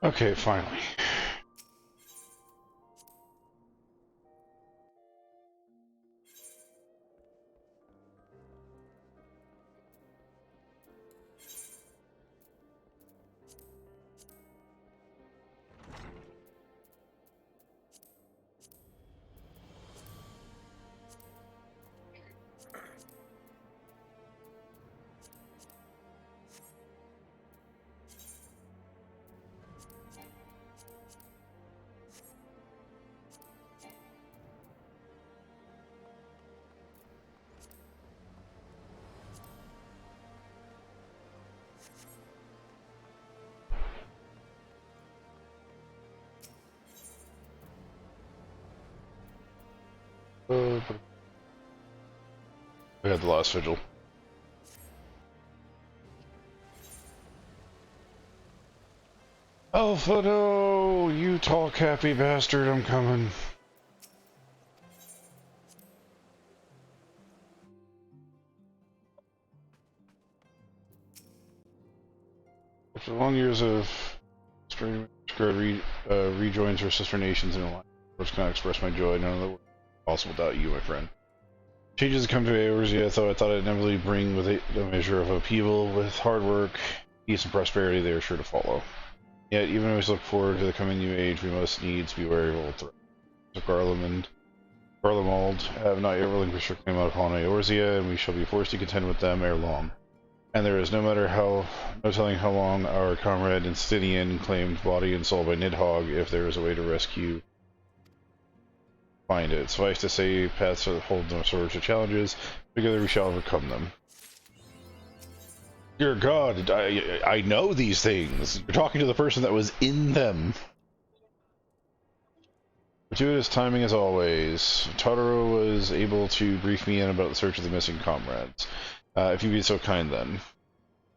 Okay, finally. We had the last vigil. Alpha, no! You tall, cappy bastard, I'm coming. After long years of streaming, rejoins her sister nations in alliance. I just cannot express my joy. None of the world is possible without you, my friend. Changes that come to Eorzea, though I thought I'd inevitably bring with it a measure of upheaval. With hard work, peace, and prosperity, they are sure to follow. Yet, even as we look forward to the coming new age, we must needs be wary of old threats. Garlemald have not yet relinquished their claim upon Eorzea, and we shall be forced to contend with them ere long. And there is no telling how long our comrade Instinian claimed body and soul by Nidhogg, if there is a way to find it. Suffice to say, paths hold no sorts of challenges. Together we shall overcome them. Dear God, I know these things. You're talking to the person that was in them. Fortuitous timing as always. Totoro was able to brief me in about the search of the missing comrades. If you'd be so kind then.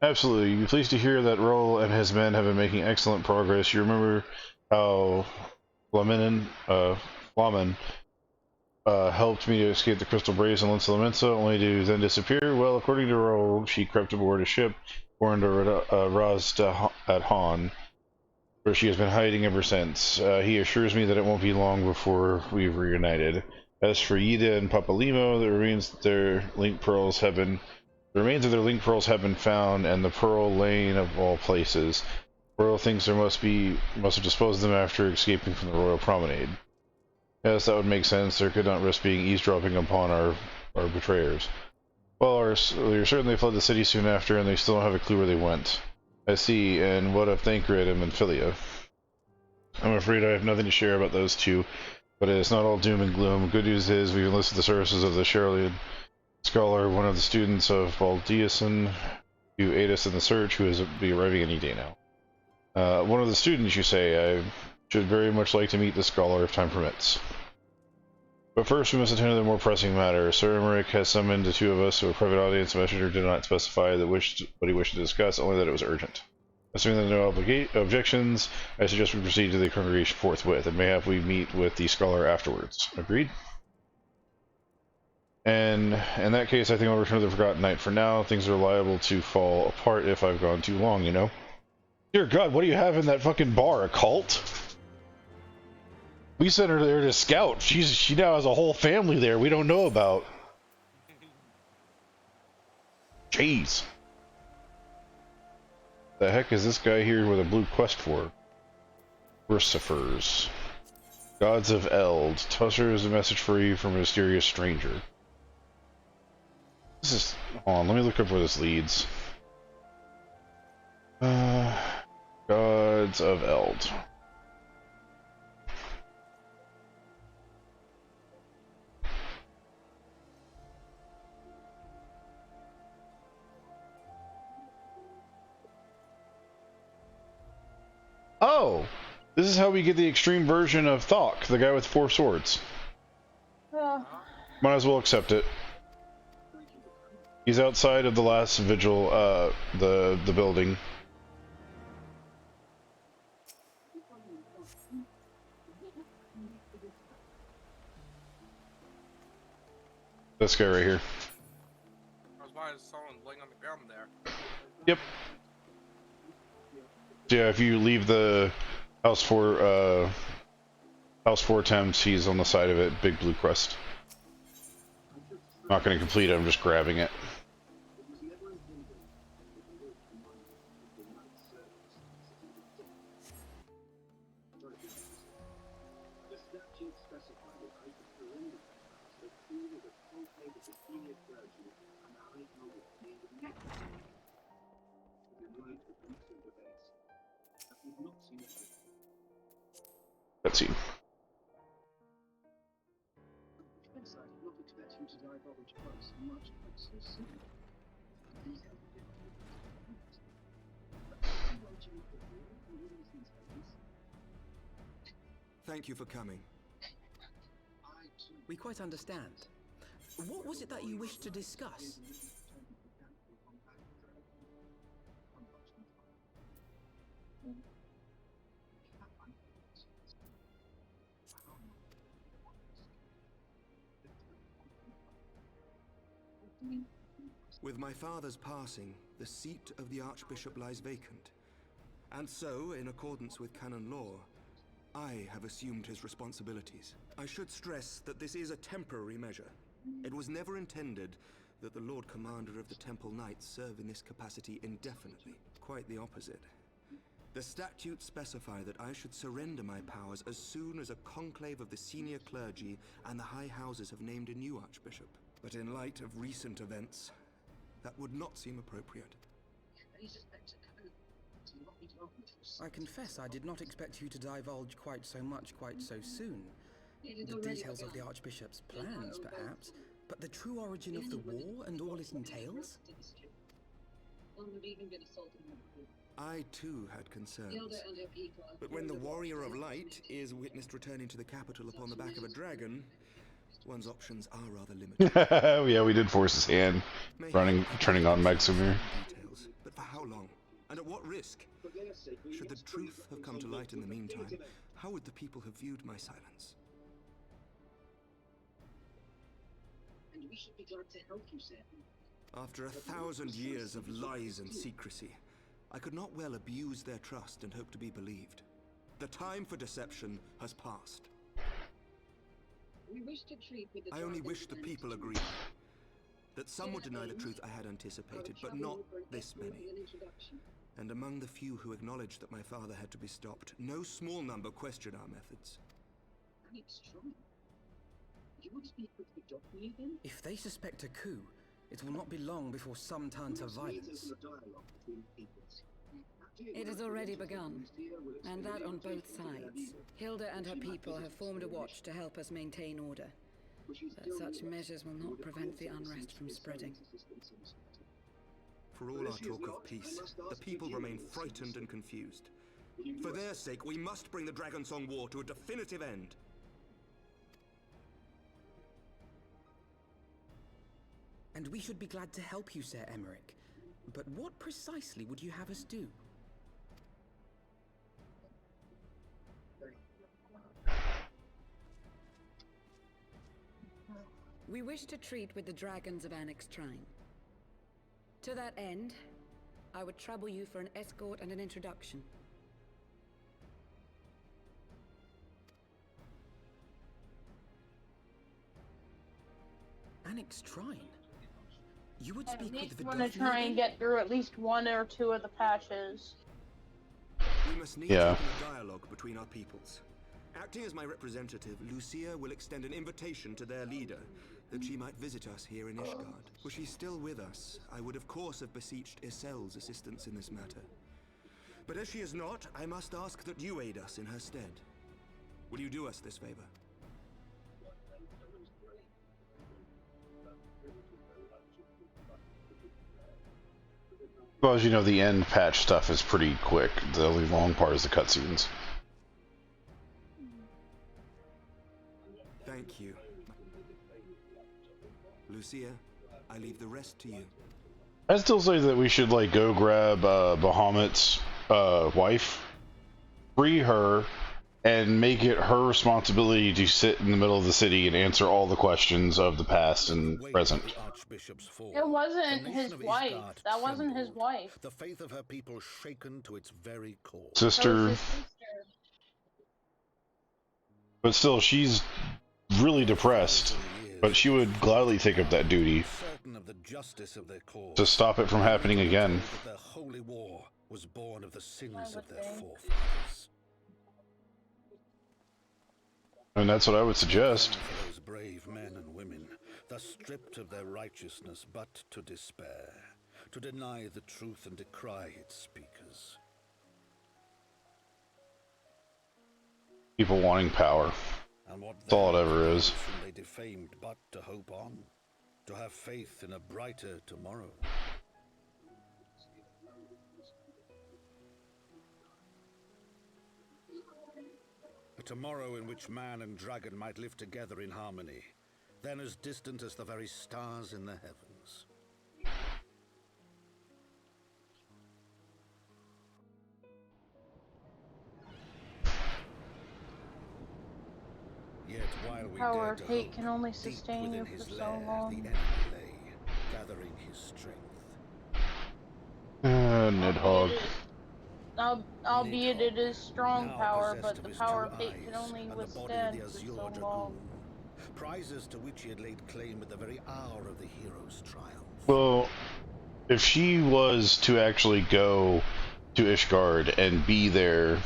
Absolutely. You'd be pleased to hear that Roll and his men have been making excellent progress. You remember how Flamen helped me to escape the Crystal Brace in Lince Lamensa, only to then disappear? Well, according to Roll, she crept aboard a ship borne to Raz at Han, where she has been hiding ever since. He assures me that it won't be long before we've reunited. As for Yida and Papalimo, the remains of their link pearls have been found, and the Pearl Lane of all places. Royal thinks there must have disposed of them after escaping from the Royal Promenade. Yes, that would make sense. There could not risk being eavesdropping upon our betrayers. Well, they certainly fled the city soon after, and they still don't have a clue where they went. I see, and what of Thancred and Menphilia? I'm afraid I have nothing to share about those two, but it is not all doom and gloom. Good news is we've enlisted the services of the Sherlian scholar, one of the students of Baldeason, to aid us in the search, who is be arriving any day now. One of the students, you say? I should very much like to meet the scholar if time permits. But first we must attend to the more pressing matter. Sir Emmerich has summoned the two of us to a private audience. The messenger did not specify what he wished to discuss, only that it was urgent. Assuming there are no objections, I suggest we proceed to the congregation forthwith, and mayhap we meet with the scholar afterwards. Agreed? And in that case, I think I'll return to the Forgotten Knight. For now, things are liable to fall apart if I've gone too long, you know? Dear God, what do you have in that fucking bar? A cult? We sent her there to scout. She now has a whole family there we don't know about. Jeez. The heck is this guy here with a blue quest for? Lucifers. Gods of Eld. Tusser is a message for you from a mysterious stranger. This is... Hold on, let me look up where this leads. Gods of Eld. Oh! This is how we get the extreme version of Thok, the guy with 4 swords. Might as well accept it. He's outside of the last vigil, the building. This guy right here. I was why someone laying on the ground there. Yep. Yeah, if you leave the House 4, House 4 Thames, he's on the side of it, big blue crust. Not gonna complete it, I'm just grabbing it. Cutscene. Thank you for coming. We quite understand. What was it that you wished to discuss? With my father's passing, the seat of the Archbishop lies vacant. And so, in accordance with canon law, I have assumed his responsibilities. I should stress that this is a temporary measure. It was never intended that the Lord Commander of the Temple Knights serve in this capacity indefinitely. Quite the opposite. The statutes specify that I should surrender my powers as soon as a conclave of the senior clergy and the high houses have named a new archbishop. But in light of recent events, that would not seem appropriate. I confess I did not expect you to divulge quite so much quite so soon. The details of the Archbishop's plans, perhaps, but the true origin of the war and all it entails? I too had concerns. But when the Warrior of Light is witnessed returning to the capital upon the back of a dragon, one's options are rather limited. Yeah, we did force his hand, turning on Maximir. Details, but for how long? And at what risk? Should the truth have come to light in the meantime, how would the people have viewed my silence? And we should be glad to help you, sir. After 1,000 years of lies and secrecy, I could not well abuse their trust and hope to be believed. The time for deception has passed. We wish to treat with the I only wish the people agreed. That some would deny the truth I had anticipated, but not this many. And among the few who acknowledged that my father had to be stopped, no small number questioned our methods. Alex Strong. You would speak with the doctor then? If they suspect a coup, it will not be long before some turn to violence. It has already begun, and that on both sides. Hilda and her people have formed a watch to help us maintain order. But such measures will not prevent the unrest from spreading. For all our talk of peace, the people remain frightened and confused. For their sake, we must bring the Dragonsong War to a definitive end. And we should be glad to help you, Sir Emmerich. But what precisely would you have us do? We wish to treat with the dragons of Annex Trine. To that end, I would trouble you for an escort and an introduction. Annex Trine? You would speak with the want to try and get through at least one or two of the patches. We must need Yeah. to open a dialogue between our peoples. Acting as my representative, Lucia will extend an invitation to their leader, that she might visit us here in Ishgard. Were she still with us, I would of course have beseeched Isel's assistance in this matter. But as she is not, I must ask that you aid us in her stead. Will you do us this favor? Well, as you know, the end patch stuff is pretty quick. The only long part is the cutscenes. Thank you. Lucia, I leave the rest to you. I still say that we should, like, go grab Bahamut's wife, free her, and make it her responsibility to sit in the middle of the city and answer all the questions of the past and present. It wasn't his wife. That wasn't his wife. The faith of her people shaken to its very core. That was Sister, his sister. But still, she's really depressed. But she would gladly take up that duty Certain of the justice of their cause, to stop it from happening again. that their holy war was born of the sins of their think. forefathers. And that's what I would suggest. For those brave men and women, thus stripped of their righteousness but to despair, to deny the truth and decry its speakers. People wanting power. And what That's all it then ever is. whom they defamed but to hope on, to have faith in a brighter tomorrow. A tomorrow in which man and dragon might live together in harmony, then as distant as the very stars in the heavens. Yet while we Power dared of to hate hope, can only deep sustain within you his for so lair, long. the enemy lay, gathering his strength. Nidhogg. Albeit it is strong Now power, possessed but of the his power two of hate can eyes only and the body of withstand the for azure so dragoon, long. prizes to which he had laid claim at the very hour of the hero's triumph. Well, if she was to actually go to Ishgard and be there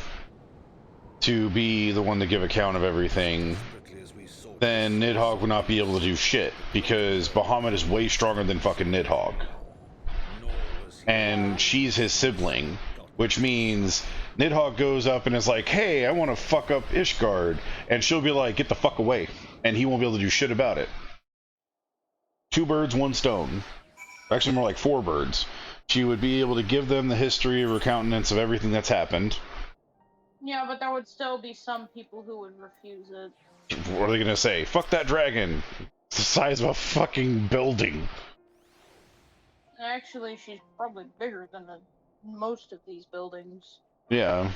to be the one to give account of everything, Desperately as we sought then this, Nidhogg would not be able to do shit, because Bahamut is way stronger than fucking Nidhogg. nor was he And she's his sibling, which means Nidhogg goes up and is like, hey, I want to fuck up Ishgard, and she'll be like, get the fuck away, and he won't be able to do shit about it. Two birds, one stone. Actually, more like four birds. She would be able to give them the history or countenance of everything that's happened. Yeah, but there would still be some people who would refuse it. What are they gonna say? Fuck that dragon! It's the size of a fucking building. Actually, she's probably bigger than most of these buildings. Yeah.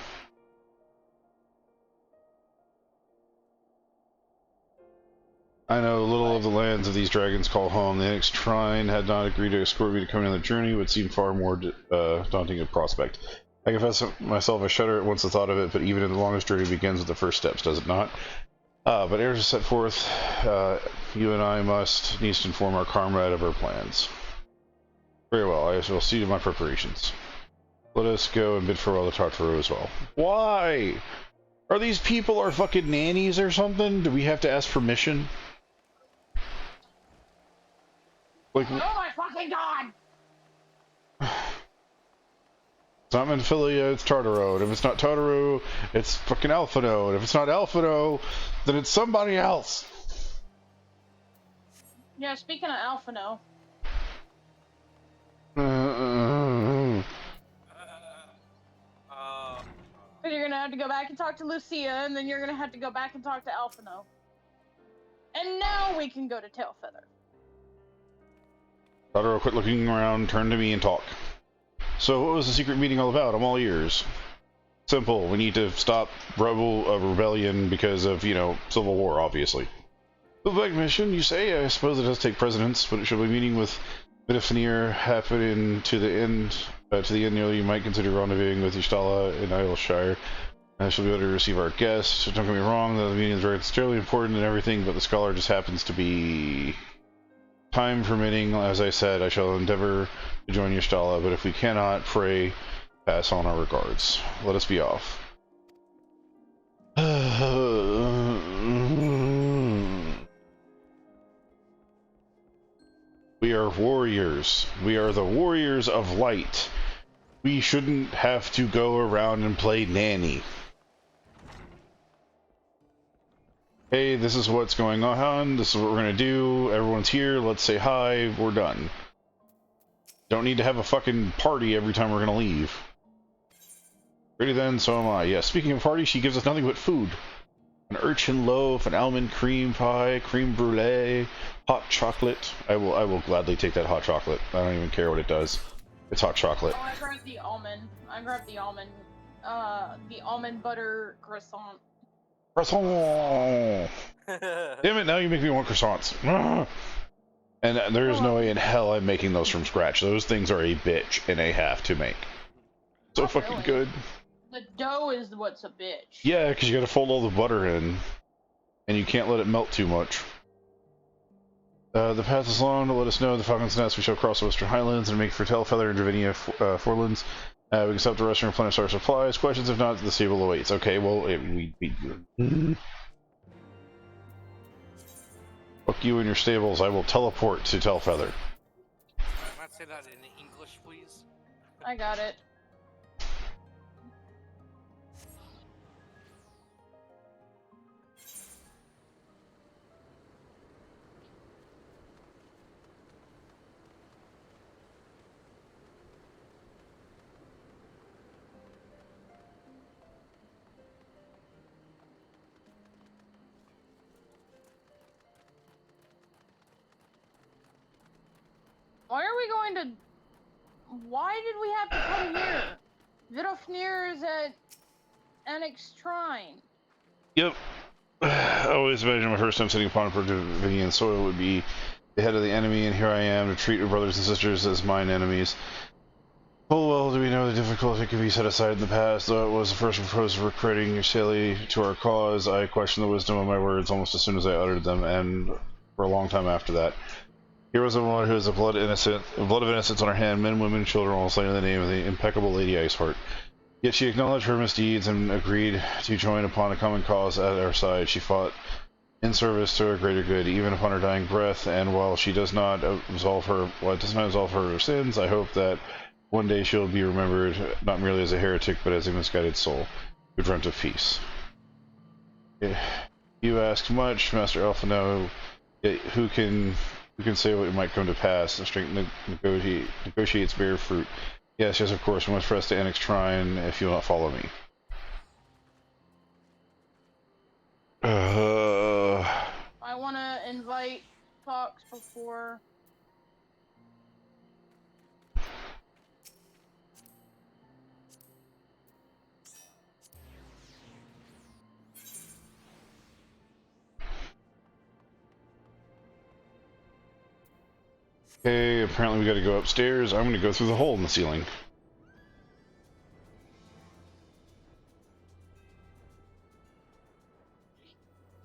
I know little of the lands of these dragons call home. The Enix Trine had not agreed to escort me to come on the journey, would seem far more daunting a prospect. I confess myself, I shudder at once the thought of it, but even in the longest journey begins with the first steps, does it not? But ere to set forth, you and I needs to inform our comrade of our plans. Very well, I shall see to my preparations. Let us go and bid farewell to Tartaru as well. Why? Are these people our fucking nannies or something? Do we have to ask permission? Like, Oh my fucking god! it's not Menphilia, it's Tartaro. And if it's not Tartaro, it's fucking Alphino. And if it's not Alphino, then it's somebody else. Yeah, speaking of Alphino, then you're gonna have to go back and talk to Lucia, and then you're gonna have to go back and talk to Alphino. And now we can go to Tailfeather. Tartaro, quit looking around, turn to me and talk. So what was the secret meeting all about? I'm all ears. Simple. We need to stop rebellion because of, you know, civil war, obviously. The big mission, you say? I suppose it does take precedence, but it should be meeting with Bitafenir happening to the end nearly you might consider rendezvousing with Ystala in Isleshire. She'll be able to receive our guests. Don't get me wrong, the meeting is very extremely important and everything, but the scholar just happens to be... Time permitting, as I said, I shall endeavor to join Ystala, but if we cannot, pray, pass on our regards. Let us be off. We are warriors. We are the warriors of light. We shouldn't have to go around and play nanny. Hey, this is what's going on, this is what we're gonna do, everyone's here, let's say hi, we're done. Don't need to have a fucking party every time we're gonna leave. Ready then, so am I. Yeah, speaking of party, she gives us nothing but food. An urchin loaf, an almond cream pie, creme brulee, hot chocolate. I will gladly take that hot chocolate. I don't even care what it does. It's hot chocolate. Oh, I grabbed the almond. The almond butter croissant. Croissant! Damn it, now you make me want croissants. And there is no way in hell I'm making those from scratch. Those things are a bitch and a half to make. So Not fucking really. good. The dough is what's a bitch. Yeah, because you gotta fold all the butter in. and you can't let it melt too much. The path is long. To let us know the Falcon's Nest. We shall cross the Western Highlands and make for Telfeather and Dravinia Forlands. We can stop the rest and replenish our supplies. Questions, if not, the stable awaits. Okay, well, fuck you and your stables. I will teleport to Telfeather. I might say that in English, please. I got it. Why did we have to come here? Vidofnir is at Annex Shrine. Yep. I always imagined my first time sitting upon Provinian soil would be the head of the enemy, and here I am to treat your brothers and sisters as mine enemies. Full well do we know the difficulty could be set aside in the past, though it was the first proposal for recruiting Sally to our cause. I questioned the wisdom of my words almost as soon as I uttered them, and for a long time after that. Here was a woman who has a blood of innocence on her hand, men, women, and children, all slain in the name of the impeccable Lady Iceheart. Yet she acknowledged her misdeeds and agreed to join upon a common cause at our side. She fought in service to a greater good, even upon her dying breath, and while she does not absolve her sins, I hope that one day she'll be remembered not merely as a heretic, but as a misguided soul who dreamt of peace. You ask much, Master Elfino. Who can say what might come to pass? The strength negotiates bear fruit. Yes, of course, we must press to Annex Shrine if you will not follow me. I want to invite Fox before... Okay, apparently we gotta go upstairs. I'm gonna go through the hole in the ceiling.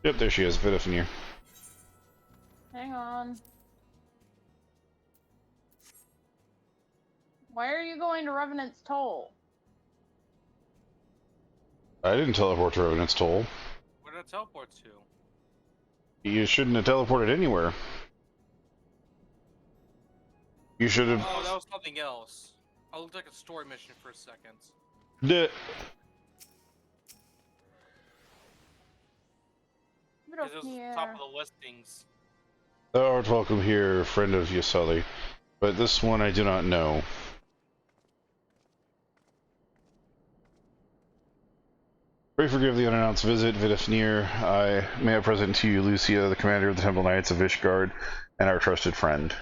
Yep, there she is, Vidofnir. Hang on. Why are you going to Revenant's Toll? I didn't teleport to Revenant's Toll. Where did I teleport to? You shouldn't have teleported anywhere. You should have... Oh, that was something else. I looked like a story mission for a second. Because it was top of the listings. Thou art welcome here, friend of Yasali. But this one I do not know. Pray forgive the unannounced visit, Vidofnir. I may have present to you Lucia, the commander of the Temple Knights of Ishgard, and our trusted friend.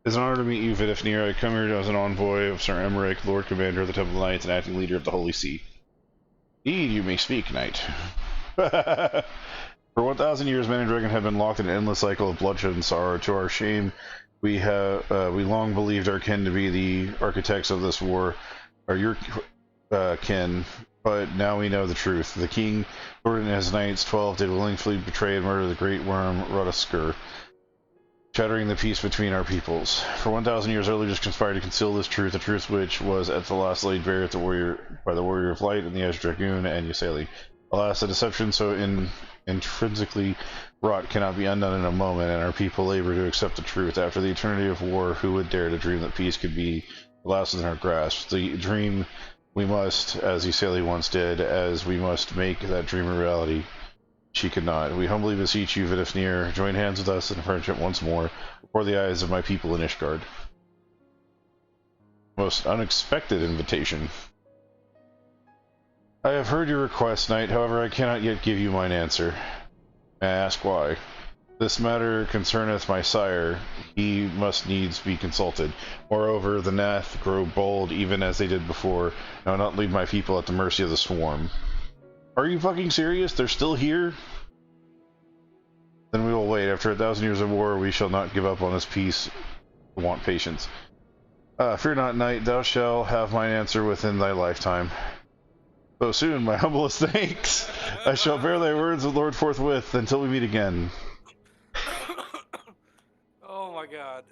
It's an honor to meet you, Vidofnir. I come here as an envoy of Sir Emmerich, Lord Commander of the Temple Knights and acting leader of the Holy See. Indeed, you may speak, knight. For 1,000 years, men and dragon have been locked in an endless cycle of bloodshed and sorrow. To our shame, we long believed our kin to be the architects of this war, or your kin, but now we know the truth. The king, Lord and his knights, 12, did willingly betray and murder the great worm Rodaskur, shattering the peace between our peoples. For 1,000 years, our leaders conspired to conceal this truth, a truth which was at the last laid bare by the Warrior of Light and the Azure Dragoon and Yasali. Alas, a deception so intrinsically wrought cannot be undone in a moment, and our people labor to accept the truth. After the eternity of war, who would dare to dream that peace could be the last within our grasp? The dream we must, as Yasali once did, as we must make that dream a reality. She could not. We humbly beseech you, Vidofnir, join hands with us in friendship once more, before the eyes of my people in Ishgard. Most unexpected invitation. I have heard your request, knight, however I cannot yet give you mine answer. May I ask why? This matter concerneth my sire. He must needs be consulted. Moreover, the Nath grow bold even as they did before, and will not leave my people at the mercy of the swarm. Are you fucking serious? They're still here? Then we will wait. After 1,000 years of war, we shall not give up on this peace. We want patience. Fear not, knight. Thou shalt have mine answer within thy lifetime. So soon, my humblest thanks. I shall bear thy words with Lord forthwith until we meet again. Oh my god.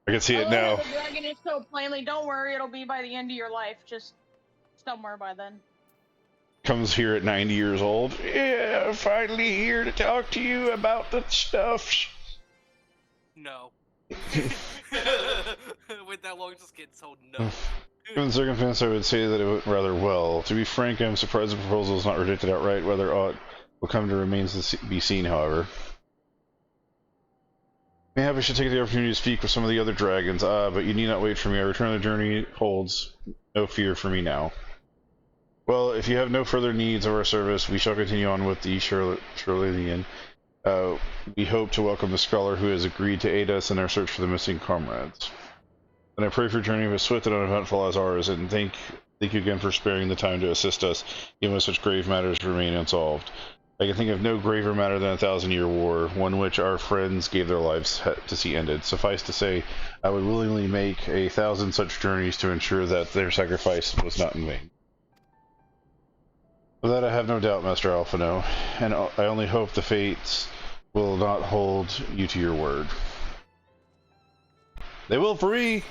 I can see I it love how now. the dragon is so plainly, don't worry, it'll be by the end of your life, just somewhere by then. Comes here at 90 years old. Yeah, finally here to talk to you about the stuff. No. Wait that long, just get told no. Given circumstance, I would say that it went rather well. To be frank, I am surprised the proposal is not rejected outright. Whether aught will come to remains to be seen, however. Mayhap I should take the opportunity to speak with some of the other dragons. But you need not wait for me. Our return of the journey holds no fear for me now. Well, if you have no further needs of our service, we shall continue on with the Shirleynian. We hope to welcome the scholar who has agreed to aid us in our search for the missing comrades. And I pray for your journey was swift and uneventful as ours, and thank you again for sparing the time to assist us, even when such grave matters remain unsolved. I can think of no graver matter than a 1,000-year war, one which our friends gave their lives to see ended. Suffice to say, I would willingly make 1,000 such journeys to ensure that their sacrifice was not in vain. Of that I have no doubt, Master Alphino, and I only hope the fates will not hold you to your word. They will for me!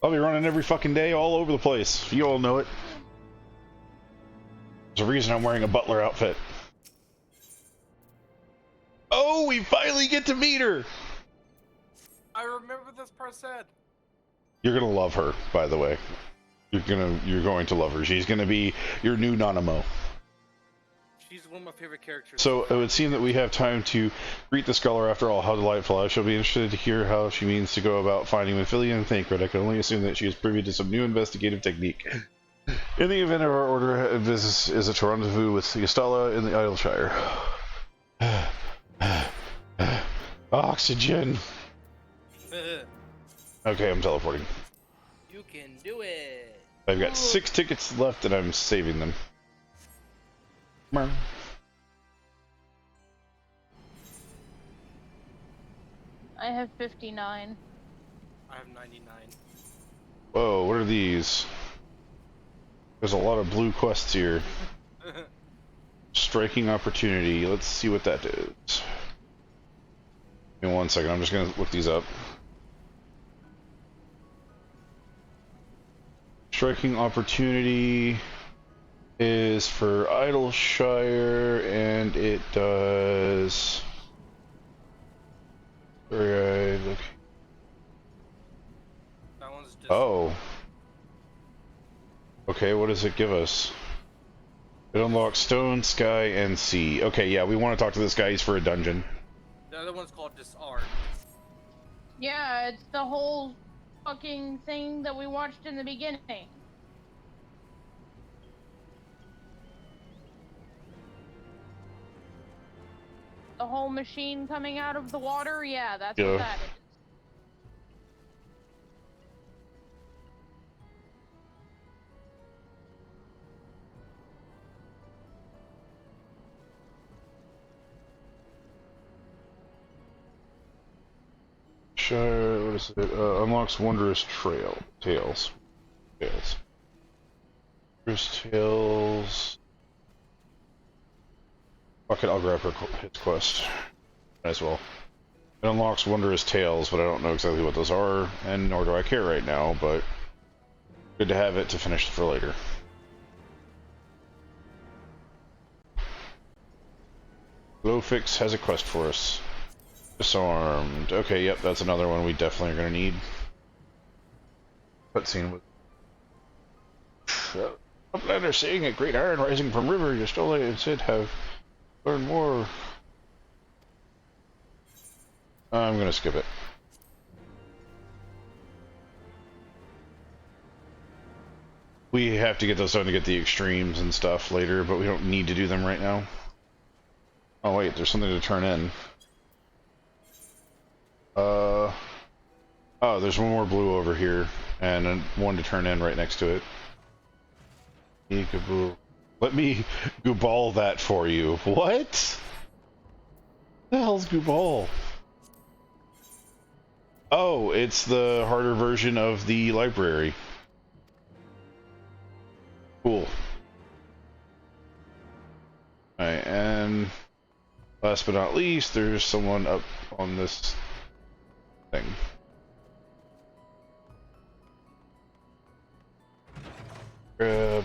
I'll be running every fucking day all over the place. You all know it. There's a reason I'm wearing a butler outfit. Oh, we finally get to meet her! I remember this part said. You're gonna love her, by the way. You're going to love her. She's gonna be your new Nanamo. She's one of my favorite characters. So it would seem that we have time to greet the scholar after all. How delightful. I shall be interested to hear how she means to go about finding Mephilia and Thancred. I can only assume that she is privy to some new investigative technique. In the event of our order, this is a rendezvous with Yastala in the Idleshire. Oxygen. Okay, I'm teleporting. You can do it. I've got 6 tickets left and I'm saving them. I have 59. I have 99. Whoa, what are these? There's a lot of blue quests here. Striking opportunity. Let's see what that is. Give me 1 second. I'm just gonna look these up. Striking opportunity is for Idleshire, and it does. Right, look. That one's just. Oh. Okay, what does it give us? It unlocks stone, sky, and sea. Okay, yeah, we want to talk to this guy. He's for a dungeon. The other one's called Disarm. Yeah, it's the whole fucking thing that we watched in the beginning. The whole machine coming out of the water? Yeah, that's what that is. What is it? Unlocks wondrous tales. Wondrous tales. Fuck it, I'll grab his quest. Might as well. It unlocks wondrous tales, but I don't know exactly what those are, and nor do I care right now, but good to have it to finish for later. Glowfix has a quest for us. Disarmed. Okay, yep, that's another one we definitely are going to need. Cutscene with... Uplanders saying a great iron rising from river, Yastala and Sid have learned more. I'm going to skip it. We have to get those done to get the extremes and stuff later, but we don't need to do them right now. Oh wait, there's something to turn in. Oh, there's one more blue over here, and one to turn in right next to it. Let me Gubal that for you. What? The hell's Gubal? Oh, it's the harder version of the library. Cool. Alright, and last but not least, there's someone up on this thing. Grab.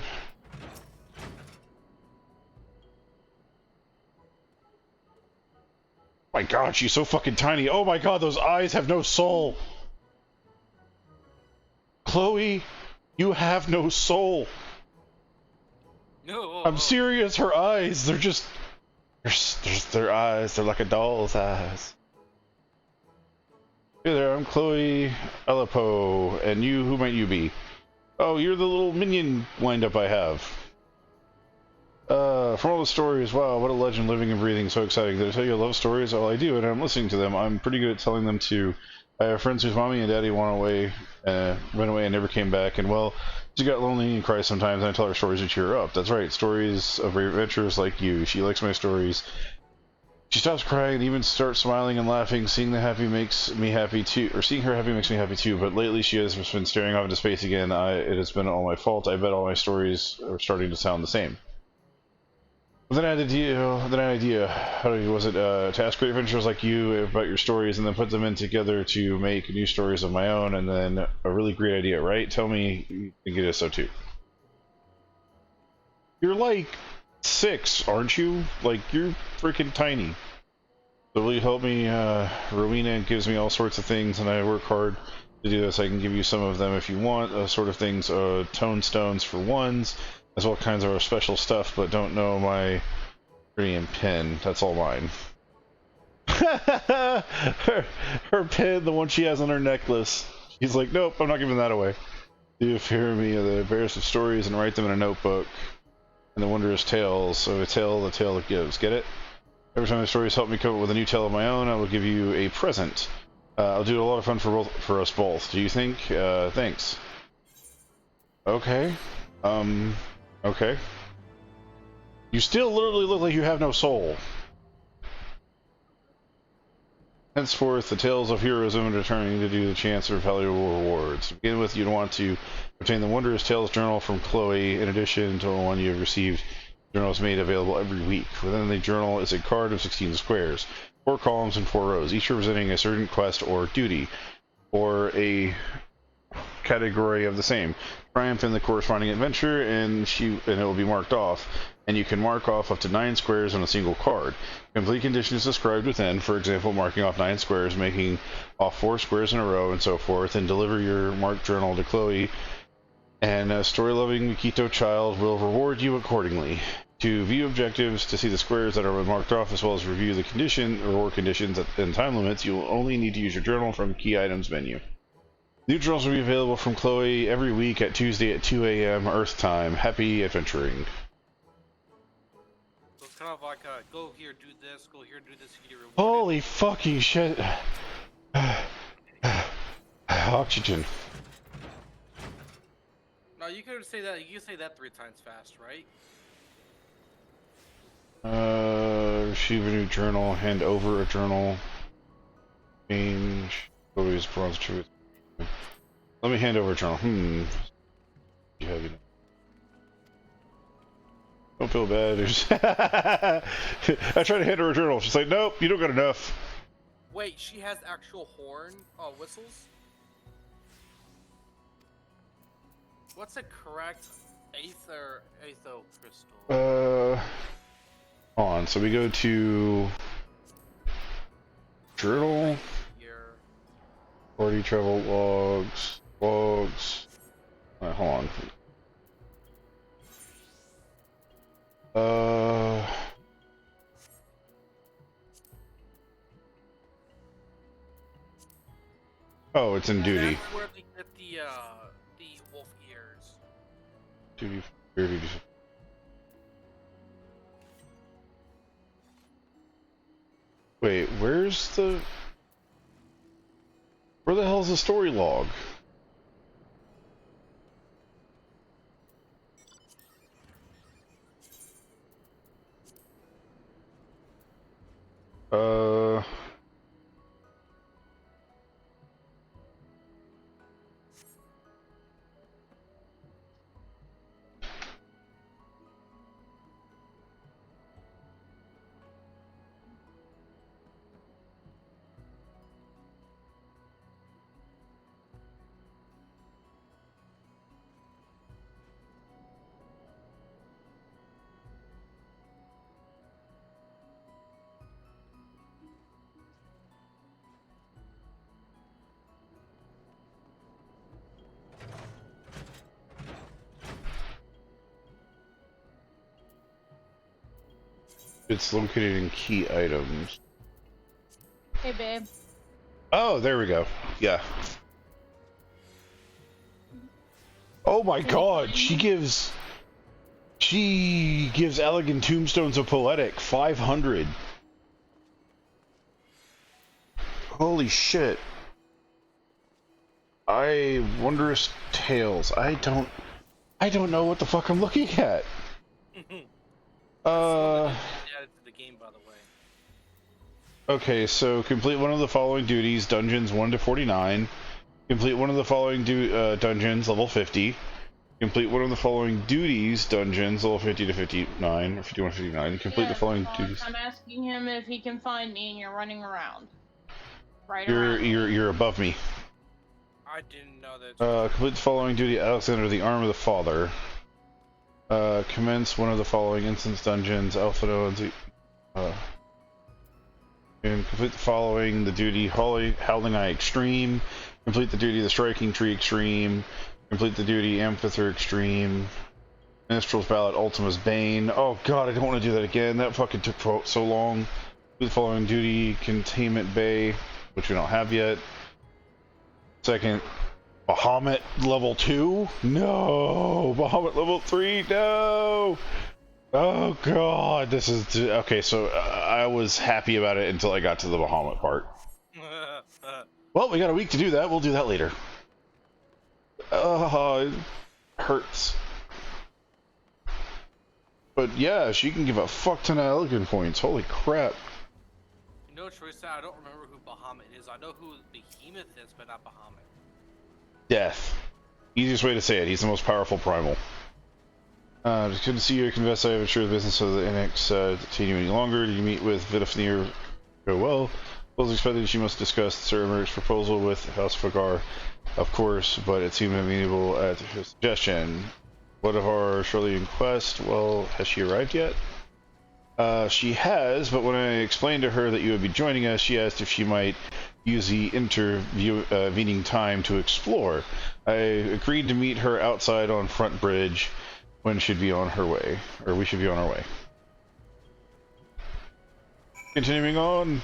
My god, she's so fucking tiny. Oh my god, those eyes have no soul. Chloe, you have no soul. No. I'm serious, her eyes, they're just... Their eyes, they're like a doll's eyes. Hey there, I'm Chloe Elapo, and you, who might you be? Oh, you're the little minion wind-up I have. From all the stories, wow, what a legend, living and breathing, so exciting. Did I tell you I love stories? Well, I do, and I'm listening to them. I'm pretty good at telling them too. I have friends whose mommy and daddy went away and never came back, and well, she got lonely and cries sometimes, and I tell her stories to cheer her up. That's right, stories of adventurers like you. She likes my stories. She stops crying and even starts smiling and laughing. Seeing her happy makes me happy too. But lately she has been staring off into space again. It has been all my fault. I bet all my stories are starting to sound the same. But then I had an idea. How was it? To ask great adventurers like you about your stories and then put them in together to make new stories of my own, and then a really great idea, right? Tell me you think it is so too. You're like 6, aren't you? Like, you're freaking tiny. So will you help me? Rowena gives me all sorts of things, and I work hard to do this. I can give you some of them if you want. Sort of things, tone stones for ones, as well kinds of special stuff, but don't know my pretty pin. That's all mine. her pin, the one she has on her necklace. She's like, nope, I'm not giving that away. You hear me the various stories and write them in a notebook. And the wondrous tales. So the tale that gives. Get it? Every time the stories help me come up with a new tale of my own, I will give you a present. I'll do a lot of fun for us both. Do you think? Thanks. Okay. Okay. You still literally look like you have no soul. Henceforth, the tales of heroism are returning to do the chance of valuable rewards. To begin with, you'd want to obtain the Wondrous Tales Journal from Chloe, in addition to the one you have received. The journal is made available every week. Within the journal is a card of 16 squares, 4 columns and 4 rows, each representing a certain quest or duty, or a category of the same. Triumph in the corresponding adventure, and it will be marked off. And you can mark off up to 9 squares on a single card. Complete conditions described within, for example, marking off 9 squares, making off 4 squares in a row, and so forth, and deliver your marked journal to Chloe, and a story-loving Mikito child will reward you accordingly. To view objectives, to see the squares that are marked off, as well as review the reward conditions and time limits, you will only need to use your journal from Key Items menu. New journals will be available from Chloe every week at Tuesday at 2 a.m. Earth time. Happy adventuring. So it's kind of like, go here, do this, go here, do this, you get rewarded. Holy fucking shit. Oxygen. No, you can say that. You can say that 3 times fast, right? Receive a new journal. Hand over a journal. Change. Chloe's bronze truth. Let me hand over a journal. You have it. Don't feel bad. I tried to hand her a journal. She's like, nope, you don't got enough. Wait, she has actual horn whistles? What's the correct Aetho crystal? Hold on. So we go to journal. Here. Party travel logs. Logs. Hold on. Oh, it's in duty. That's where they get the wolf ears. Duty. Duty. Wait, where the hell's the story log? It's located in key items. Hey, babe. Oh, there we go. Yeah. Oh my god, she gives elegant tombstones of poetic 500. Holy shit. Wondrous tales. I don't know what the fuck I'm looking at. Added to the game, by the way. Okay, so complete one of the following duties, dungeons 1 to 49. Complete one of the following dungeons, level 50. Complete one of the following duties, dungeons, level 50 to 59, or 51 to 59. Complete the following duties. I'm asking him if he can find me, and you're running around. You're above me. I didn't know that. Complete the following duty, Alexander, the Arm of the Father. Commence one of the following instance dungeons, Alphino and complete the following, the duty, Howling Eye Extreme. Complete the duty, the Striking Tree Extreme. Complete the duty, Amphitheater Extreme. Minstrel's Ballad, Ultima's Bane. Oh god, I don't want to do that again. That fucking took so long. Complete the following duty, Containment Bay, which we don't have yet. Second, Bahamut level 2? No! Bahamut level 3? No! Oh god, this is... Okay, so I was happy about it until I got to the Bahamut part. Well, we got a week to do that. We'll do that later. It hurts. But yeah, she can give a fuck ton of elegant points. Holy crap. You know, Teresa, I don't remember who Bahamut is. I know who Behemoth is, but not Bahamut. Death. Easiest way to say it. He's the most powerful primal. Just good to see you. I confess I haven't sure the business of the annex detain you any longer. Did you meet with Vidafnir? Go well. It was expected she must discuss Sir Merrick's proposal with House Fagar, of course, but it seemed amenable at his suggestion. What of our Charlene quest? Well, has she arrived yet? She has, but when I explained to her that you would be joining us, she asked if she might use the intervening time to explore. I agreed to meet her outside on Front Bridge when she'd be on her way, or we should be on our way. Continuing on.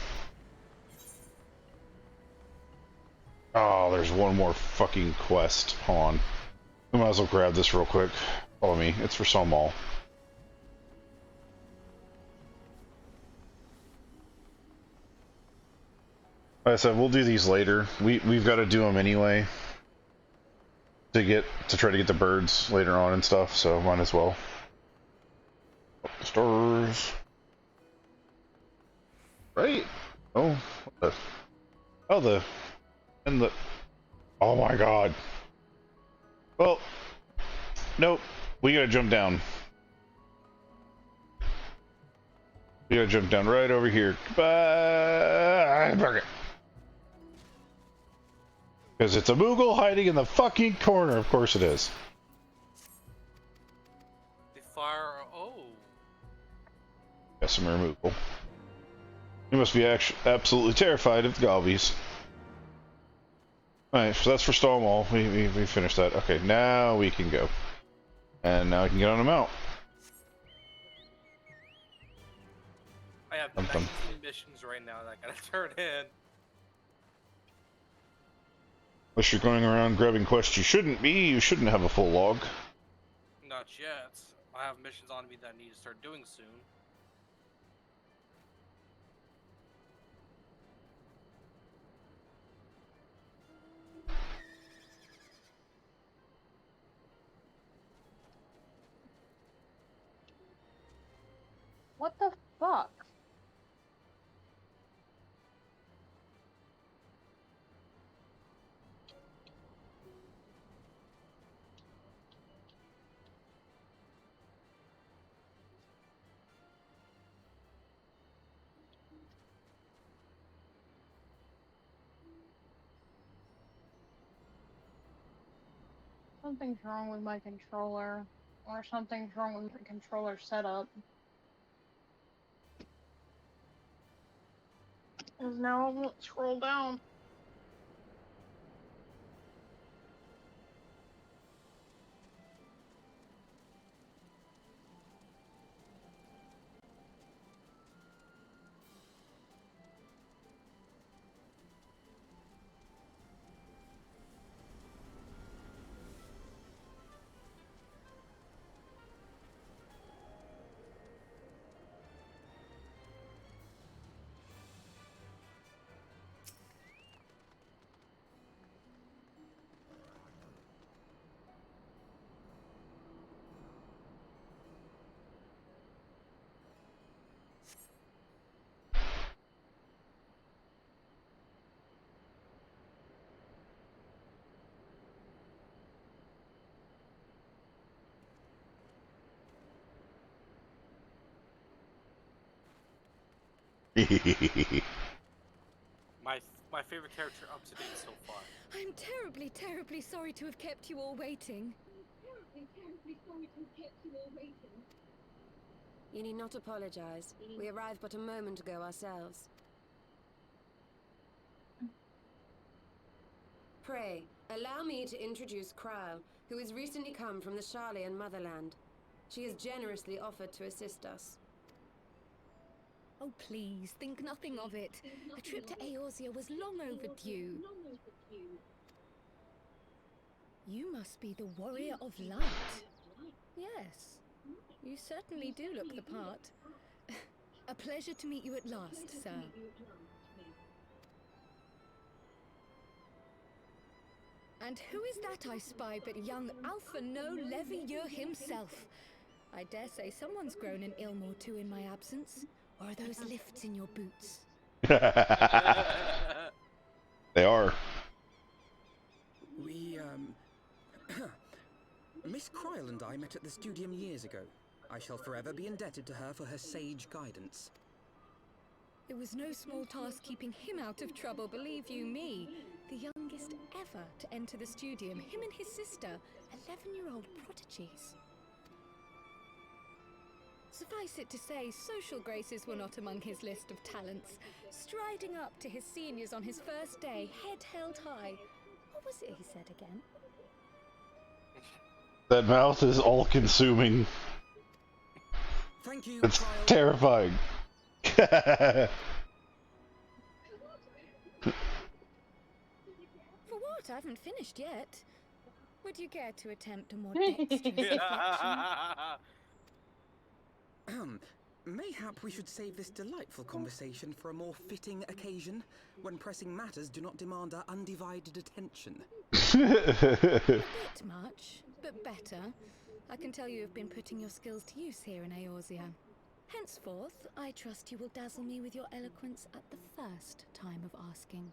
Oh, there's one more fucking quest. Hold on. We might as well grab this real quick. Follow me. It's for Somal. Like I said, we'll do these later. We've got to do them anyway to try to get the birds later on and stuff. So might as well. Stars. Right? Oh, what the? Oh my god. Well, nope. We gotta jump down. We gotta jump down right over here. Goodbye. Because it's a Moogle hiding in the fucking corner. Of course it is. The fire. Oh. Bessemer Moogle. You must be absolutely terrified of the Galbies. Alright, so that's for Stonewall. We finished that. Okay, now we can go. And now I can get on a mount. I have 19 missions right now that I gotta turn in. Unless you're going around grabbing quests you shouldn't be, you shouldn't have a full log. Not yet. I have missions on me that I need to start doing soon. What the fuck? Something's wrong with my controller, or something's wrong with the controller setup. Because now I won't scroll down. My favorite character up to date so far. I'm terribly, terribly sorry to have kept you all waiting. You need not apologize. We arrived but a moment ago ourselves. Pray, allow me to introduce Kryle, who has recently come from the Sharlayan motherland. She has generously offered to assist us. Oh, please, think nothing of it. A trip to Eorzea was long overdue. You must be the Warrior of Light. Yes, you certainly do look the part. A pleasure to meet you at last, sir. And who is that I spy but young Alpha No Levieux himself? I dare say someone's grown an ilm or two in my absence. Or are those lifts in your boots? They are. We, Miss Kryle and I met at the studium years ago. I shall forever be indebted to her for her sage guidance. It was no small task keeping him out of trouble, believe you me. The youngest ever to enter the studium, him and his sister, 11-year-old prodigies. Suffice it to say, social graces were not among his list of talents. Striding up to his seniors on his first day, head held high. What was it he said again? That mouth is all-consuming. Thank you, It's Kryle. terrifying. For what? I haven't finished yet. Would you care to attempt a more dexterous reflection? Mayhap we should save this delightful conversation for a more fitting occasion, when pressing matters do not demand our undivided attention. A bit much, but better. I can tell you have been putting your skills to use here in Eorzea. Henceforth, I trust you will dazzle me with your eloquence at the first time of asking.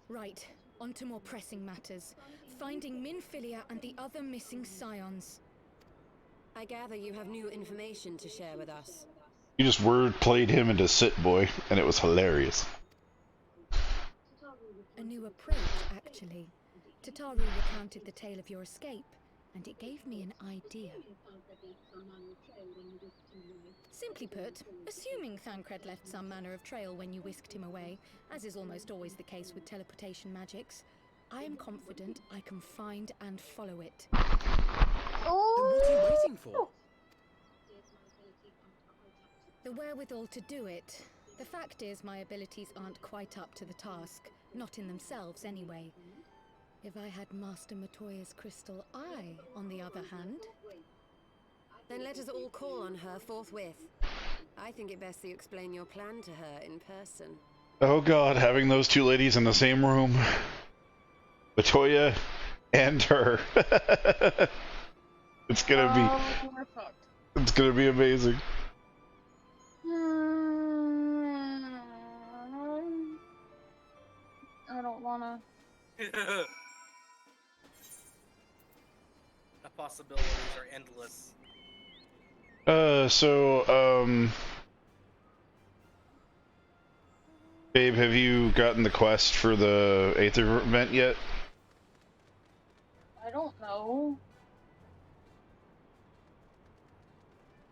Right, on to more pressing matters. Finding Minfilia and the other missing scions. I gather you have new information to share with us. You just word-played him into Sit Boy, and it was hilarious. A new approach, actually. Tataru recounted the tale of your escape, and it gave me an idea. Simply put, assuming Thancred left some manner of trail when you whisked him away, as is almost always the case with teleportation magics, I am confident I can find and follow it. Then what are you waiting for? The wherewithal to do it. The fact is, my abilities aren't quite up to the task. Not in themselves, anyway. If I had Master Matoya's crystal eye, on the other hand... Then let us all call on her forthwith. I think it best that you explain your plan to her in person. Oh god, having those two ladies in the same room. Latoya and her. It's gonna be... We're fucked. It's gonna be amazing. I don't wanna. The possibilities are endless. Babe, have you gotten the quest for the Aether event yet? I don't know.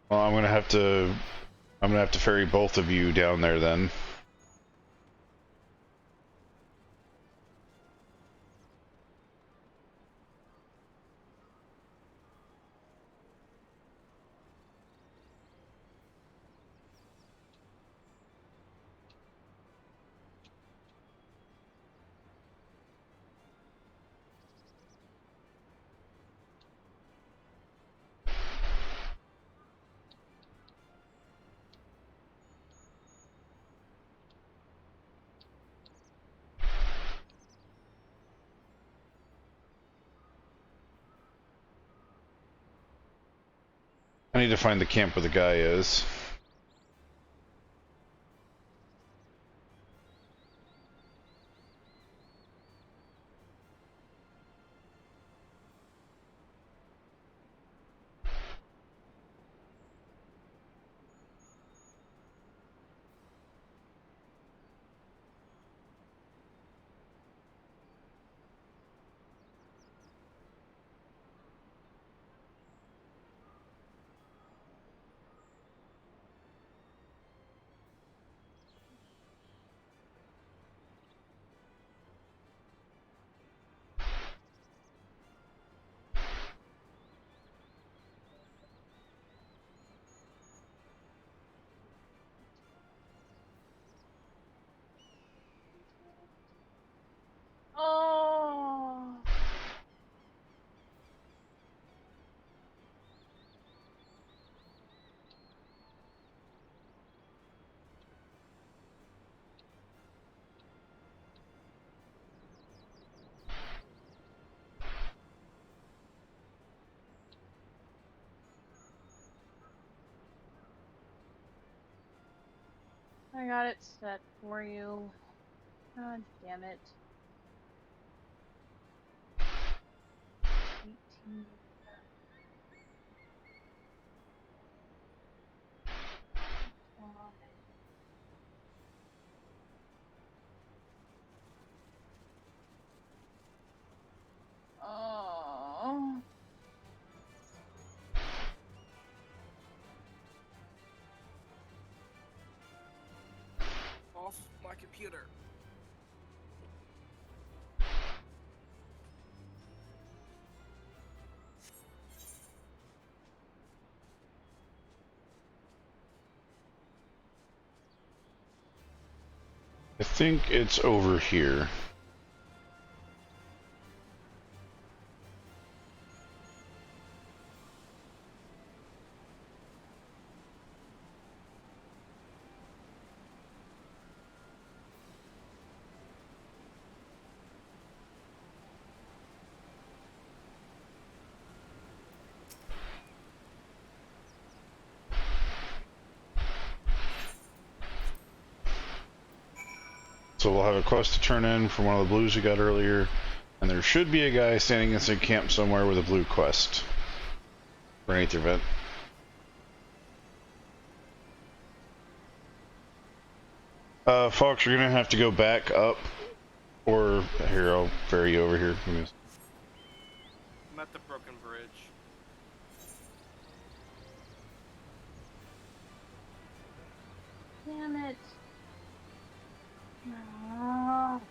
Well, I'm gonna have to ferry both of you down there then. I need to find the camp where the guy is. I got it set for you. God damn it. 18. Oh. Off my computer. I think it's over here. So we'll have a quest to turn in from one of the blues we got earlier, and there should be a guy standing in some camp somewhere with a blue quest for an Aether Vent. Fox, you're gonna have to go back up, or here, I'll ferry you over here. I'm at the broken bridge. Damn it. No.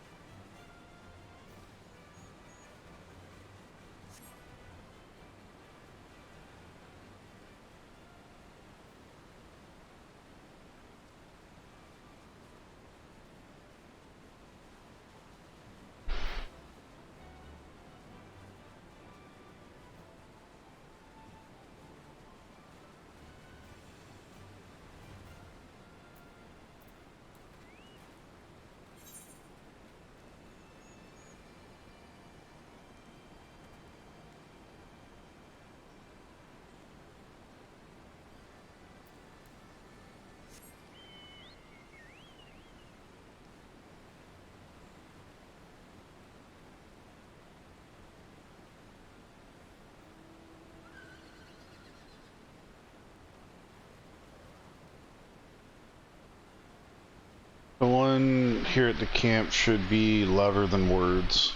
The one here at the camp should be louder than words,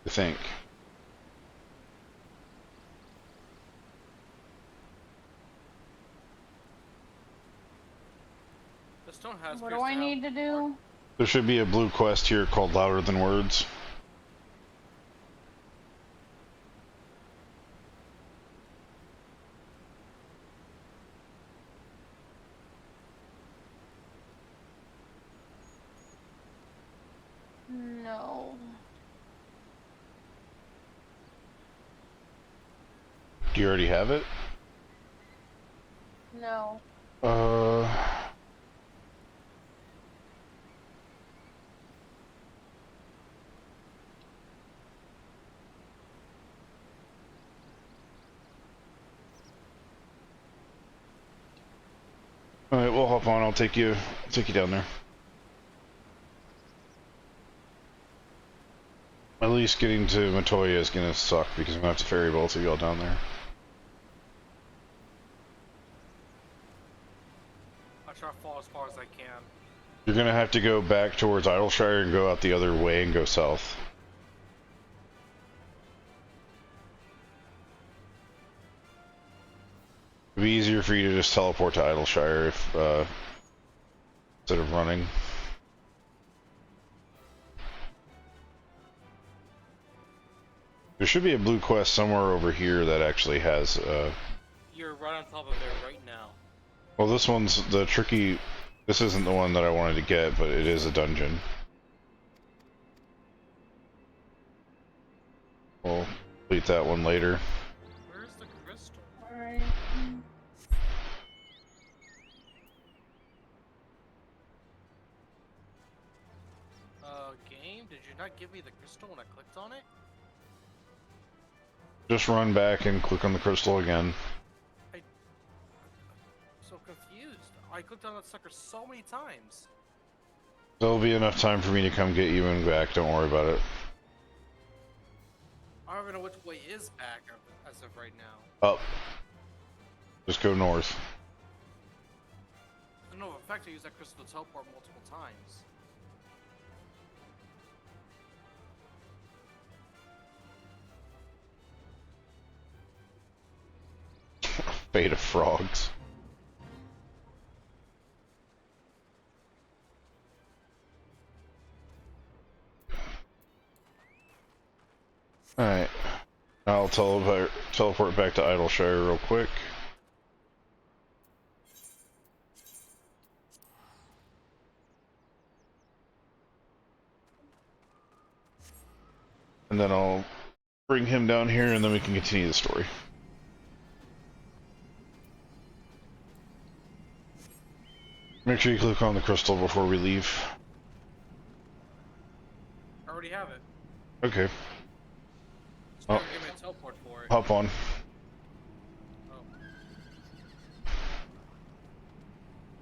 I think. The stone has What do I need to do? There should be a blue quest here called Louder Than Words. No. Do you already have it? No. Alright, we'll hop on, I'll take you down there. At least getting to Matoya is gonna suck because I'm gonna have to ferry both of y'all down there. I'll try to fall as far as I can. You're gonna have to go back towards Idleshire and go out the other way and go south. It'd be easier for you to just teleport to Idleshire if, instead of running. There should be a blue quest somewhere over here that actually has, You're right on top of it right now. well, this one's the tricky... This isn't the one that I wanted to get, but it is a dungeon. We'll complete that one later. Where's the crystal? Alright. Game? Did you not give me the crystal when I clicked on it? Just run back and click on the crystal again. so confused. I clicked on that sucker so many times. There'll be enough time for me to come get you and back. Don't worry about it. I don't even know which way is back as of right now. Up. Just go north. No, in fact, I used that crystal to teleport multiple times. Fate of frogs. Alright. I'll teleport back to Idleshire real quick. And then I'll bring him down here and then we can continue the story. Make sure you click on the crystal before we leave. I already have it. Okay. Just never give me a teleport for it. Hop on.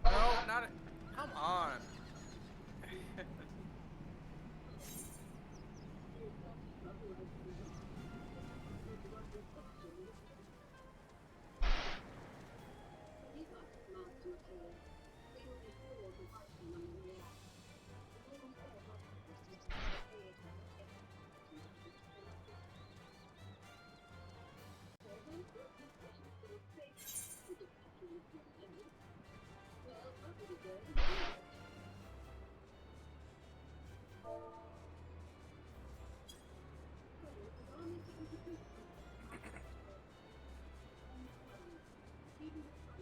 Oh. No, not it. Come on.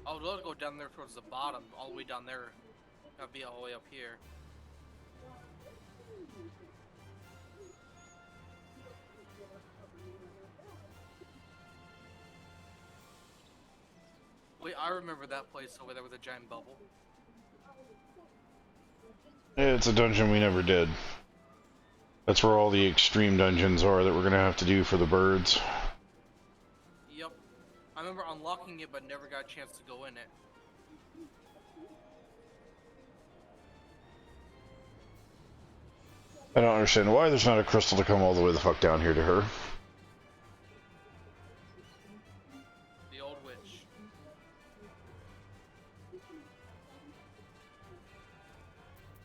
I would love to go down there towards the bottom, all the way down there. That'd be all the way up here. Wait, I remember that place over there with a giant bubble. Yeah, it's a dungeon we never did. That's where all the extreme dungeons are that we're gonna have to do for the birds. Yep. I remember unlocking it, but never got a chance to go in it. I don't understand why there's not a crystal to come all the way the fuck down here to her. The old witch.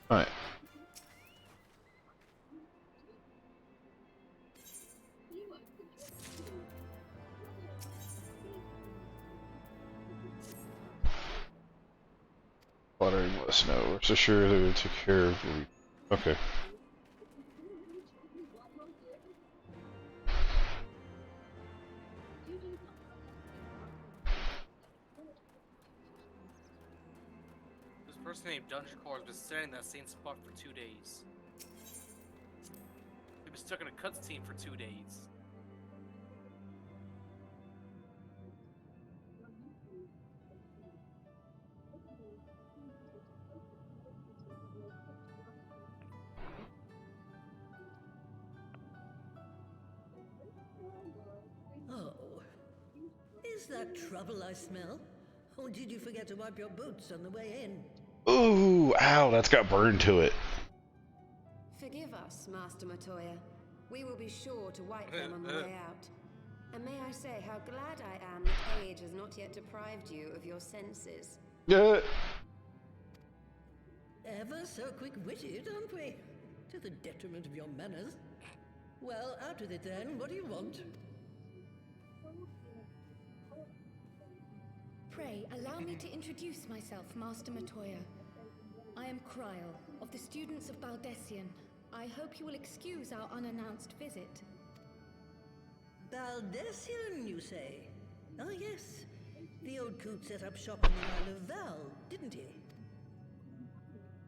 Alright. Watering was no. So sure they would take care of. Okay. This person named Dungeon Core has been sitting in that same spot for 2 days. He was stuck in a cutscene for 2 days. Oh. Is that trouble I smell? Or did you forget to wipe your boots on the way in? Ooh, ow, that's got burned to it. Forgive us, Master Matoya. We will be sure to wipe them on the way out. And may I say how glad I am that age has not yet deprived you of your senses. Yeah. Ever so quick-witted, aren't we? To the detriment of your manners. Well, out with it then. What do you want? Pray, allow me to introduce myself, Master Matoya. I am Kryl, of the students of Baldessian. I hope you will excuse our unannounced visit. Baldessian, you say? Ah, yes. The old coot set up shop in the Isle of Val, didn't he?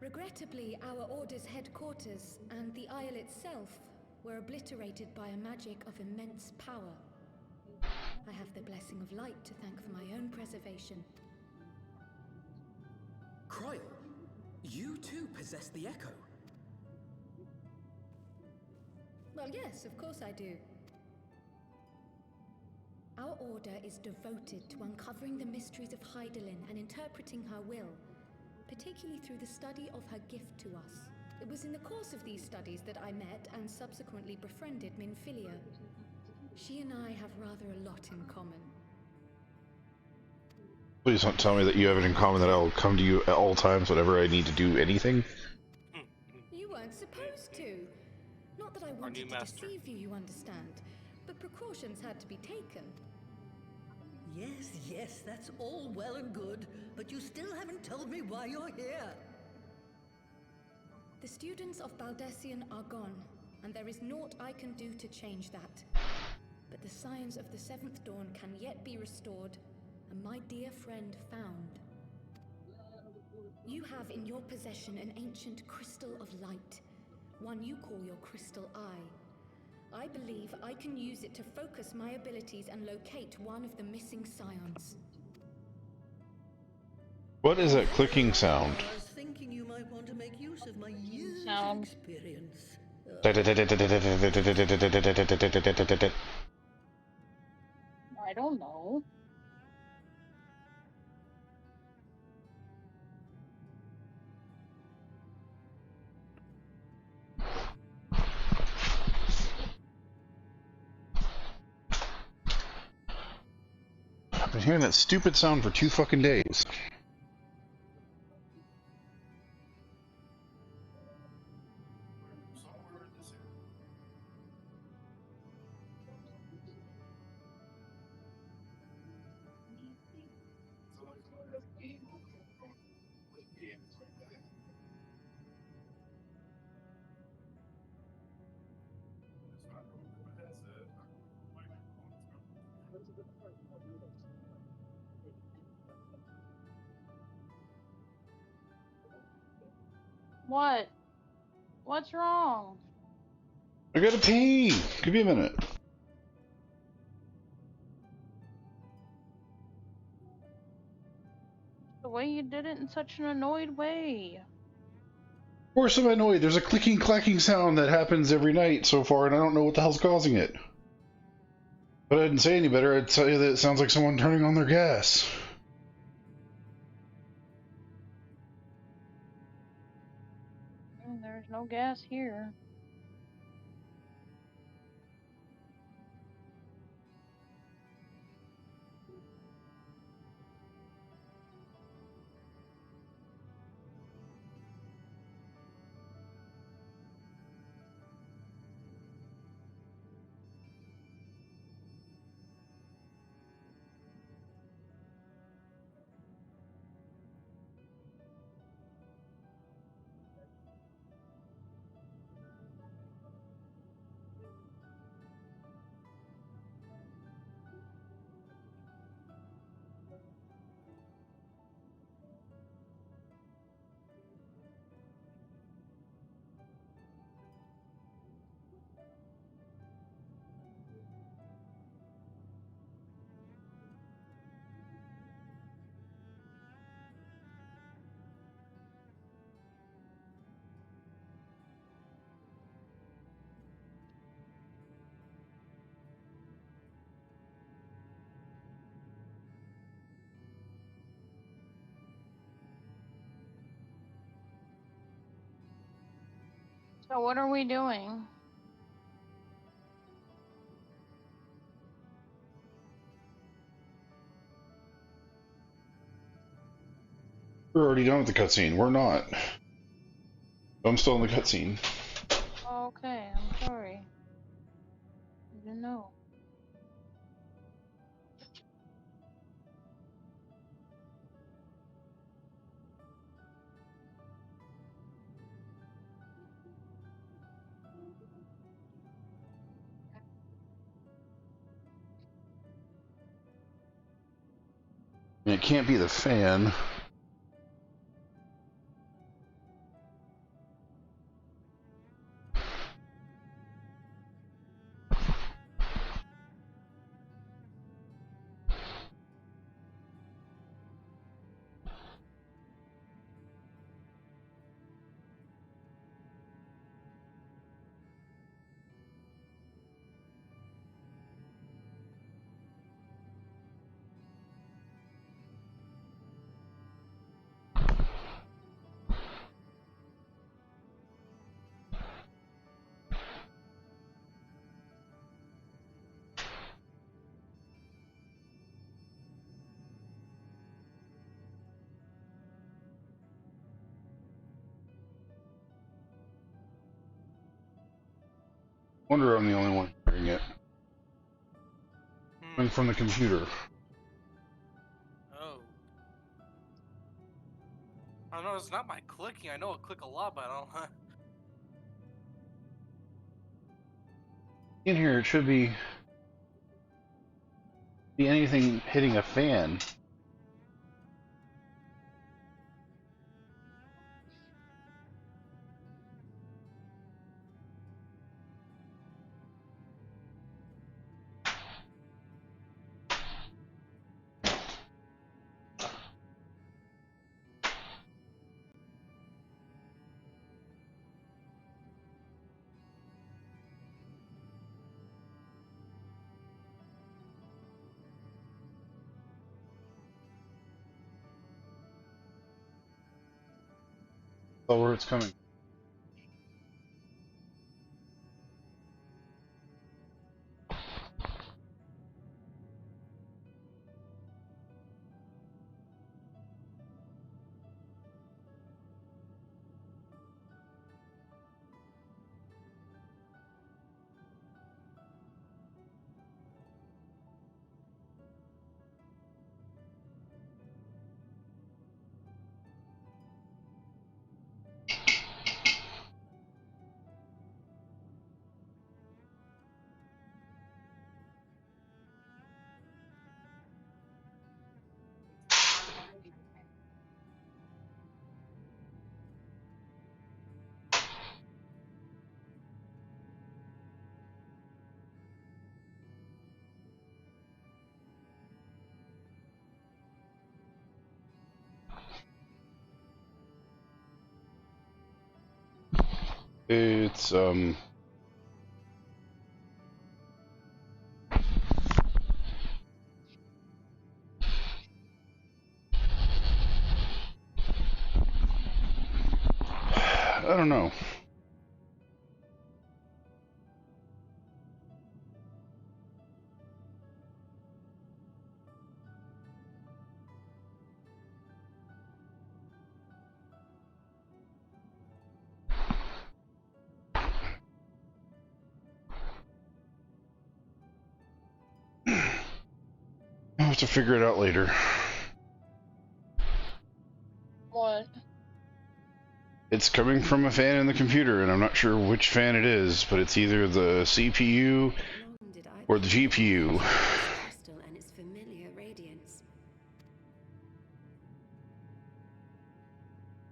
Regrettably, our order's headquarters and the isle itself were obliterated by a magic of immense power. I have the blessing of light to thank for my own preservation. Kryl, you too possess the Echo. Well, yes, of course I do. Our order is devoted to uncovering the mysteries of Heidelin and interpreting her will, particularly through the study of her gift to us. It was in the course of these studies that I met and subsequently befriended Minfilia. She and I have rather a lot in common. Please don't tell me that you have it in common that I'll come to you at all times whenever I need to do anything. You weren't supposed to. Not that I wanted to deceive you, you understand, but precautions had to be taken. Yes, yes, that's all well and good, but you still haven't told me why you're here. The students of Baldessian are gone, and there is naught I can do to change that. But the science of the Seventh Dawn can yet be restored, and my dear friend found. You have in your possession an ancient crystal of light, one you call your crystal eye. I believe I can use it to focus my abilities and locate one of the missing scions. What is that clicking sound? I was thinking you might want to make use of my years Sound. of experience. I don't know. I've been hearing that stupid sound for 2 fucking days. What? What's wrong? I gotta pee! Give me a minute. The way you did it in such an annoyed way. Of course I'm annoyed. There's a clicking, clacking sound that happens every night so far, and I don't know what the hell's causing it. But I didn't say any better. I'd tell you that it sounds like someone turning on their gas. There's no gas here. So what are we doing? We're already done with the cutscene. We're not. I'm still in the cutscene. Okay, I'm sorry. I didn't know. It can't be the fan. wonder I'm the only one hearing it. Coming from the computer. Oh. I don't know, it's not my clicking. I know I click a lot, but I don't. In here, it should be anything hitting a fan. Oh, where it's coming. It's I don't know. I'll have to figure it out later. What? It's coming from a fan in the computer, and I'm not sure which fan it is, but it's either the CPU or the GPU. Crystal and its familiar radiance.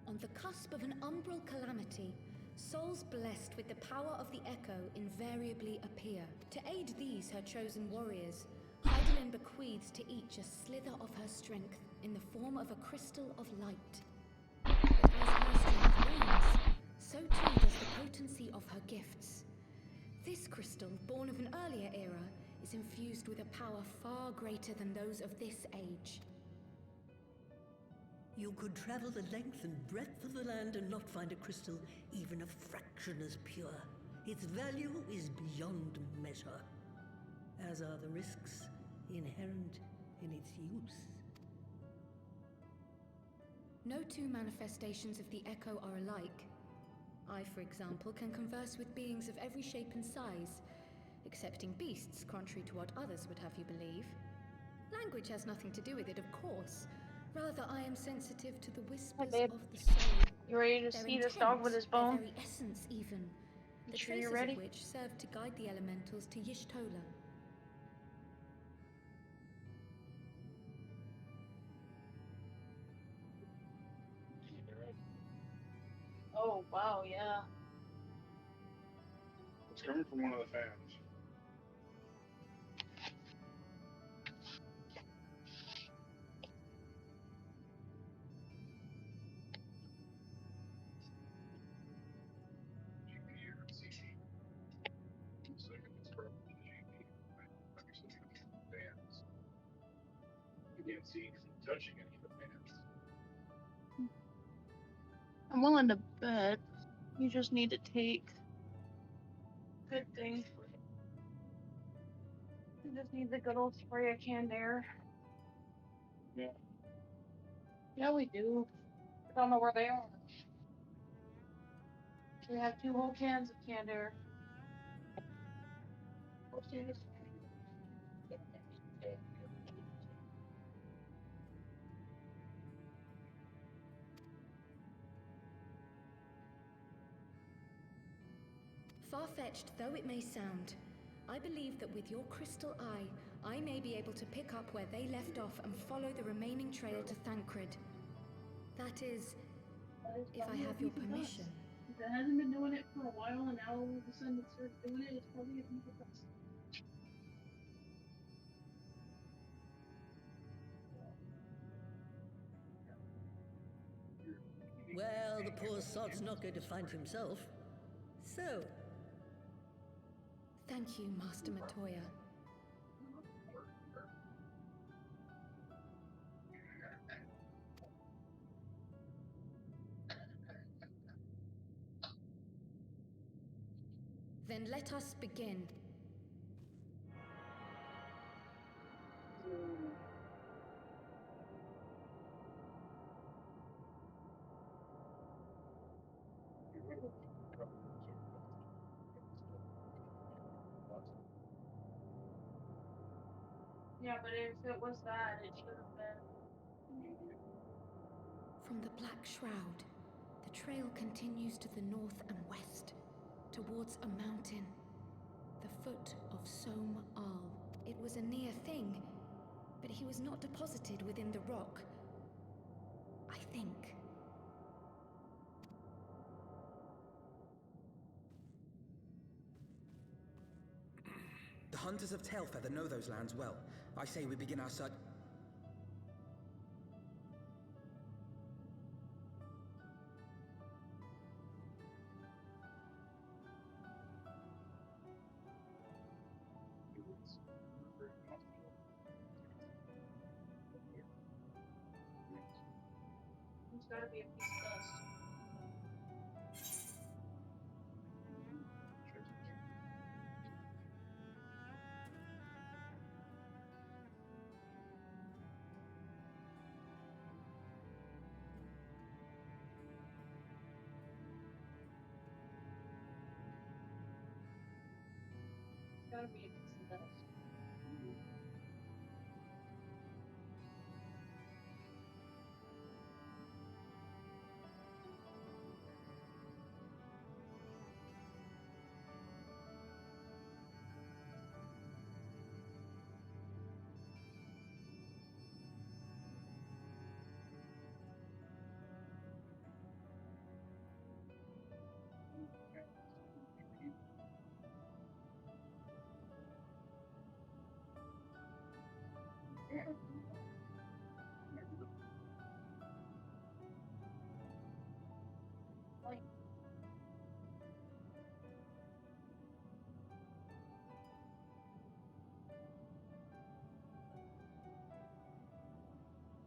On the cusp of an umbral calamity, souls blessed with the power of the Echo invariably appear. To aid these, her chosen warriors, Heidelin bequeaths to each a slither of her strength in the form of a crystal of light. But as her strength wanes, so too does the potency of her gifts. This crystal, born of an earlier era, is infused with a power far greater than those of this age. You could travel the length and breadth of the land and not find a crystal even a fraction as pure. Its value is beyond measure, as are the risks inherent in its use. No two manifestations of the Echo are alike. I, for example, can converse with beings of every shape and size, excepting beasts, contrary to what others would have you believe. Language has nothing to do with it, of course. Rather, I am sensitive to the whispers babe. of the soul. You ready to Their see this dog with his intent, bone? their very essence even. You The sure you're traces ready? of which serve to guide the elementals to Y'shtola. Oh, wow, yeah. It's coming from one of the fans. You can't see touching any of the fans. I'm willing to bet you just need to take good things. You just need the good old spray of canned air. Yeah. Yeah, we do. I don't know where they are. We have 2 whole cans of canned air. Far-fetched though it may sound, I believe that with your crystal eye, I may be able to pick up where they left off and follow the remaining trail to Thancred. That is, if I have your permission. If it hasn't been doing it for a while and now all of a sudden it started doing it, it's probably a piece of dust. Well, the poor sod's not going to find himself. So, Thank you, Master Matoya. Then let us begin. Yeah, but if it was that, it should have been. From the Black Shroud, the trail continues to the north and west, towards a mountain, the foot of Som Al. It was a near thing, but he was not deposited within the rock. I think. The hunters of Tailfeather know those lands well. I say we begin our search. There's gotta be a piece of dust. Gotta be a piece of dust.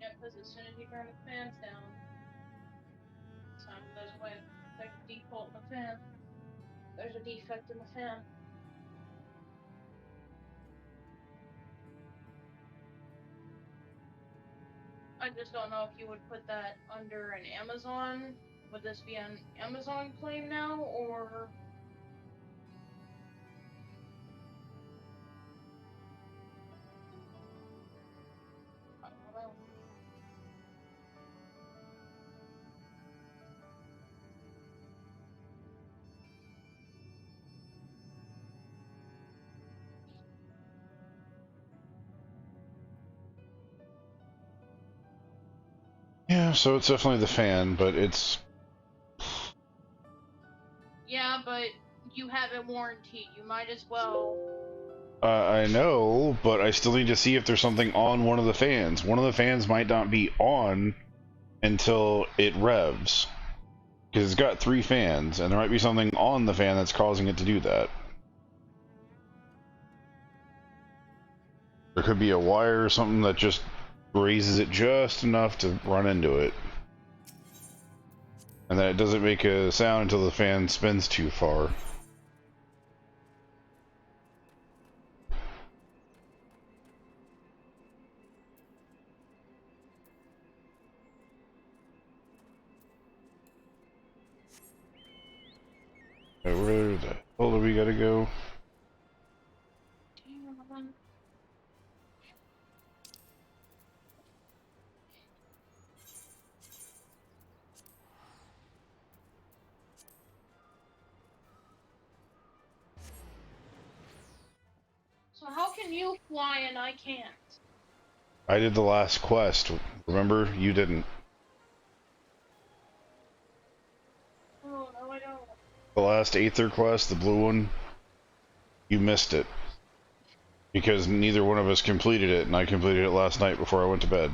Yeah, because as soon as you turn the fans down, time goes away. There's a default in the fan. There's a defect in the fan. I just don't know if you would put that under an Amazon. Would this be an Amazon claim now, or? I don't know. Yeah, so it's definitely the fan, but it's... Yeah, but you have it warranted. You might as well. I know, but I still need to see if there's something on one of the fans. One of the fans might not be on until it revs. Because it's got 3 fans, and there might be something on the fan that's causing it to do that. There could be a wire or something that just raises it just enough to run into it. And then it doesn't make a sound until the fan spins too far. Where the hell do we gotta go? So how can you fly and I can't? I did the last quest. Remember? You didn't. Oh, no, I don't. The last Aether quest, the blue one, you missed it. Because neither one of us completed it, and I completed it last night before I went to bed.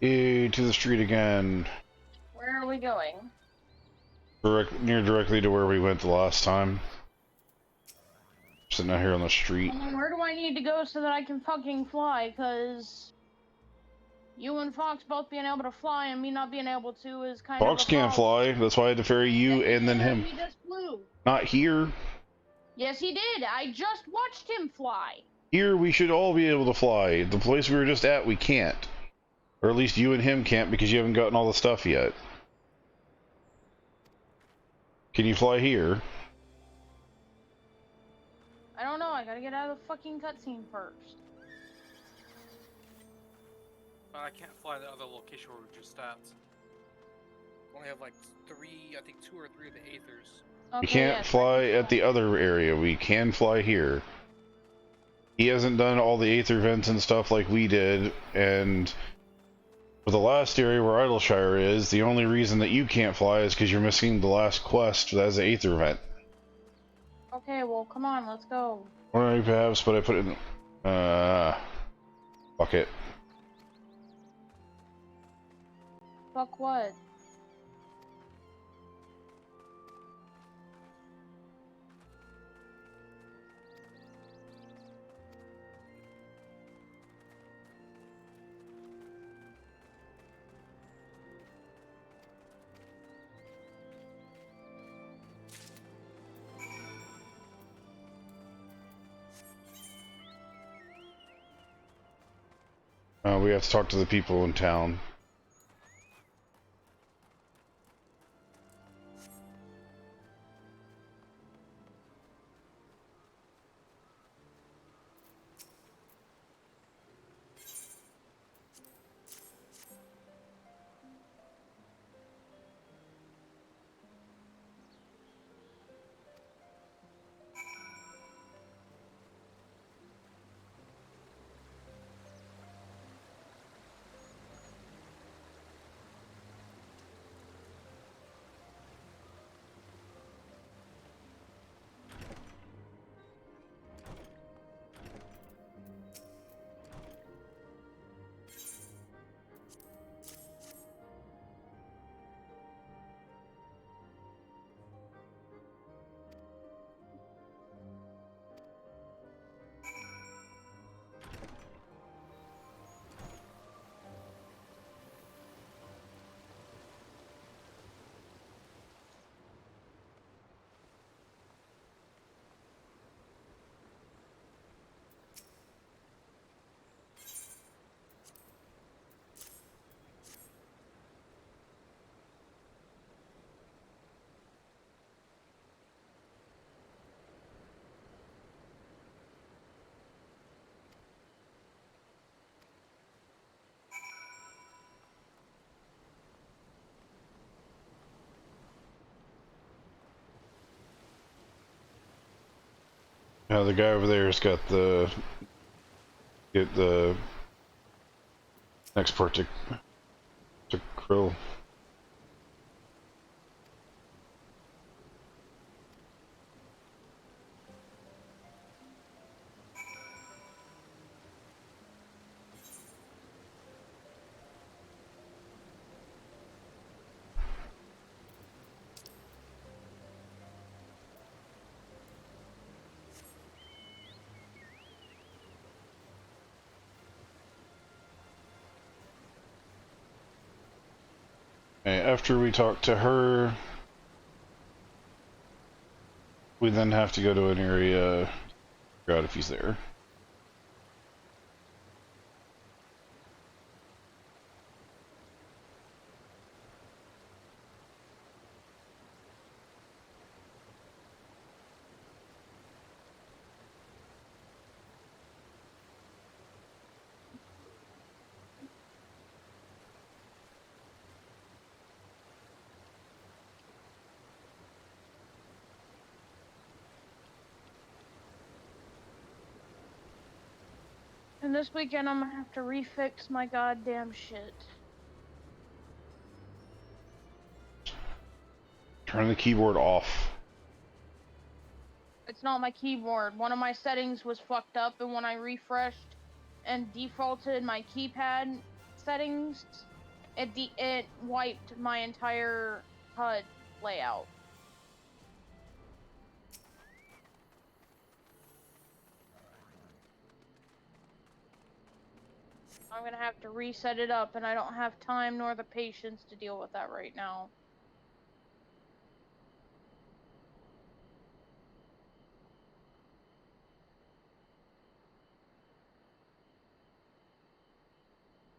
Yay, to the street again. Where are we going? Directly to where we went the last time. Sitting out here on the street. And then where do I need to go so that I can fucking fly? Cause you and Fox both being able to fly and me not being able to is kind Fox of a can't problem. fly, that's why I had to ferry you and then him. He just flew. Not here. Yes, he did. I just watched him fly. Here we should all be able to fly. The place we were just at, we can't. Or at least you and him can't because you haven't gotten all the stuff yet. Can you fly here? I don't know. I gotta get out of the fucking cutscene first. But I can't fly the other location where we just at. We only have like 3, I think 2 or 3 of the Aethers. We can't fly at the other area. We can fly here. He hasn't done all the Aether events and stuff like we did, and for the last area where Idleshire is, the only reason that you can't fly is because you're missing the last quest as an Aether event. Okay, well, come on, let's go. Or perhaps, but I put it in... fuck it. Fuck what? We have to talk to the people in town. The guy over there's got the... get the... export to Krill. After we talk to her, we then have to go to an area, figure out if he's there. And this weekend I'm gonna have to refix my goddamn shit. Turn the keyboard off. It's not my keyboard. One of my settings was fucked up, and when I refreshed and defaulted my keypad settings, it wiped my entire HUD layout. I'm gonna have to reset it up, and I don't have time nor the patience to deal with that right now.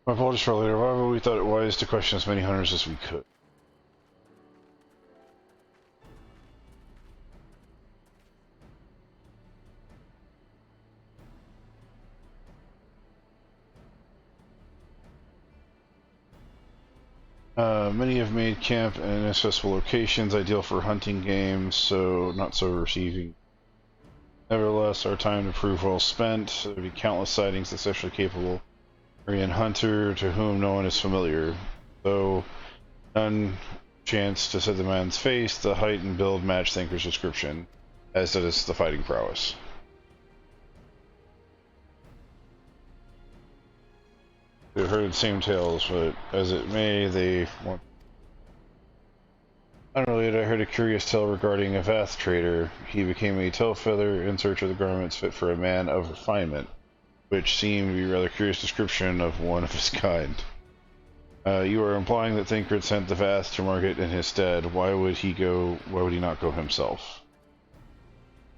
My apologies for later. However, we thought it wise to question as many hunters as we could. Many have made camp in inaccessible locations, ideal for hunting games, so not so receiving. Nevertheless, our time to prove well spent. There will be countless sightings, especially capable Korean hunter to whom no one is familiar, though none chance to set the man's face. The height and build match Thinker's description, as does the fighting prowess. They've heard the same tales, but as it may, they want. Unrelated, I heard a curious tale regarding a Vath trader. He became a tail feather in search of the garments fit for a man of refinement, which seemed to be a rather curious description of one of his kind. You are implying that Thinker sent the Vath to market in his stead. Why would he not go himself?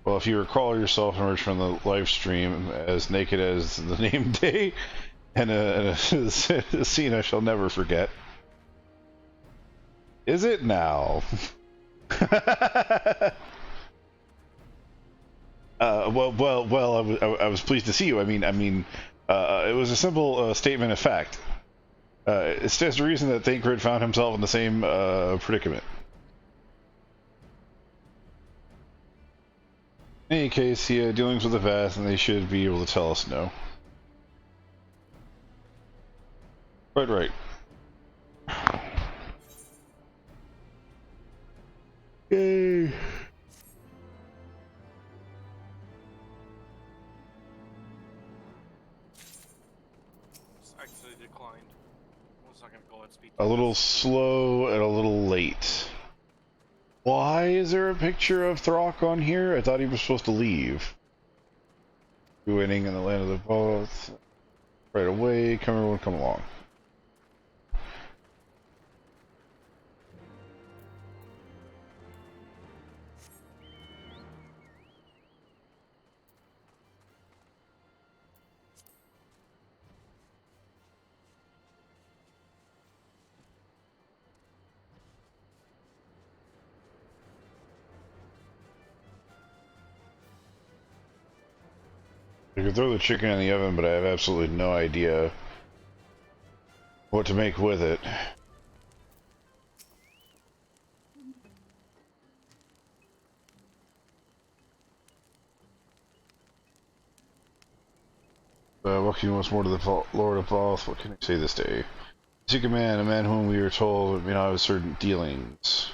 Well, if you recall yourself emerged from the live stream as naked as the name day, and a scene I shall never forget. Is it now? Well. I was pleased to see you. I mean, it was a simple statement of fact. It stands to reason that Thancred found himself in the same predicament. In any case, he had dealings with the Vath, and they should be able to tell us no. Quite right. Yay! Actually declined. One second ago, let's speak. A little slow and a little late. Why is there a picture of Throck on here? I thought he was supposed to leave. Winning in the land of the both. Right away. Come everyone, come along. I could throw the chicken in the oven, but I have absolutely no idea what to make with it. Welcome once more to the Lord of Voth. What can I say this day? Seek a man whom we are told may not have certain dealings.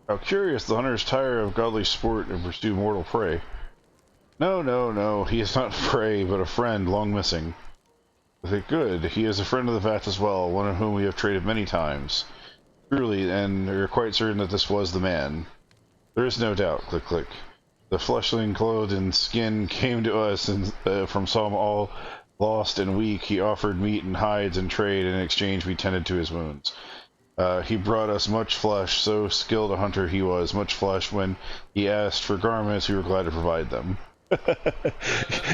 How curious, the hunters tire of godly sport and pursue mortal prey. No, he is not prey, but a friend long missing. Good, he is a friend of the Vath as well, one of whom we have traded many times. Truly, and we are quite certain that this was the man. There is no doubt, click click. The fleshling clothed in skin came to us and from some all lost and weak. He offered meat and hides in trade, and in exchange we tended to his wounds. He brought us much flesh, so skilled a hunter he was, much flesh. When he asked for garments, we were glad to provide them.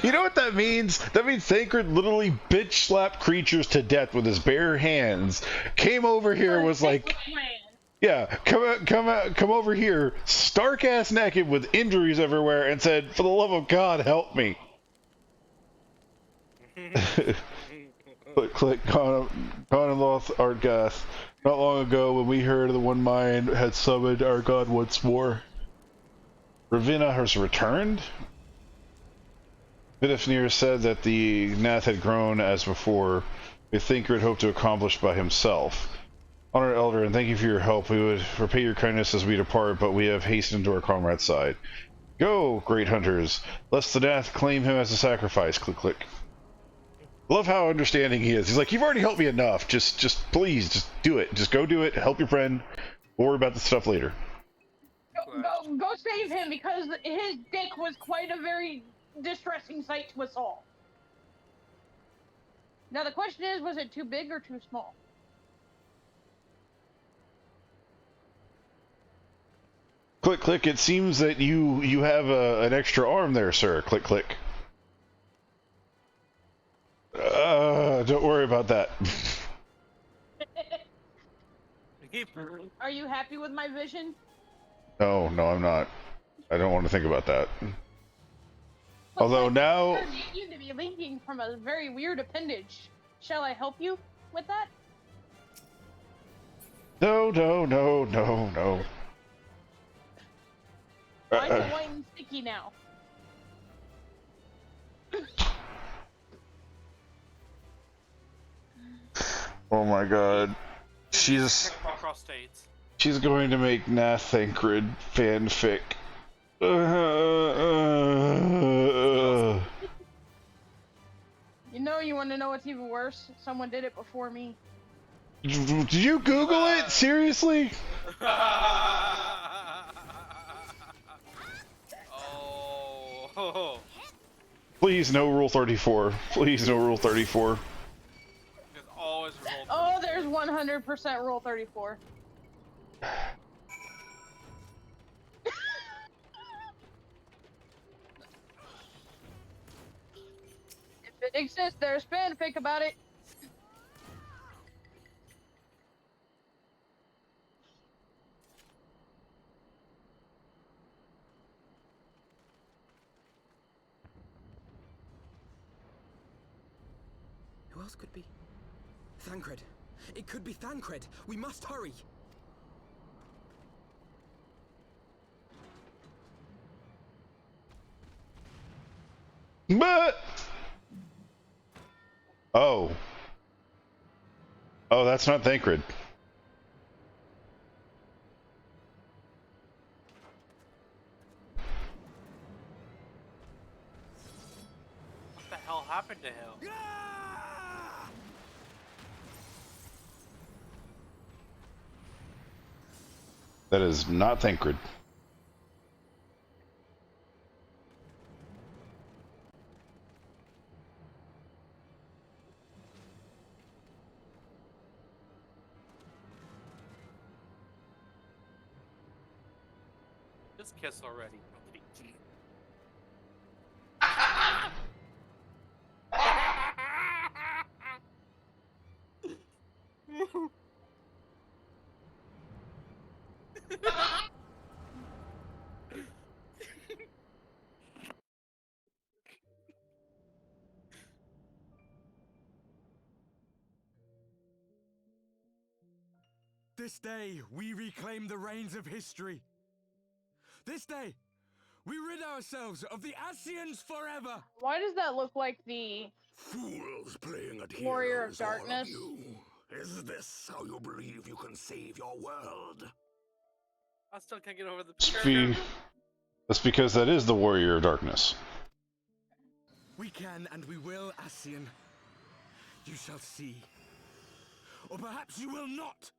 You know what that means? That means Thancred literally bitch slapped creatures to death with his bare hands. Came over here, was like, yeah, come over here, stark ass naked with injuries everywhere, and said, "For the love of God, help me." Click, Conaloth Artgath. Not long ago, when we heard the One Mind had summoned our god once more. Ravenna has returned? Vidifnir said that the Nath had grown as before, a thinker had hoped to accomplish by himself. Honored Elder, and thank you for your help. We would repay your kindness as we depart, but we have hastened to our comrade's side. Go, great hunters, lest the Nath claim him as a sacrifice. Click, click. Love how understanding he is. He's like, you've already helped me enough. Just please, just do it. Just go do it. Help your friend. We'll worry about the stuff later. Go save him, because his dick was quite a very distressing sight to us all. Now the question is, was it too big or too small? Click, click. It seems that you have an extra arm there, sir. Click, click. Don't worry about that. Are you happy with my vision? No, I'm not. I don't want to think about that. But Although now... You seem to be linking from a very weird appendage. Shall I help you with that? No. Mine's white and sticky now. Oh my god. She's going to make Nath Thancred fanfic. You know, you want to know what's even worse? Someone did it before me. Did you Google it? Seriously? Oh. Please, no Rule 34. Please, no Rule 34. There's always Rule 34. Oh, there's 100% Rule 34. If it exists, there's fanfic about it. Who else could be? Thancred. It could be Thancred. We must hurry. But... Oh, that's not Thancred. What the hell happened to him? That is not Thancred. Just kiss already. This day, we reclaim the reins of history. This day, we rid ourselves of the Ascians forever. Why does that look like the Fools playing at Warrior of heroes, all Darkness? you. Is this how you believe you can save your world? I still can't get over the That's because that is the Warrior of Darkness. We can and we will, Ascian. You shall see. Or perhaps you will not.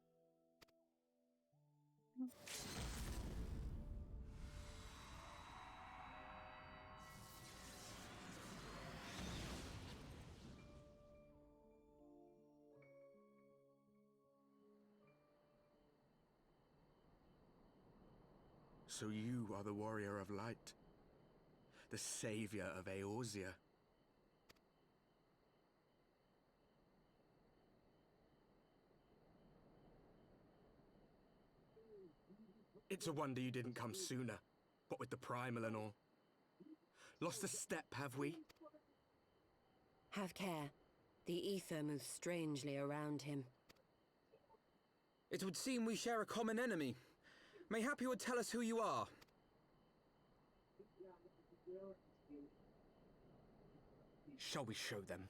So you are the Warrior of Light, the savior of Eorzea. It's a wonder you didn't come sooner, what with the primal and all. Lost a step, have we? Have care. The ether moves strangely around him. It would seem we share a common enemy. Mayhap you would tell us who you are. Shall we show them?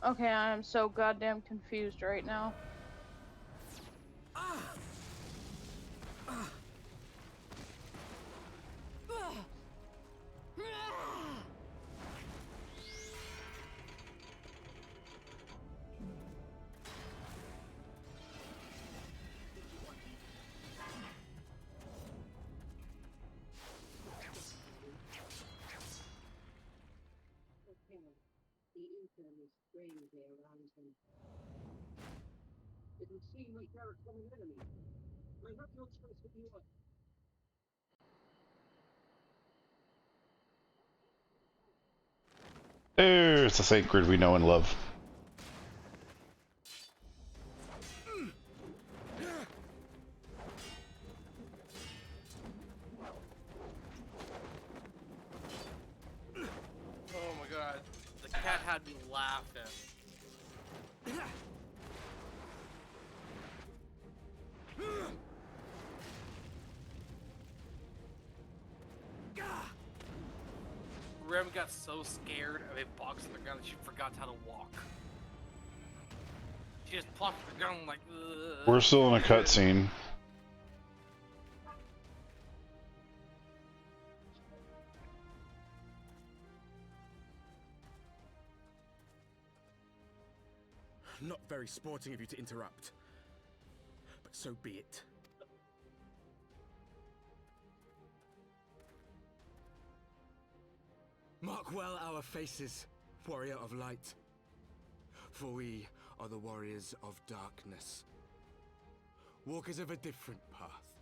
Okay, I am so goddamn confused right now. The intern is strangely around him. It would seem like they're a common enemy. I have no choice but you are. There's the sacred we know and love. Oh my god, the cat had me laughing. Rem got so scared of a box on the ground that she forgot how to walk. She just plopped the ground like, ugh. We're still in a cutscene. Not very sporting of you to interrupt, but so be it. Mark well our faces, warrior of light, for we are the warriors of darkness, walkers of a different path,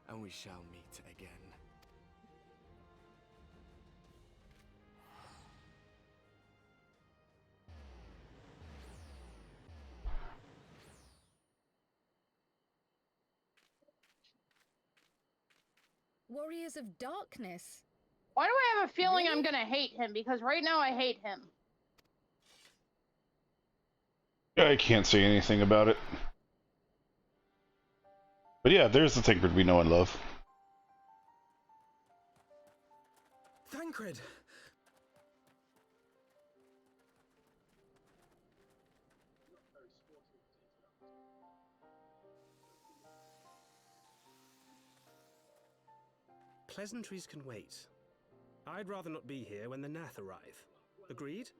and we shall meet again. Warriors of Darkness? Why do I have a feeling I'm gonna hate him? Because right now I hate him. I can't say anything about it. But yeah, there's the Thancred we know and love. Thancred! Pleasantries can wait. I'd rather not be here when the Nath arrive. Agreed?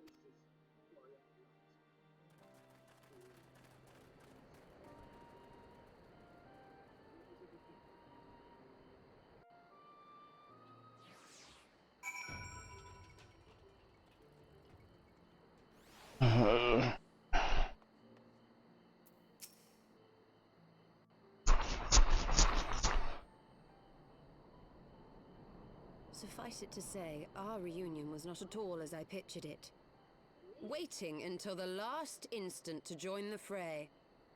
Suffice it to say, our reunion was not at all as I pictured it. Waiting until the last instant to join the fray.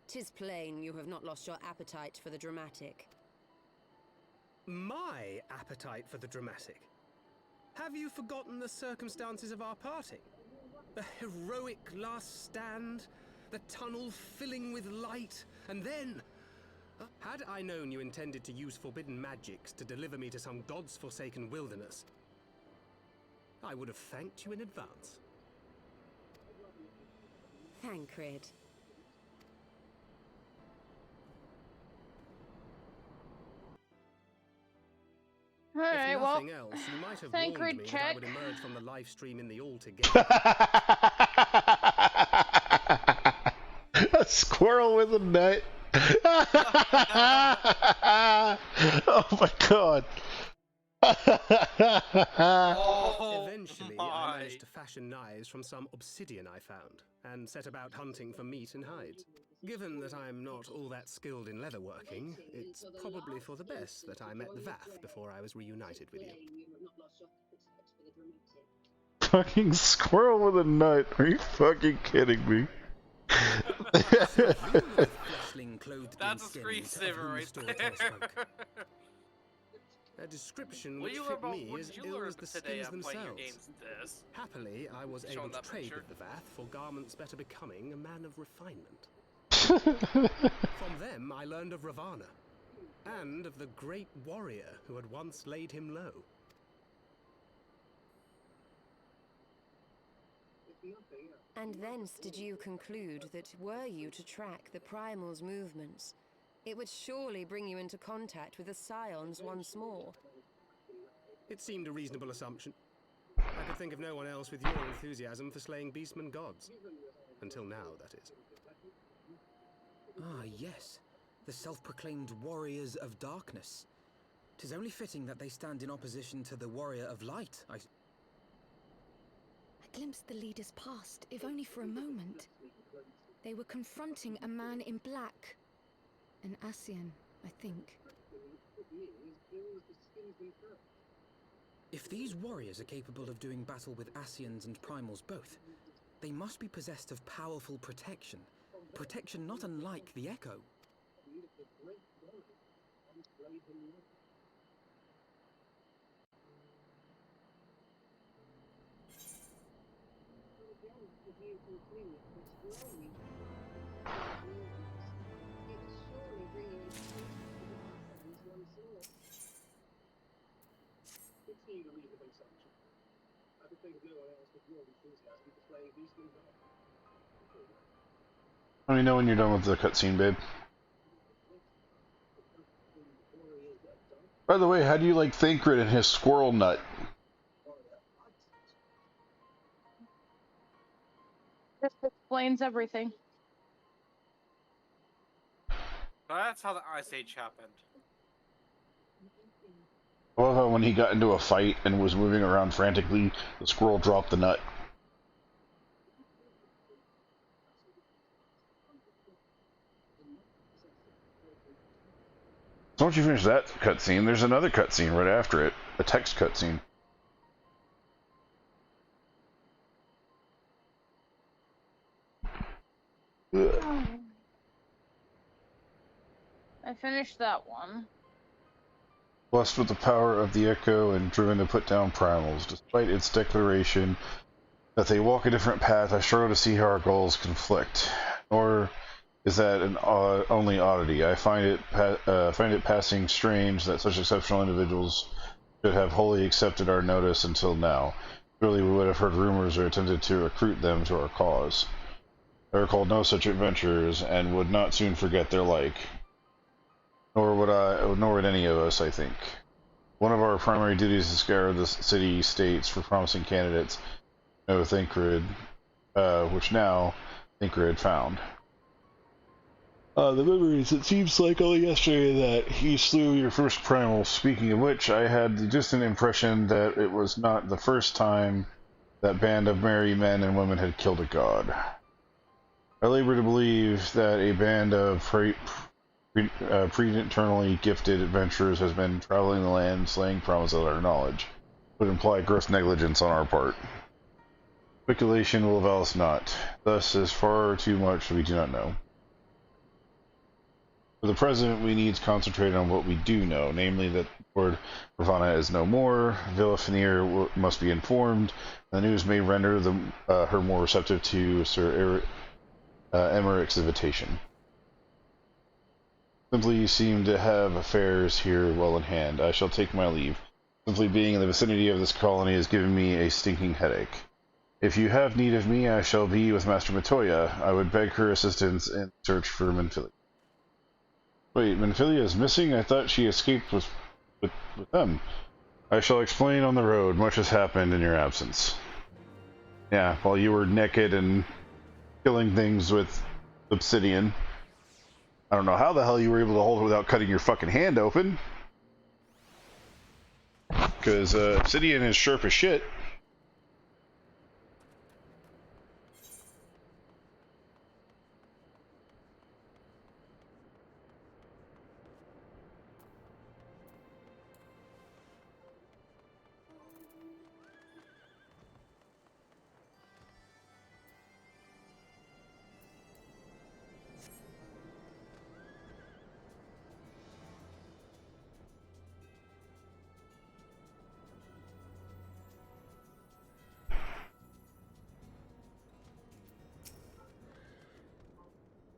'Tis plain you have not lost your appetite for the dramatic. My appetite for the dramatic? Have you forgotten the circumstances of our parting? The heroic last stand, the tunnel filling with light, and then... Had I known you intended to use forbidden magics to deliver me to some god's forsaken wilderness, I would have thanked you in advance. Thancred. Alright, well, If nothing else, you might have warned Thancred me that I check. would emerge from the live stream in the all together. A squirrel with a nut. Oh my god. Eventually, I managed to fashion knives from some obsidian I found, and set about hunting for meat and hides. Given that I'm not all that skilled in leatherworking, it's probably for the best that I met the Vath before I was reunited with you. Fucking squirrel with a nut. Are you fucking kidding me? That's a screensaver right there. A description What which did you learn fit about? me What as did you ill learn as the today skins playing your themselves. games? This. Happily, I was Showing able to that trade picture? with the Vath for garments better becoming a man of refinement. From them, I learned of Ravana, and of the great warrior who had once laid him low. And thence did you conclude that were you to track the Primal's movements, it would surely bring you into contact with the Scions once more? It seemed a reasonable assumption. I could think of no one else with your enthusiasm for slaying beastmen gods. Until now, that is. Ah, yes. The self-proclaimed warriors of darkness. 'Tis only fitting that they stand in opposition to the warrior of light. I glimpsed the leaders past, if only for a moment. They were confronting a man in black. An Ascian, I think. If these warriors are capable of doing battle with Ascians and Primals both, they must be possessed of powerful protection. Protection not unlike the Echo. Let me know when you're done with the cutscene, babe. By the way, how do you like Thancred and his squirrel nut? This explains everything. That's how the Ice Age happened. I love how when he got into a fight and was moving around frantically, the squirrel dropped the nut. So once you finish that cutscene, there's another cutscene right after it. A text cutscene. I finished that one. Blessed with the power of the Echo and driven to put down primals. Despite its declaration that they walk a different path, I struggle to see how our goals conflict. Nor is that an only oddity. I find it passing strange that such exceptional individuals should have wholly accepted our notice until now. Surely we would have heard rumors or attempted to recruit them to our cause. I recall no such adventurers, and would not soon forget their like. Nor would any of us, I think. One of our primary duties is to scour the city-states for promising candidates. No Thancred, which now Thancred found. The memories, it seems like only yesterday that he slew your first primal. Speaking of which, I had the distant impression that it was not the first time that band of merry men and women had killed a god. I labor to believe that a band of preternally gifted adventurers has been traveling the land, slaying primates without our knowledge. Would imply gross negligence on our part. Speculation will avail us not. Thus, is far too much we do not know. For the present, we need to concentrate on what we do know, namely that Lord Ravana is no more, Villafenir must be informed, and the news may render her more receptive to Sir Emeric's invitation. Simply you seem to have affairs here well in hand. I shall take my leave. Simply being in the vicinity of this colony has given me a stinking headache. If you have need of me, I shall be with Master Matoya. I would beg her assistance in search for Menphilia. Wait, Menphilia is missing? I thought she escaped with them. I shall explain on the road. Much has happened in your absence. Yeah, while you were naked and killing things with obsidian. I don't know how the hell you were able to hold it without cutting your fucking hand open. Because obsidian is sharp as shit.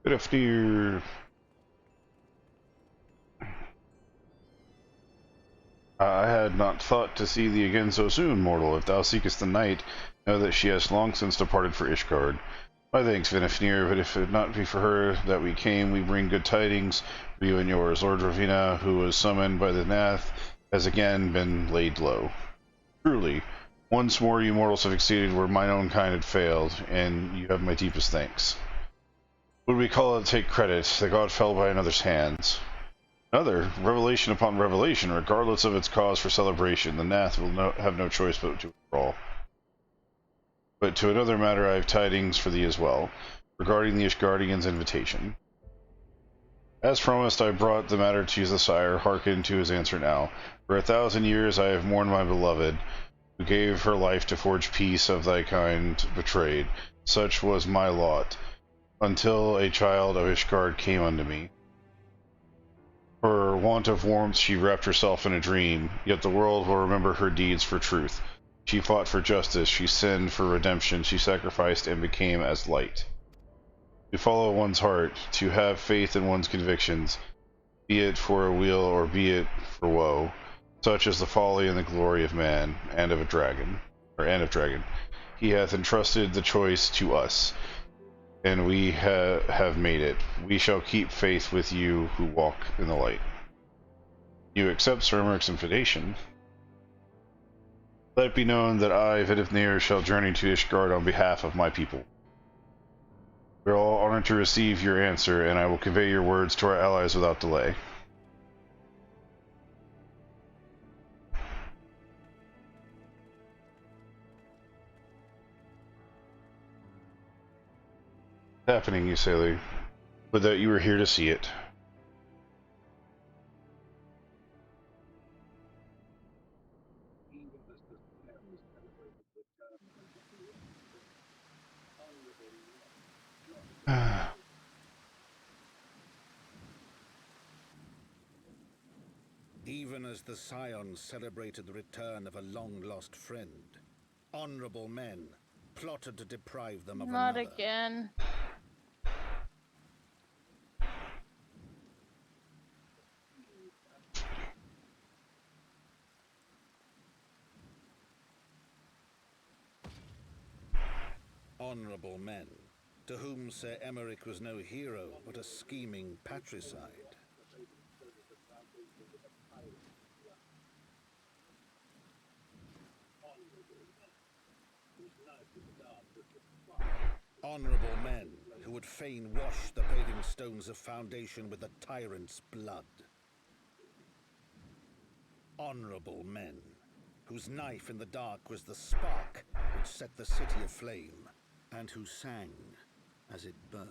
Vindifnir. I had not thought to see thee again so soon, mortal. If thou seekest the night, know that she has long since departed for Ishgard. My thanks, Vindifnir, but if it not be for her that we came, we bring good tidings for you and yours. Lord Ravina, who was summoned by the Nath, has again been laid low. Truly, once more you mortals have exceeded where mine own kind had failed, and you have my deepest thanks. Would we call it take credit? The god fell by another's hands. Another, revelation upon revelation, regardless of its cause for celebration, the Nath will have no choice but to withdraw. But to another matter I have tidings for thee as well, regarding the Ishgardian's invitation. As promised, I brought the matter to the sire. Hearken to his answer now. For 1,000 years I have mourned my beloved, who gave her life to forge peace of thy kind betrayed. Such was my lot, until a child of Ishgard came unto me. For want of warmth she wrapped herself in a dream, yet the world will remember her deeds for truth. She fought for justice, she sinned for redemption, she sacrificed and became as light. To follow one's heart, to have faith in one's convictions, be it for a weal or be it for woe, such is the folly and the glory of man, and of dragon. He hath entrusted the choice to us, and we have made it. We shall keep faith with you who walk in the light. You accept Sir Emmerich's invitation. Let it be known that I, Vindifnir, shall journey to Ishgard on behalf of my people. We are all honored to receive your answer, and I will convey your words to our allies without delay. Happening, you say, but that you were here to see it. Even as the Scions celebrated the return of a long-lost friend, honorable men plotted to deprive them of Not another. again. Honorable men, to whom Sir Emmerich was no hero, but a scheming patricide. Honorable men, who would fain wash the paving stones of foundation with the tyrant's blood. Honorable men, whose knife in the dark was the spark which set the city aflame, and who sang as it burned.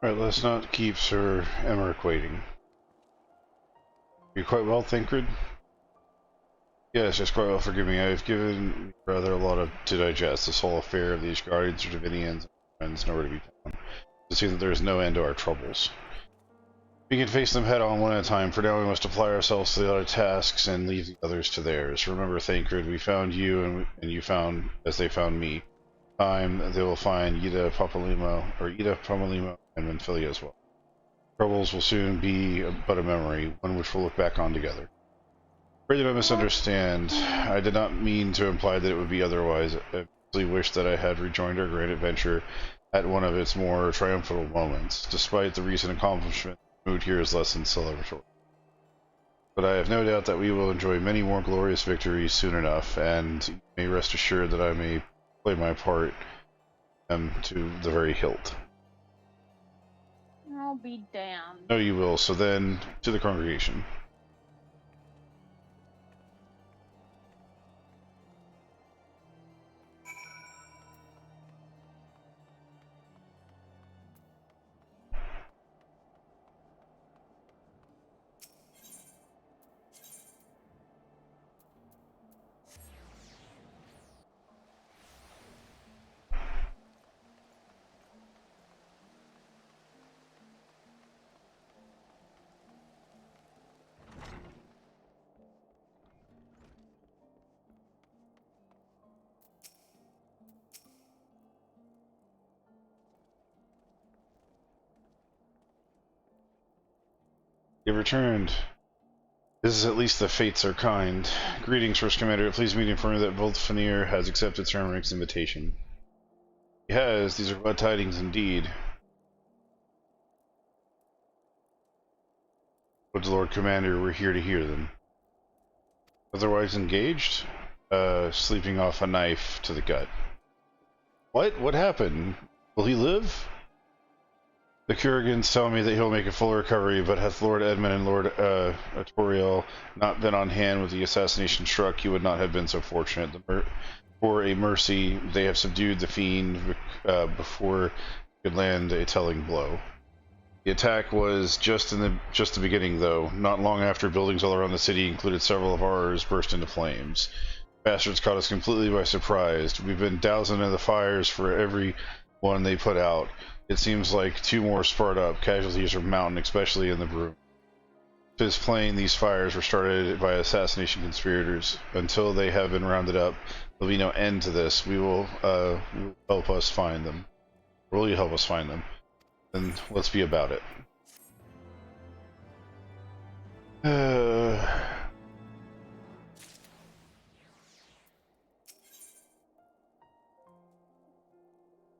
Alright, let's not keep Sir Emmerich waiting. You quite well, Thancred? Yes, just quite well, forgive me. I've given rather a lot to digest. This whole affair of these Guardians or Divinians and friends nowhere to be found. To see that there is no end to our troubles. We can face them head on one at a time. For now we must apply ourselves to the other tasks and leave the others to theirs. Remember, Thancred, we found you and you found as they found me. Time they will find Ida Papalymo and Menphilia as well. Troubles will soon be but a memory, one which we'll look back on together. Pray do not misunderstand. I did not mean to imply that it would be otherwise. I simply wish that I had rejoined our great adventure at one of its more triumphal moments. Despite the recent accomplishment, the mood here is less than celebratory. but I have no doubt that we will enjoy many more glorious victories soon enough, and you may rest assured that I may play my part to the very hilt. I'll be damned. No, you will. So then, to the congregation. You returned. This is at least the fates are kind. Greetings, First Commander. Please meet and inform you that Volfenir has accepted Cermeric's invitation. He has. These are glad tidings indeed. But Lord Commander, we're here to hear them. Otherwise engaged? Sleeping off a knife to the gut. What? What happened? Will he live? The Kurgans tell me that he'll make a full recovery, but hath Lord Edmund and Lord Artoriel not been on hand with the assassination struck, he would not have been so fortunate. For a mercy, they have subdued the fiend before he could land a telling blow. The attack was just the beginning, though. Not long after, buildings all around the city, included several of ours, burst into flames. Bastards caught us completely by surprise. We've been dousing in the fires for every one they put out. It seems like 2 more sparred up. Casualties are mounting, especially in the broom. It is plain these fires were started by assassination conspirators. Until they have been rounded up, there'll be no end to this. We will help us find them. Will you help us find them? Then let's be about it.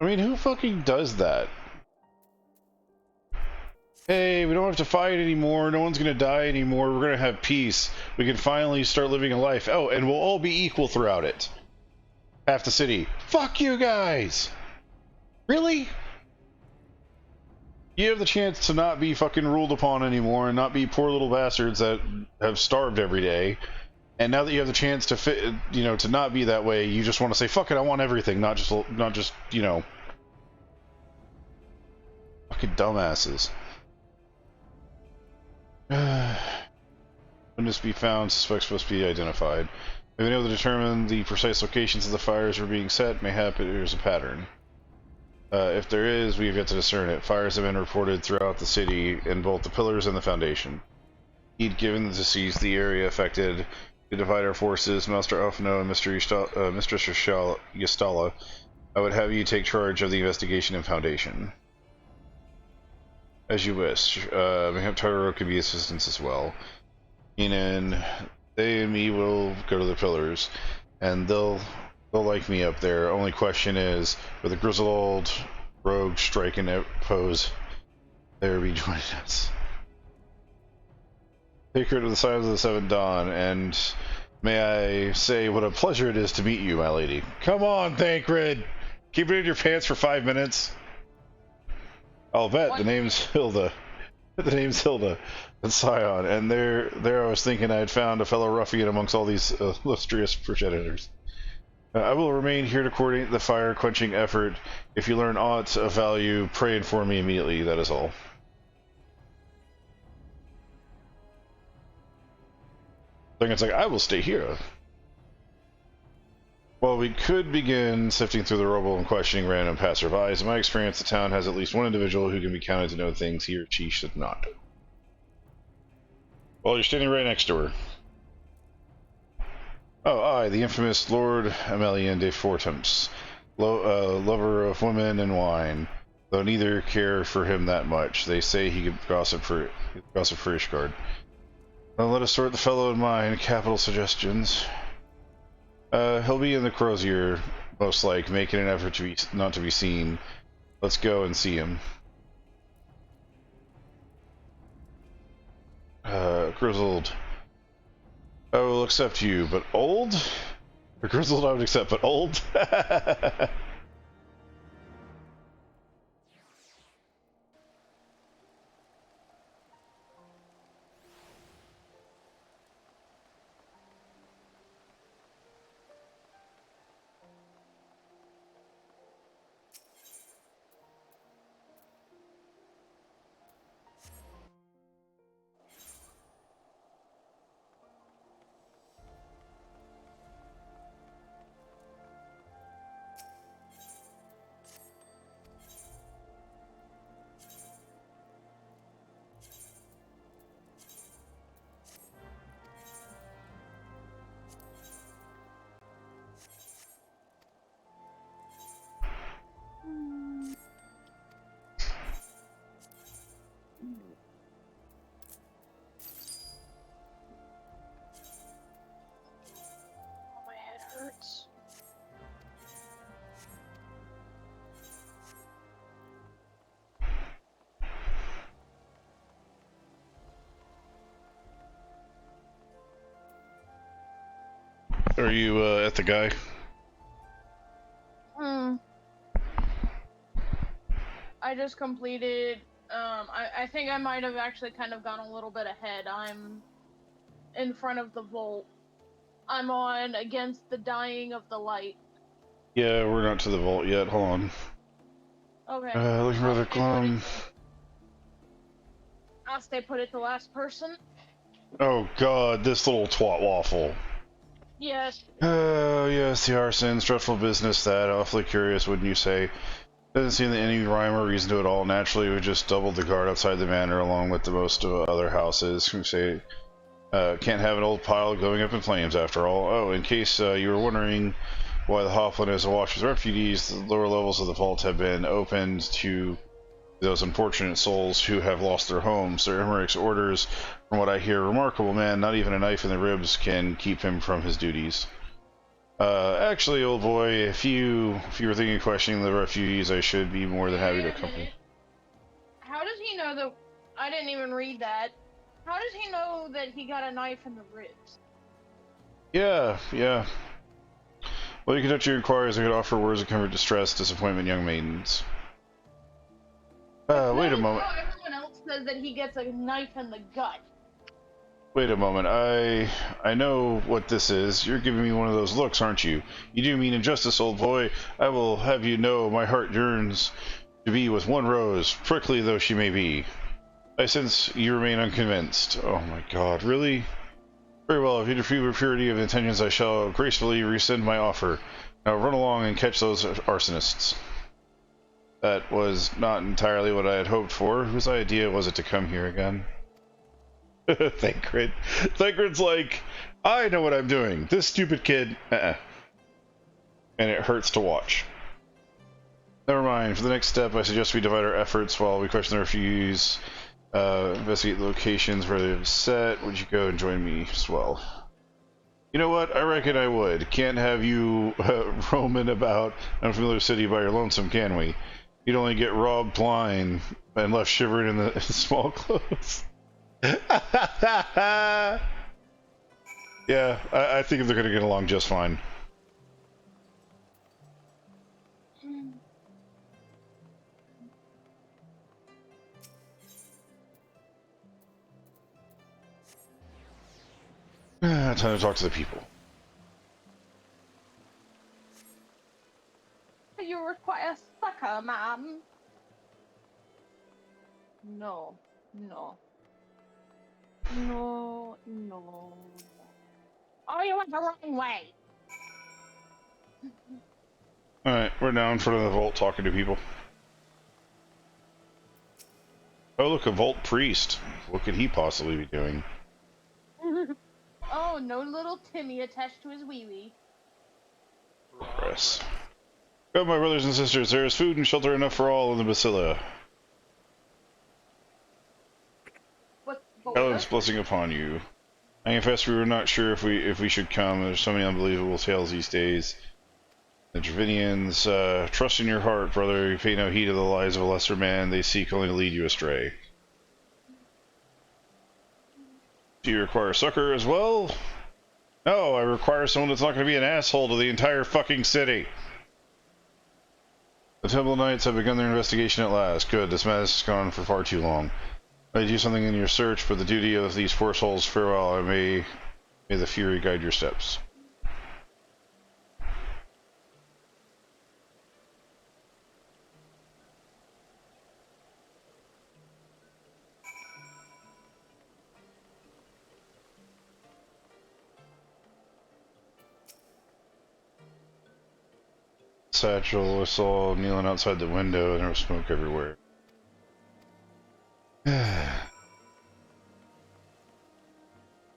I mean, who fucking does that? Hey, we don't have to fight anymore. No one's gonna die anymore. We're gonna have peace. We can finally start living a life. Oh, and we'll all be equal throughout it. Half the city. Fuck you guys! Really? You have the chance to not be fucking ruled upon anymore and not be poor little bastards that have starved every day. And now that you have the chance to fit, to not be that way, you just want to say, fuck it, I want everything, not just, fucking dumbasses. Witness be found, suspects must be identified. We've been able to determine the precise locations of the fires were being set. Mayhap there's a pattern. If there is, we have yet to discern it. Fires have been reported throughout the city in both the pillars and the foundation. He'd given the deceased the area affected to divide our forces, Master Alfano and Mistress Yastala. I would have you take charge of the investigation and foundation. As you wish. Mayhap Tyroro can be assistance as well. Enan, they and me will go to the pillars, and they'll like me up there. Only question is, with a grizzled old rogue striking a pose, there be joining us. Take her to the side of the Seventh Dawn, and may I say what a pleasure it is to meet you, my lady. Come on, Thancred! Keep it in your pants for 5 minutes. I'll bet what? The name's Hilda. The name's Hilda and Scion, and there I was thinking I had found a fellow ruffian amongst all these illustrious progenitors. I will remain here to coordinate the fire-quenching effort. If you learn aught of value, pray inform me immediately, that is all. I think it's like, I will stay here. Well, we could begin sifting through the rubble and questioning random passerbys. In my experience, the town has at least one individual who can be counted to know things he or she should not. Well, you're standing right next to her. Oh, I, the infamous Lord Amelien de Fortemps, lover of women and wine, though neither care for him that much. They say he could gossip for Ishgard. Well, let us sort the fellow in mind. Capital suggestions. He'll be in the Crozier, most like, making an effort to not to be seen. Let's go and see him. Grizzled. I'll accept you, but old? Or grizzled I would accept, but old? My head hurts. Are you at the guy? I just completed, I think I might have actually kind of gone a little bit ahead. I'm in front of the vault. I'm on Against the Dying of the Light. Yeah, we're not to the vault yet. Hold on. Okay. Looking rather glum. I'll stay put it to last person. Oh god, this little twat waffle. Yes. Oh, yes, the arsons. Dreadful business that. Awfully curious, wouldn't you say? Doesn't seem that any rhyme or reason to it all. Naturally, we just doubled the guard outside the manor along with the most of other houses. We say, can't have an old pile going up in flames after all. Oh, in case you were wondering why the Hofflin is awash with refugees, the lower levels of the vault have been opened to those unfortunate souls who have lost their homes. Sir Emmerich's orders, from what I hear, remarkable man. Not even a knife in the ribs can keep him from his duties. Actually, old boy, if you were thinking of questioning the refugees, I should be more than happy to accompany. How does he know that? I didn't even read that. How does he know that he got a knife in the ribs? Yeah. Well, you can touch your inquiries. I could offer words of comfort, distress, disappointment, young maidens. Wait a moment. Everyone else says that he gets a knife in the gut. Wait a moment. I know what this is. You're giving me one of those looks, aren't you? You do mean injustice, old boy. I will have you know my heart yearns to be with one rose, prickly though she may be. I sense you remain unconvinced. Oh my god, really? Very well, if you interfere with purity of intentions, I shall gracefully rescind my offer. Now run along and catch those arsonists. That was not entirely what I had hoped for. Whose idea was it to come here again? Thancred. Thancred's like, I know what I'm doing. This stupid kid, And it hurts to watch. Never mind. For the next step, I suggest we divide our efforts while we question the refugees. Investigate the locations where they've set. Would you go and join me as well? You know what? I reckon I would. Can't have you roaming about an unfamiliar city by your lonesome, can we? You'd only get robbed blind and left shivering in the small clothes. Yeah, I think they're going to get along just fine. Time to talk to the people. You require succor, ma'am. No. Oh, you went the wrong way. Alright, we're now in front of the vault talking to people. Oh, look, a vault priest. What could he possibly be doing? Oh, no little Timmy attached to his wee-wee. Press. Go, my brothers and sisters, there is food and shelter enough for all in the Basilia. Helen's blessing upon you. I confess we were not sure if we should come. There's so many unbelievable tales these days. The Dravinians, trust in your heart, brother. You pay no heed of the lies of a lesser man. They seek only to lead you astray. Do you require succor as well? No, I require someone that's not going to be an asshole to the entire fucking city. The Temple Knights have begun their investigation at last. Good, this madness has gone on for far too long. I do something in your search, but the duty of these poor souls, farewell. May the fury guide your steps. Satchel, I saw kneeling outside the window and there was smoke everywhere.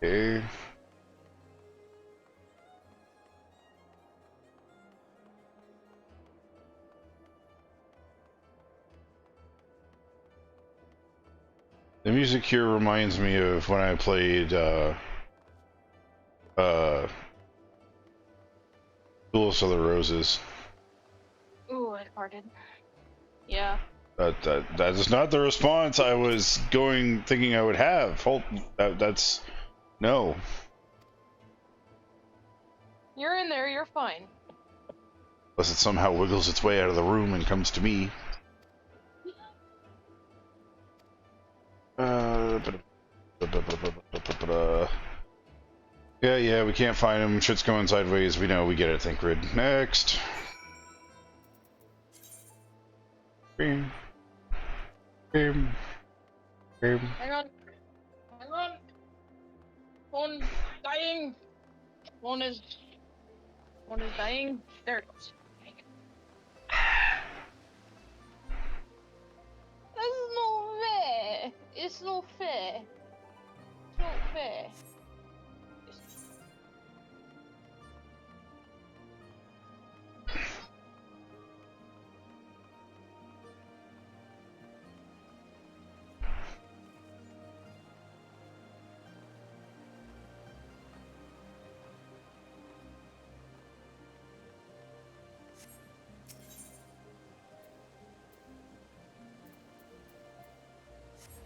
Okay. The music here reminds me of when I played Duelist of the Roses. Ooh, I farted. Yeah. That is not the response I was thinking I would have. That's no. You're in there, you're fine. Unless it somehow wiggles its way out of the room and comes to me. Yeah, we can't find him. Shit's going sideways. We know, we get it, Thinkrid. Next. Hang on. Phone dying. Phone is dying. There it goes. That's no fair. It's no fair. It's not fair.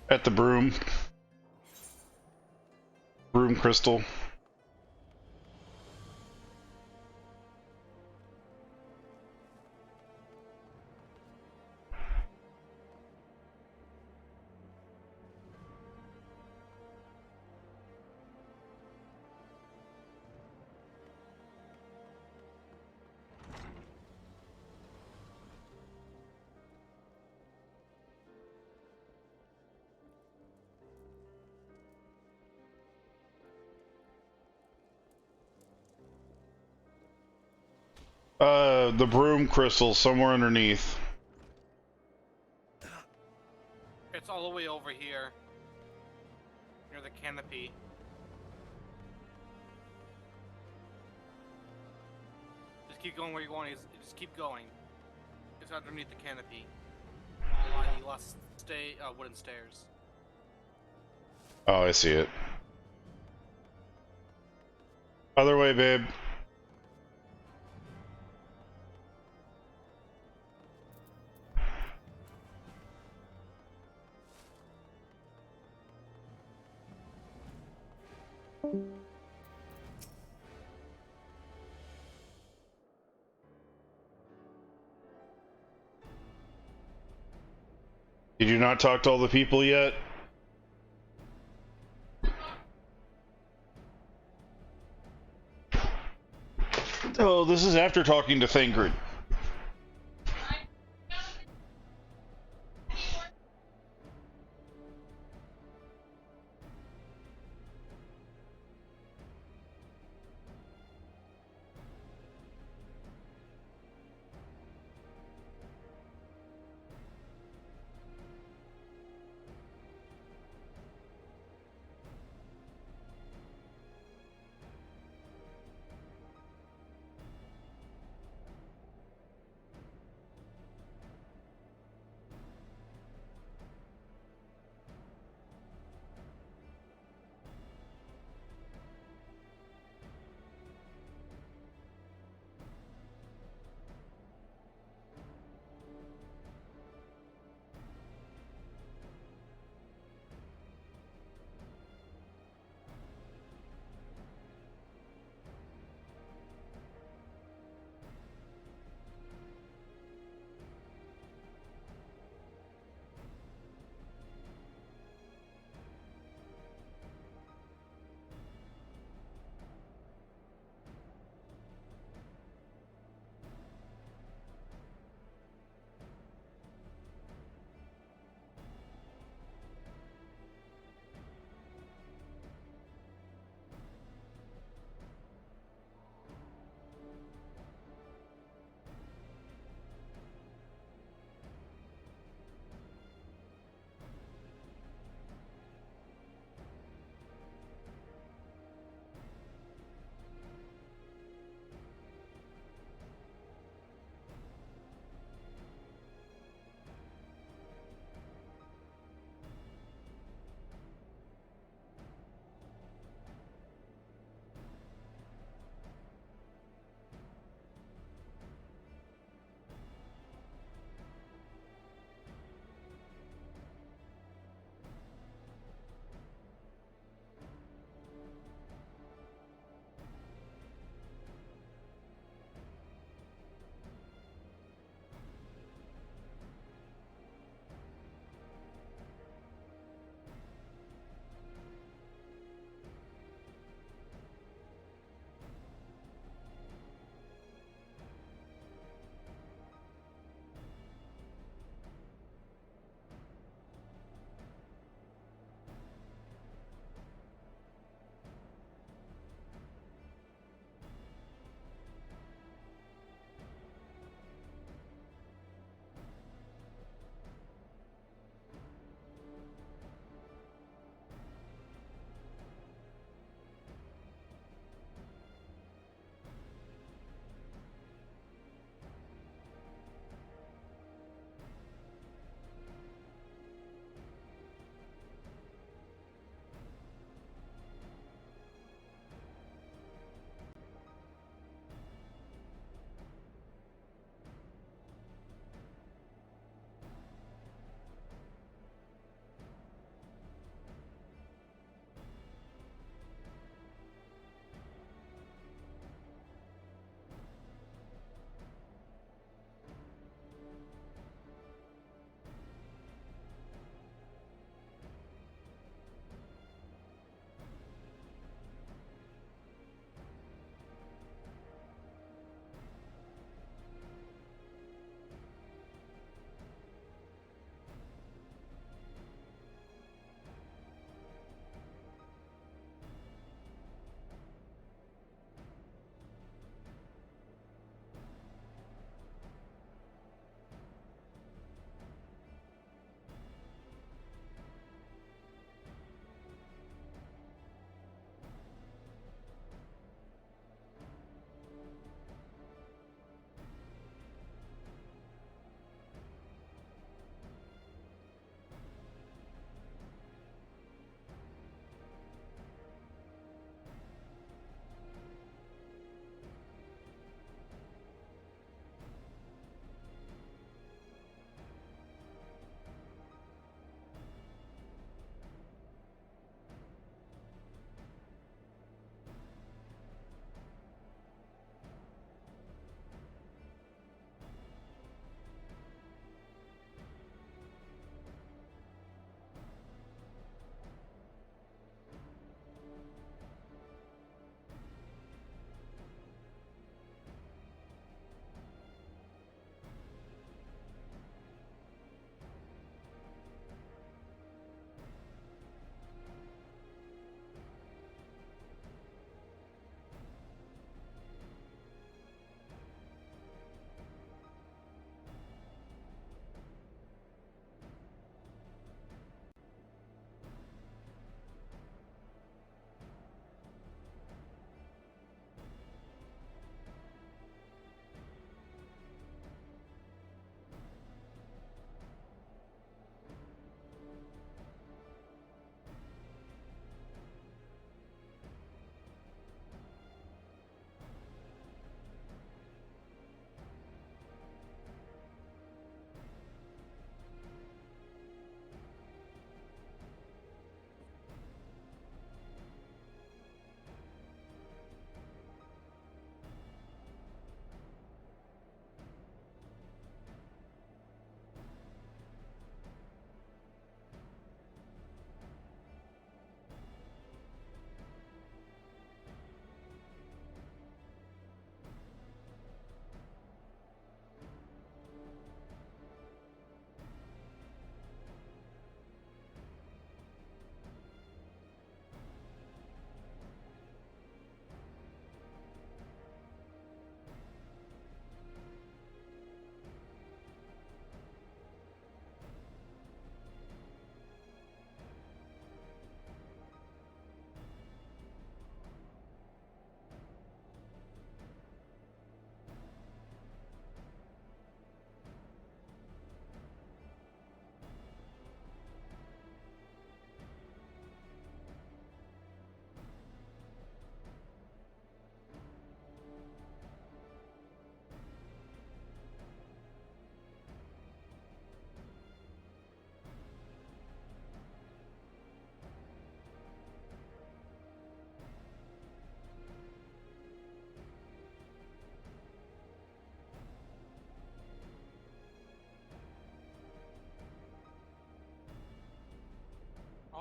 At the broom crystal. The broom crystal somewhere underneath. It's all the way over here. Near the canopy. Just keep going where you're going. Just keep going. It's underneath the canopy. Along the last wooden stairs. Oh, I see it. Other way, babe. Did you not talk to all the people yet? Oh, this is after talking to Thinkrid.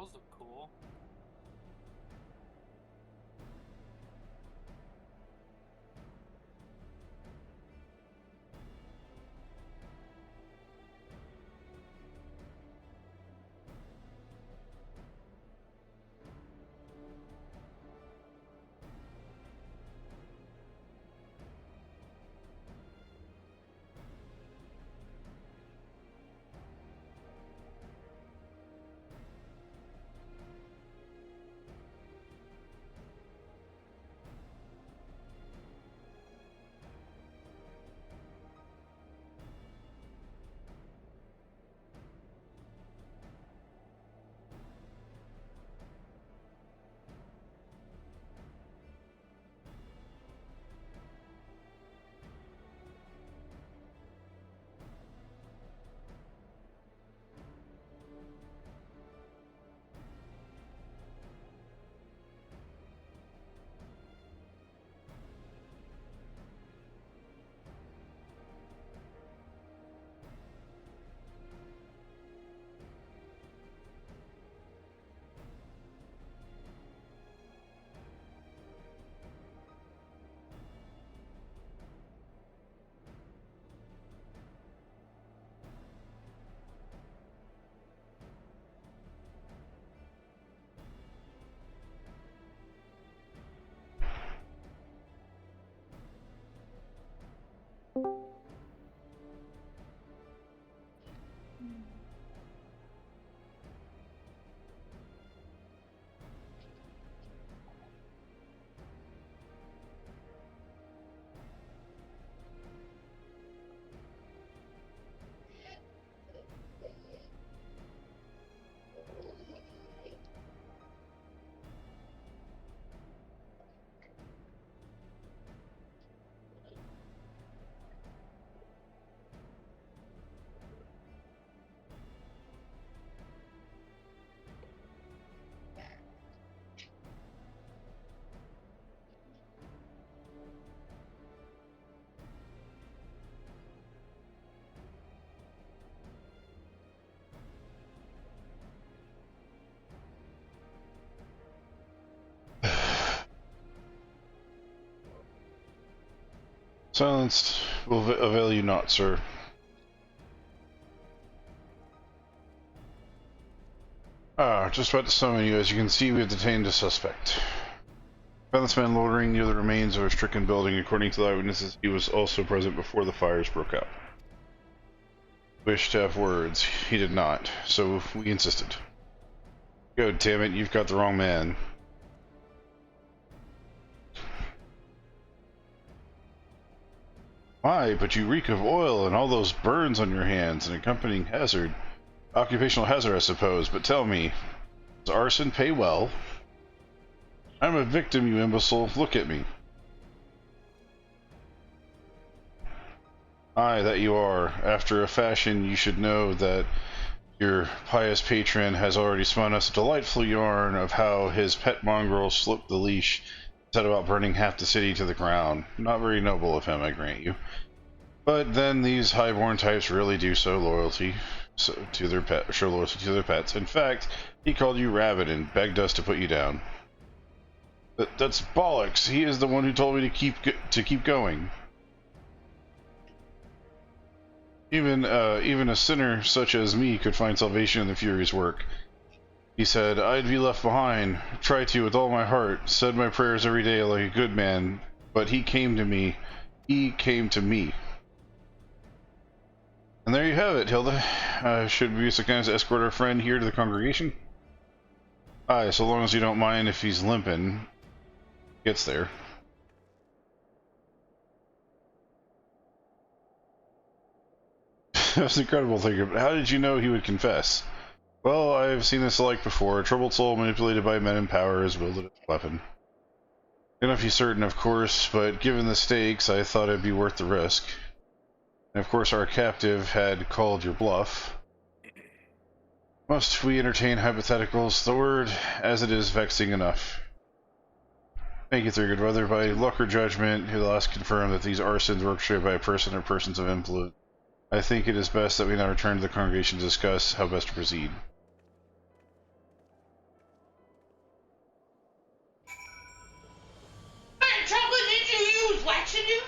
Those look cool. Silence will avail you not, sir. Just about to summon you. As you can see, we have detained a suspect. Found this man loitering near the remains of a stricken building. According to the eyewitnesses, he was also present before the fires broke out. Wished to have words. He did not, so we insisted. Go, damn it, you've got the wrong man. Why, but you reek of oil and all those burns on your hands, and accompanying hazard. Occupational hazard, I suppose, but tell me, does arson pay well? I'm a victim, you imbecile. Look at me. Aye, that you are. After a fashion, you should know that your pious patron has already spun us a delightful yarn of how his pet mongrel slipped the leash and set about burning half the city to the ground. Not very noble of him, I grant you. But then these highborn types really do show loyalty to their pets. In fact, he called you Rabbit and begged us to put you down. That's bollocks. He is the one who told me to keep going. Even a sinner such as me could find salvation in the Fury's work. He said, I'd be left behind. Try to with all my heart. Said my prayers every day like a good man. But he came to me. He came to me. And there you have it, Hilda. Should we be so kind as to escort our friend here to the congregation? Aye, so long as you don't mind if he's limping. Gets there. That's incredible thinking. How did you know he would confess? Well, I've seen this alike before. A troubled soul manipulated by men in power has wielded its weapon. Cannot be certain, of course, but given the stakes, I thought it'd be worth the risk. And of course, our captive had called your bluff. Must we entertain hypotheticals? The word, as it is, vexing enough. Thank you, Thurgood. Whether by luck or judgment, he'll last confirm that these arsons were orchestrated by a person or persons of influence. I think it is best that we now return to the congregation to discuss how best to proceed. watching you?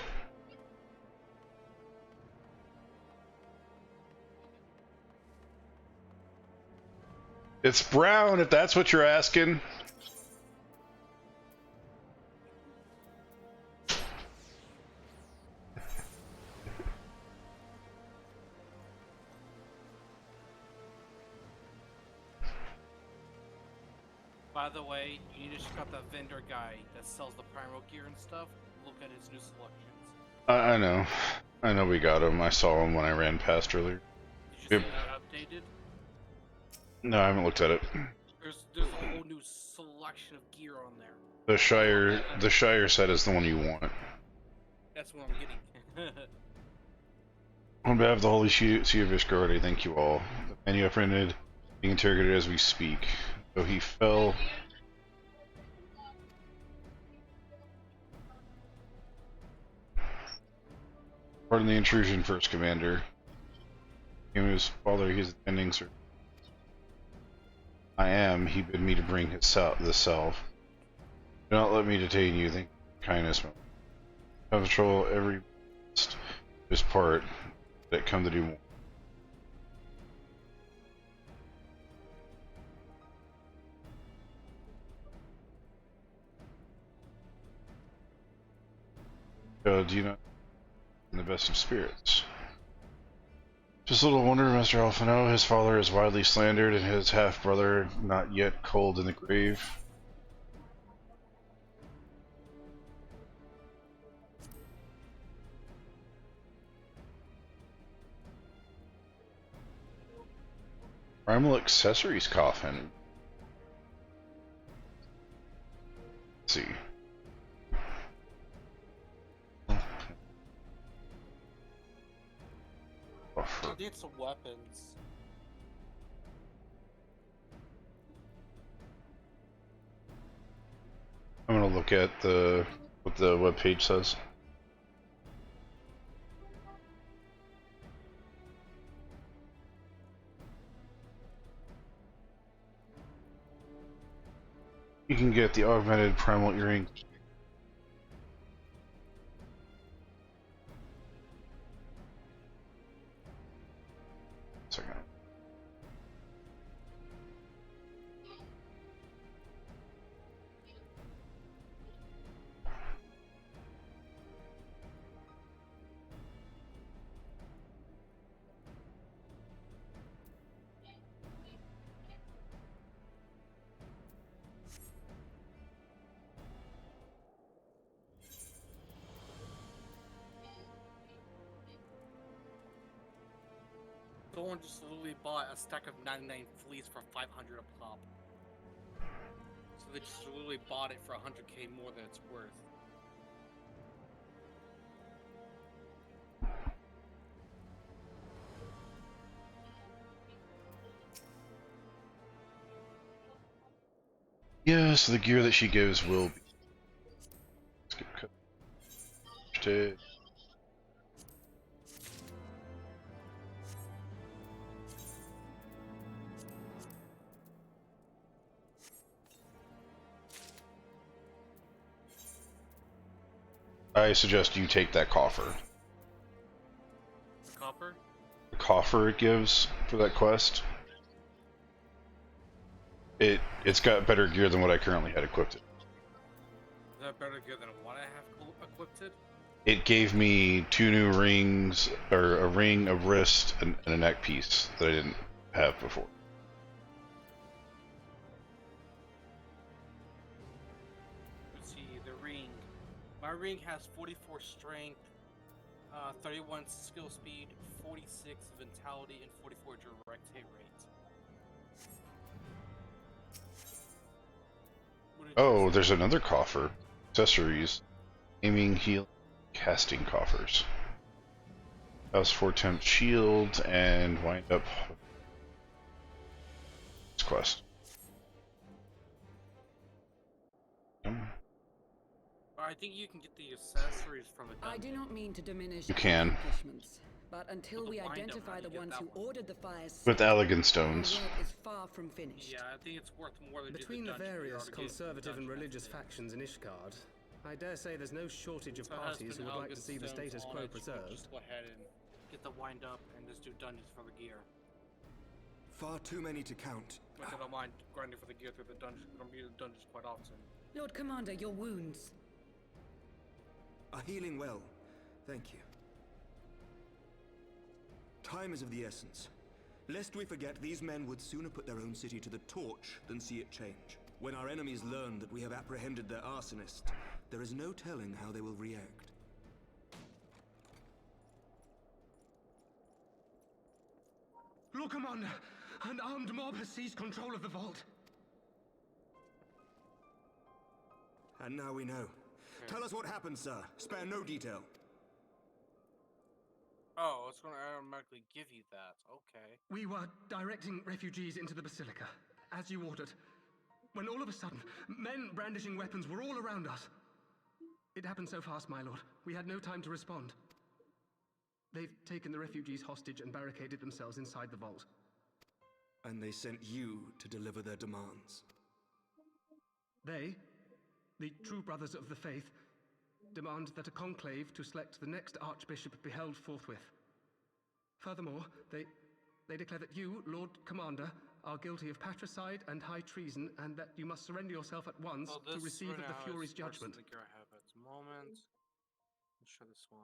It's brown, if that's what you're asking. By the way, you need to check out that vendor guy that sells the primal gear and stuff. Look at his new selections. I know. I know we got him. I saw him when I ran past earlier. Did you see that updated? No, I haven't looked at it. There's a whole new selection of gear on there. The Shire set is the one you want. That's what I'm getting. On behalf of the Holy Sea of Ishgard, I thank you all. The man you have printed, being interrogated as we speak. Though he fell. Pardon the intrusion, First Commander. His father, he's attending, sir. I am. He bid me to bring the self. Do not let me detain you. Thank you for your kindness. Control every this part that come to do more. Do you not in the best of spirits? Just little wonder, Mr. Alphino, his father is widely slandered and his half-brother not yet cold in the grave. Primal accessories coffin. Let's see. I need some weapons. I'm gonna look at what the webpage says. You can get the augmented primal earring. Second. Someone just literally bought a stack of 99 fleas for 500 a pop. So they just literally bought it for 100k more than it's worth. Yeah, so the gear that she gives will be. Let's get cut. I suggest you take that coffer. The copper? The coffer it gives for that quest. It's got better gear than what I currently had equipped. Is that better gear than what I have equipped it? It gave me 2 new rings, or a ring, a wrist, and a neck piece that I didn't have before. Let's see, the ring. My ring has 44 strength, 31 skill speed, 46 vitality, and 44 direct hit rate. Oh, there's another coffer. Accessories. Aiming, heal, casting coffers. House 4 temp shield and wind up this quest. I think you can get the accessories from the dungeon. I do not mean to diminish You can. accomplishments, but until we Wind up, identify how do the you ones get who that one? ordered the fires, With elegant stones. our work is far from finished. Yeah, I think it's worth more than Between just the the dungeon. various conservative and religious factions in Ishgard, I dare say there's no shortage of So parties who husband would like to Elgin see the stones status on quo it, you can preserved. Just go ahead and get the wind up and just do dungeons for the gear. Far too many to count. Which I don't mind grinding for the gear through the dungeon. I don't be the dungeons quite often. Lord Commander, your wounds. Are healing well. Thank you. Time is of the essence. Lest we forget, these men would sooner put their own city to the torch than see it change. When our enemies learn that we have apprehended their arsonist, there is no telling how they will react. Lord Commander, an armed mob has seized control of the vault. And now we know. Tell us what happened, sir. Spare no detail. Oh, it's going to automatically give you that. Okay. We were directing refugees into the Basilica, as you ordered, when all of a sudden, men brandishing weapons were all around us. It happened so fast, my lord. We had no time to respond. They've taken the refugees hostage and barricaded themselves inside the vault. And they sent you to deliver their demands. They, the true brothers of the faith, demand that a conclave to select the next archbishop be held forthwith. Furthermore, they declare that you, Lord Commander, are guilty of patricide and high treason, and that you must surrender yourself at once to receive of the Fury's judgment. I have at the moment. Let's show this one.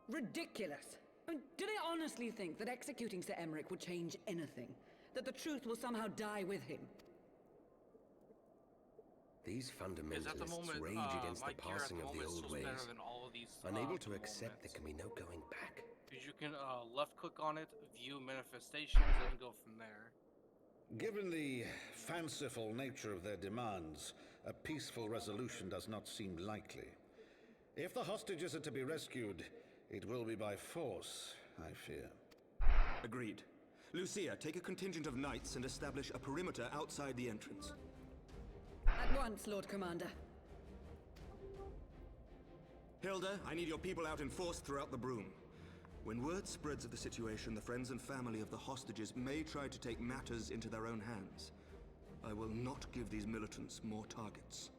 Ridiculous! I mean, do they honestly think that executing Sir Emmerich would change anything? That the truth will somehow die with him? These fundamentalists rage against the passing of the old ways, unable to accept there can be no going back. You can left click on it, view manifestations, and go from there. Given the fanciful nature of their demands, a peaceful resolution does not seem likely. If the hostages are to be rescued, it will be by force, I fear. Agreed. Lucia, take a contingent of knights and establish a perimeter outside the entrance. At once, Lord Commander. Hilda, I need your people out in force throughout the Broom. When word spreads of the situation, the friends and family of the hostages may try to take matters into their own hands. I will not give these militants more targets.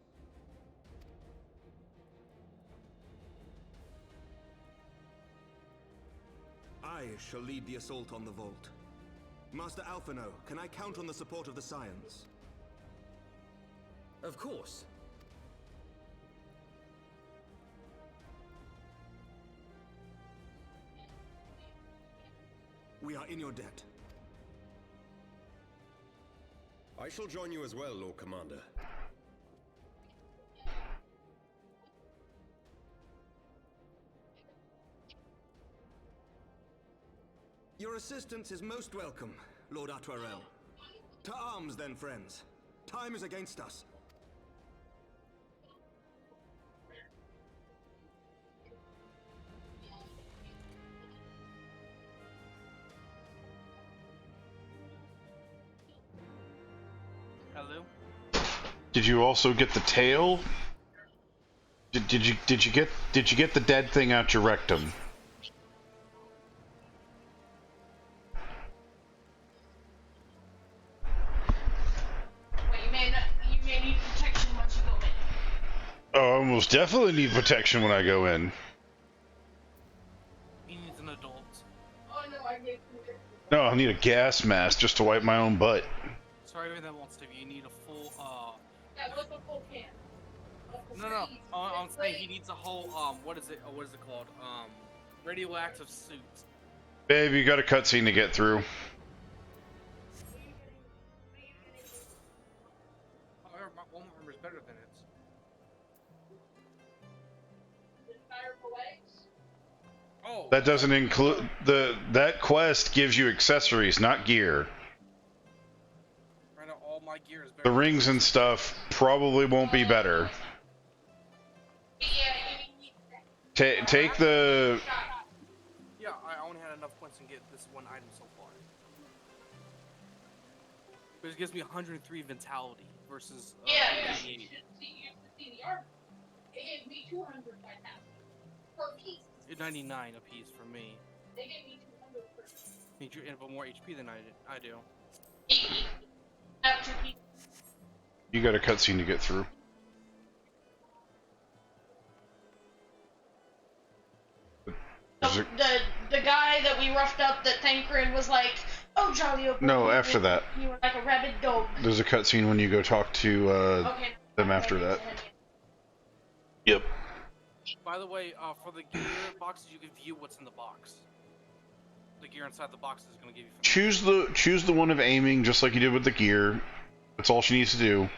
I shall lead the assault on the vault. Master Alphino, can I count on the support of the Scions? Of course. We are in your debt. I shall join you as well, Lord Commander. Your assistance is most welcome, Lord Atwarel. To arms, then, friends. Time is against us. Hello? Did you also get the tail? Did you get the dead thing out your rectum? You may need protection once you go in. Oh, I most definitely need protection when I go in. He needs an adult. Oh no, I get No, I need a gas mask just to wipe my own butt. Sorry, that wants to be. You need a full, Yeah, what's a full can? No. I'm saying he needs a whole, what is it called? Radioactive suit. Babe, you got a cutscene to get through. However, my one armor is better than it. Oh. That doesn't include that quest gives you accessories, not gear. Right now, all my gear is better. The rings and stuff probably won't be better. Take the. Yeah, I only had enough points to get this one item so far. But it gives me 103 vitality versus 88. You should see the armor. It gave me 200 vitality per piece. 99 a piece for me. They gave me 200 per piece. Need you have more HP than I do. 80. After You got a cutscene to get through. The guy that we roughed up that Tancred was like, oh, jolly old. No, after that. You were like a rabid dog. There's a cutscene when you go talk to them after that. Yep. By the way, for the gear boxes, you can view what's in the box. The gear inside the box is going to give you. Choose the one of aiming, just like you did with the gear. That's all she needs to do.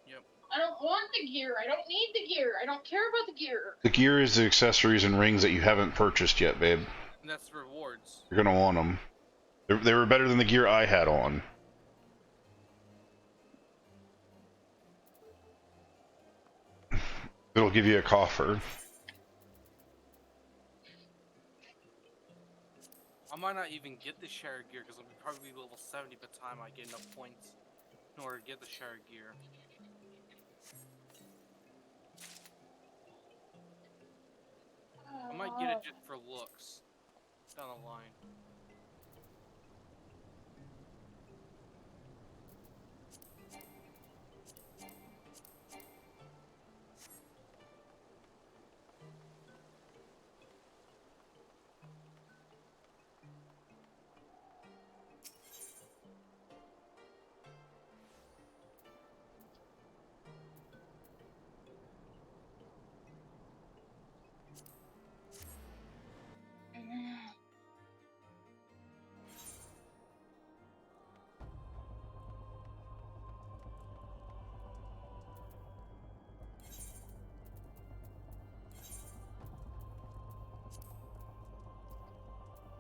Yep. I don't want the gear. I don't need the gear. I don't care about the gear. The gear is the accessories and rings that you haven't purchased yet, babe. And that's the rewards. You're gonna want them. They were better than the gear I had on. It'll give you a coffer. I might not even get the shared gear because I'll probably be level 70 by the time I get enough points in order to get the shared gear. I might get it just for looks down the line.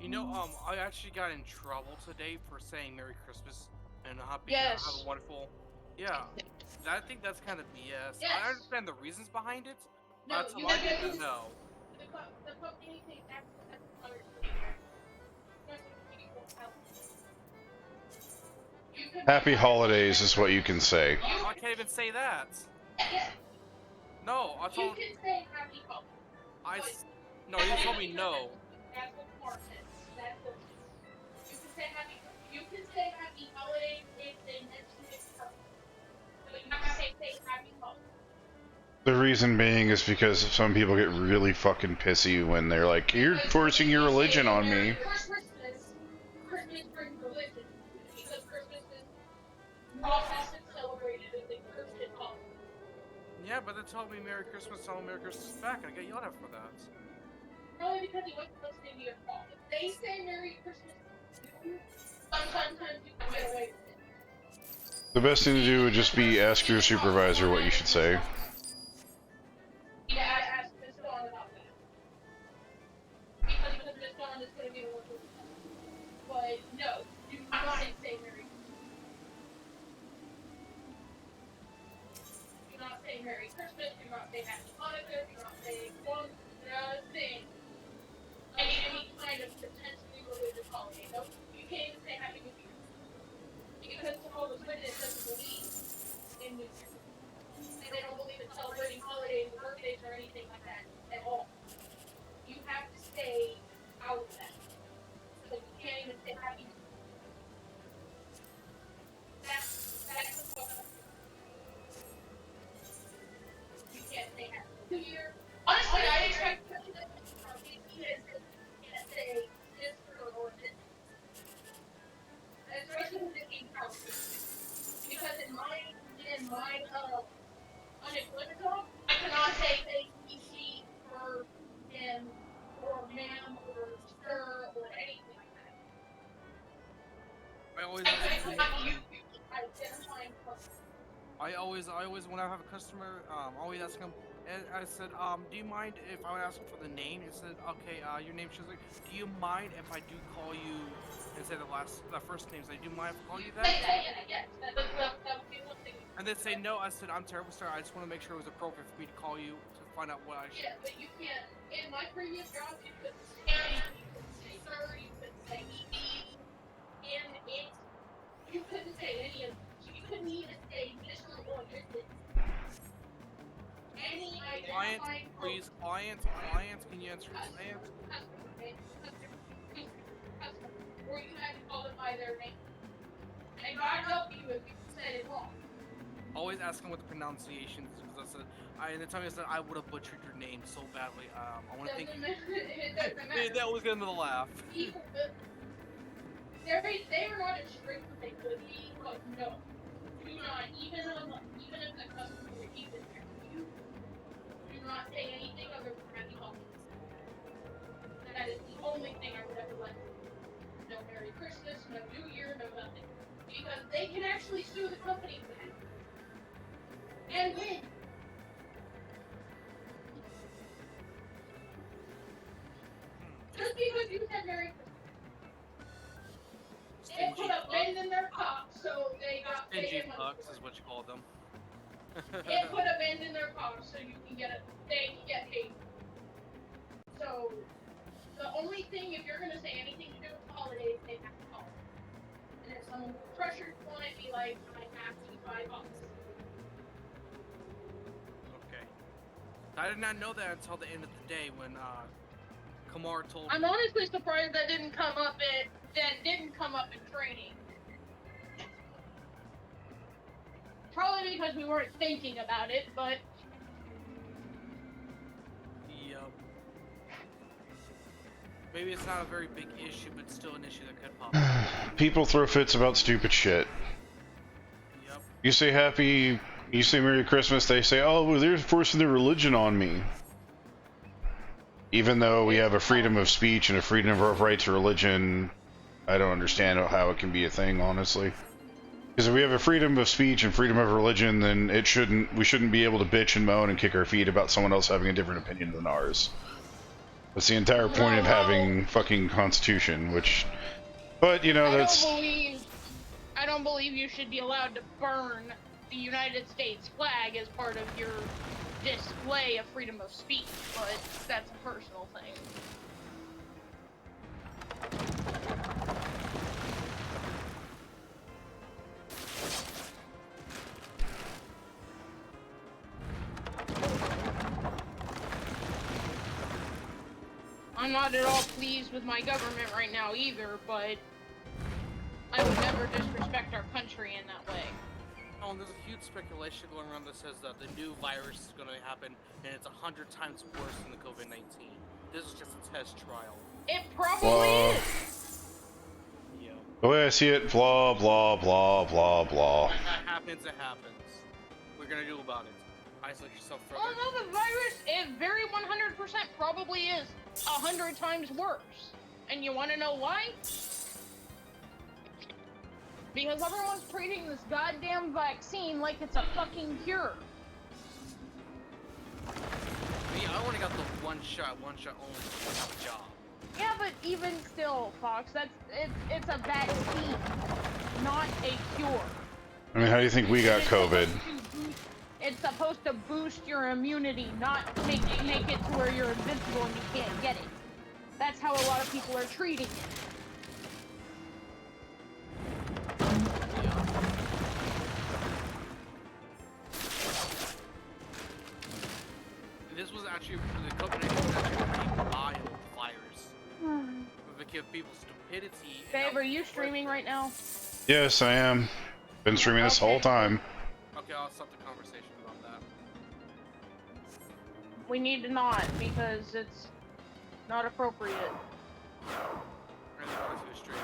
You know, I actually got in trouble today for saying Merry Christmas and have a wonderful. Yeah, I think that's kind of BS. Yes. I understand the reasons behind it. No, that's all I didn't know. The company thinks that's Happy holidays is what you can say. I can't even say that. No, I told. You can say happy holidays. No, you told me no. That's what Mark said. You can say happy holidays if they mention it first. But you have to say happy holidays. The reason being is because some people get really fucking pissy when they're like, "You're forcing your religion on me." Christmas brings religion because Christmas is often celebrated as a Christian holiday. Yeah, but they told me Merry Christmas, tell me Merry Christmas back, and I got yelled at for that. Probably because he wasn't listening to your call. If they say Merry Christmas, sometimes you can get away with it. The best thing to do would just be ask your supervisor what you should say. Yeah, I asked Miss Dawn about that. Because Miss Dawn is going to be the one to. But no, do not say Merry Christmas. Do not say Merry Christmas, do not say Happy Hanukkah, do not say one thing. Any kind of potentially religious holiday. No, you can't even say Happy New Year. Because Jehovah's Witness doesn't believe in New Year. They don't believe in celebrating holidays, birthdays, or anything like that at all. You have to stay out of that. So you can't even say Happy New Year. That's the fuck up. You can't say Happy New Year. Honestly, I expect say this or this. Especially with the game house. Because in my unemployment job, I cannot say ABC or him or ma'am or sir or anything like that. I always when I have a customer, always ask them. And I said, do you mind if I would ask for the name? It said, okay, your name. She's like, do you mind if I do call you and say the first name? So do you mind if I call you that? Yes. That would be one thing. And they say, no. I said, I'm terrible, sir. I just want to make sure it was appropriate for me to call you to find out what I should. Yeah, but you can't. In my previous job, you could say you could say sir, you could say ED, and it. You couldn't say any of them. You couldn't even say Mr. or Mrs. Client, please, client, can you answer client? Or you had to call them by their name. And God help you if you said it wrong. Always ask him what the pronunciation is, because in the time I said I would have butchered your name so badly. I want to think. It doesn't matter. That was gonna laugh. People, they were not as strict as they could be, but no, do not, even if the customer even you, do not say anything other than happy holidays. That is the only thing I would ever let them do. No Merry Christmas, no New Year, no nothing. Because they can actually sue the company for that. And win. Just because you said Merry Christmas. They put a bend in their cock, so they got paid. Stingy fucks is what you call them. They put a bend in their cock so they can get paid. So, the only thing, if you're gonna say anything to do with holidays, they have to call it. And if someone pressures on it, be like, I have to buy $5. Okay. I did not know that until the end of the day when Kamar told me. I'm honestly surprised that didn't come up in training. Probably because we weren't thinking about it, but Yep. Maybe it's not a very big issue, but still an issue that could pop up. People throw fits about stupid shit. Yep. You say Merry Christmas, they say, oh, well, they're forcing their religion on me. Even though we have a freedom of speech and a freedom of right to religion, I don't understand how it can be a thing, honestly. Because if we have a freedom of speech and freedom of religion, then we shouldn't be able to bitch and moan and kick our feet about someone else having a different opinion than ours. That's the entire point of having fucking Constitution, but you know, I don't believe you should be allowed to burn the United States flag as part of your display of freedom of speech, but that's a personal thing. I'm not at all pleased with my government right now either, but I would never disrespect our country in that way. Oh, and there's a huge speculation going around that says that the new virus is going to happen, and it's 100 times worse than the COVID-19. This is just a test trial. It probably is. Yeah. The way I see it, blah, blah, blah, blah, blah. If that happens, it happens. What are you going to do about it? Isolate yourself further? Well, no, the virus, it very 100% probably is 100 times worse. And you want to know why? Because everyone's treating this goddamn vaccine like it's a fucking cure. Me, I only got the one shot only to have a job. Yeah, but even still, Fox, it's a vaccine, not a cure. I mean, how do you think we got COVID? It's supposed to boost your immunity, not make it to where you're invincible and you can't get it. That's how a lot of people are treating it. This was actually, the COVID-19 was actually a mild virus. Because of people's stupidity. Babe, are you streaming right now? Yes, I am. Been streaming this whole time. Okay, I'll stop the conversation about that. We need to not, because it's not appropriate. Really going to the stream.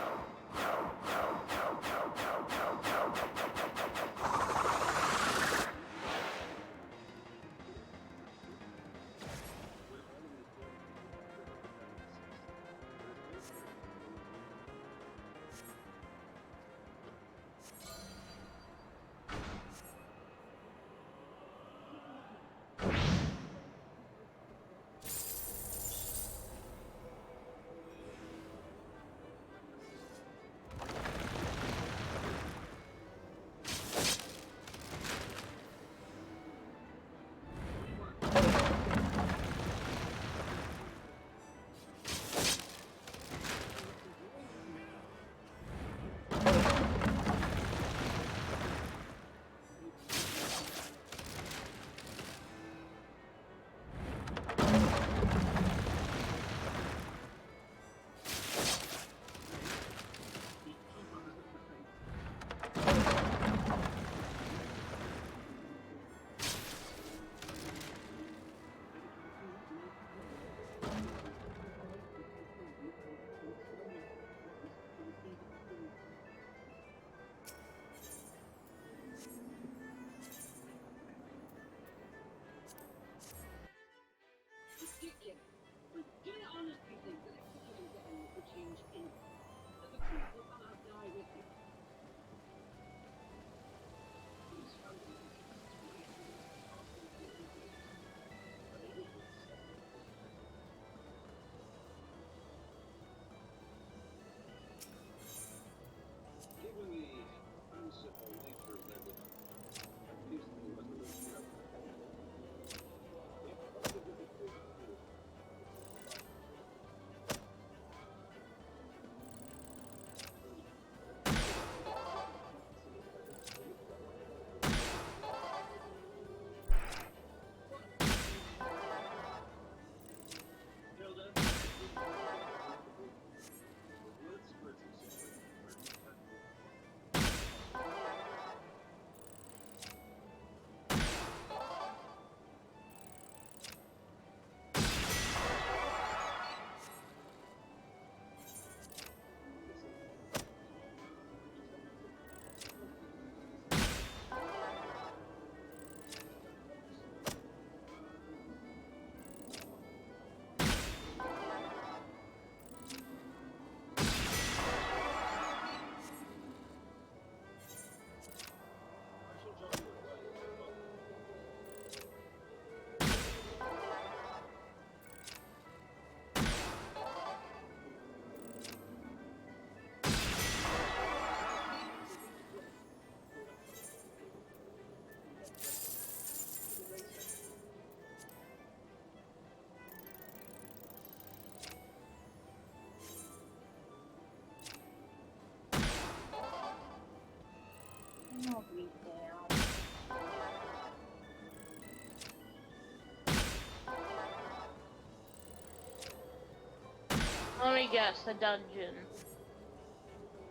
I guess, a dungeon.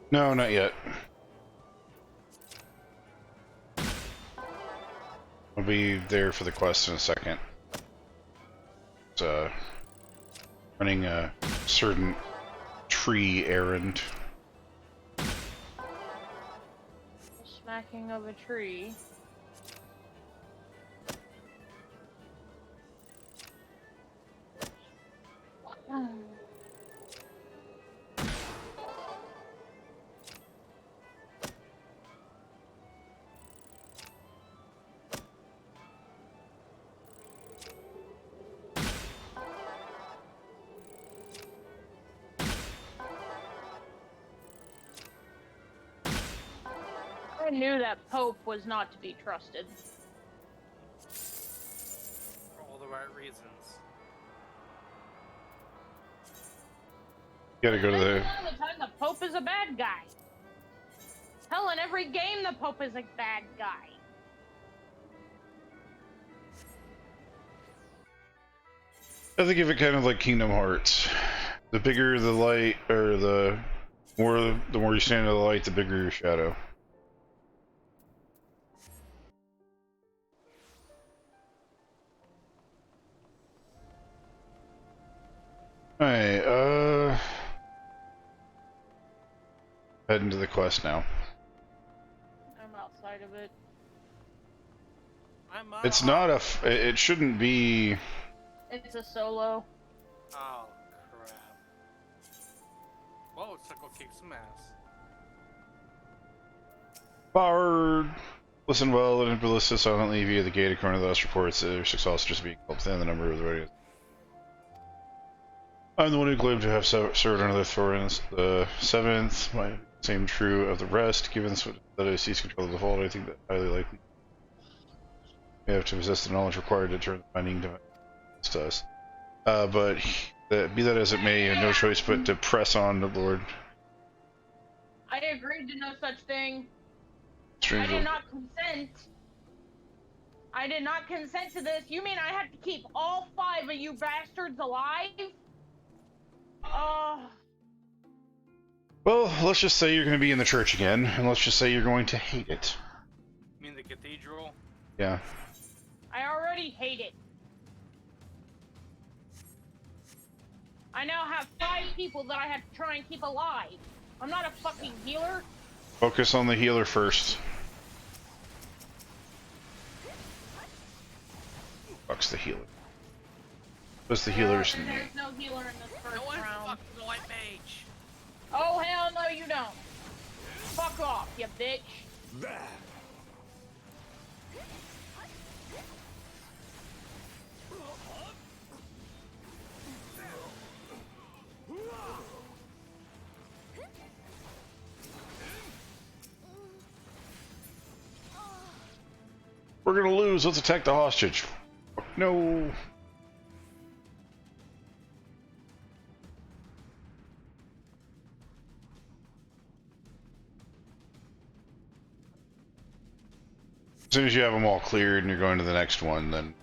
No, not yet. I'll be there for the quest in a second. It's running a certain tree errand. Smacking of a tree. I knew that Pope was not to be trusted. For all the right reasons. You gotta go to the... All the time, the Pope is a bad guy. Hell, in every game, the Pope is a bad guy. I think of it kind of like Kingdom Hearts. The bigger the light, or the more you stand in the light, the bigger your shadow. Alright, heading to the quest now. I'm outside of it. It's not a... it shouldn't be... It's a solo. Oh, crap. Whoa, it's like, go kick some ass. Bard! Listen well, and ballista silently via the gate according to the last reports. There's 6 hostages being held within the number of the radio. I'm the one who claimed to have served under the Thorns the 7th. My same true of the rest. Given that I seize control of the vault, I think that highly likely. We have to possess the knowledge required to turn the binding to us. But be that as it may, I have no choice but to press on, the Lord. I agreed to no such thing. Strange I did not consent. I did not consent to this. You mean I have to keep all 5 of you bastards alive? Well, let's just say you're going to be in the church again, and let's just say you're going to hate it. You mean the cathedral? Yeah. I already hate it. I now have 5 people that I have to try and keep alive. I'm not a fucking healer. Focus on the healer first. Fuck's the healer. What's the healers in me? There's no healer in this first round. Fuck the white mage. Oh, hell no, you don't. Fuck off, you bitch. We're gonna lose. Let's attack the hostage. No. As soon as you have them all cleared and you're going to the next one, then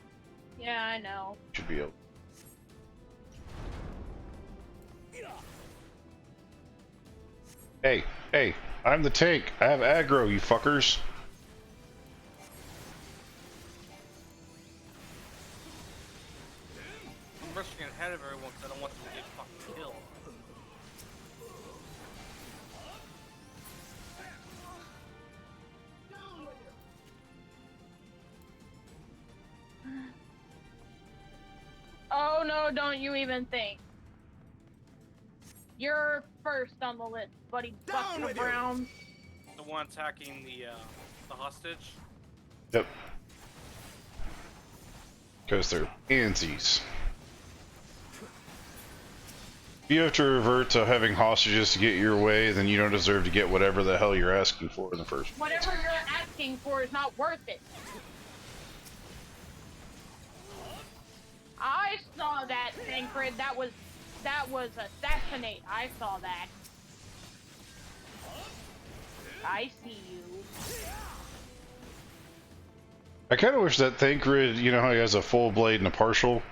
Yeah, I know. you should be able. Hey, hey, I'm the tank. I have aggro, you fuckers. I'm rushing ahead of everyone because I don't want them to get fucking killed. Oh no, don't you even think. You're first on the list, buddy. Buster Brown. The one attacking the hostage? Yep. Because they're pansies. If you have to revert to having hostages to get your way, then you don't deserve to get whatever the hell you're asking for in the first place. Whatever you're asking for is not worth it. I saw that, Tancred. That was assassinate. I saw that. I see you. I kind of wish that Thancred, you know how he has a full blade and a partial?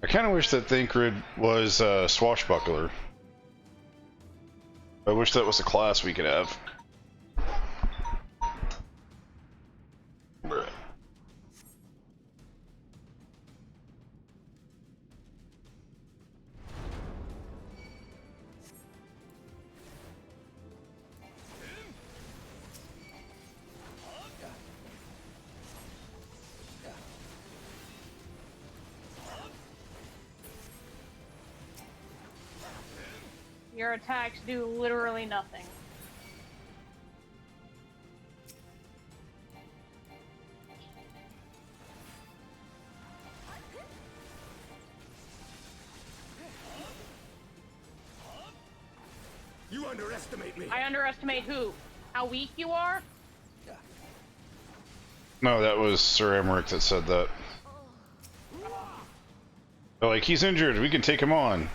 I kind of wish that Thancred was a swashbuckler. I wish that was a class we could have. Bruh. Your attacks do literally nothing. You underestimate me. I underestimate who? How weak you are? No, that was Sir Emmerich that said that. They're like, he's injured, we can take him on.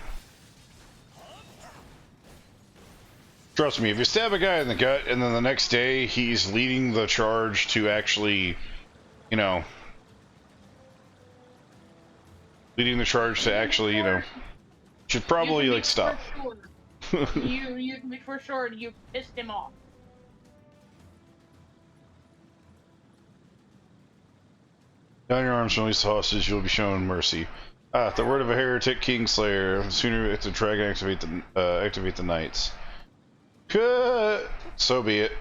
Trust me, if you stab a guy in the gut and then the next day he's leading the charge to actually, you know, should probably like stop. You can be for sure you pissed him off. Down your arms, release the hostage, you'll be shown mercy. Ah, the word of a heretic kingslayer. The sooner it's a drag activate the knights. So be it.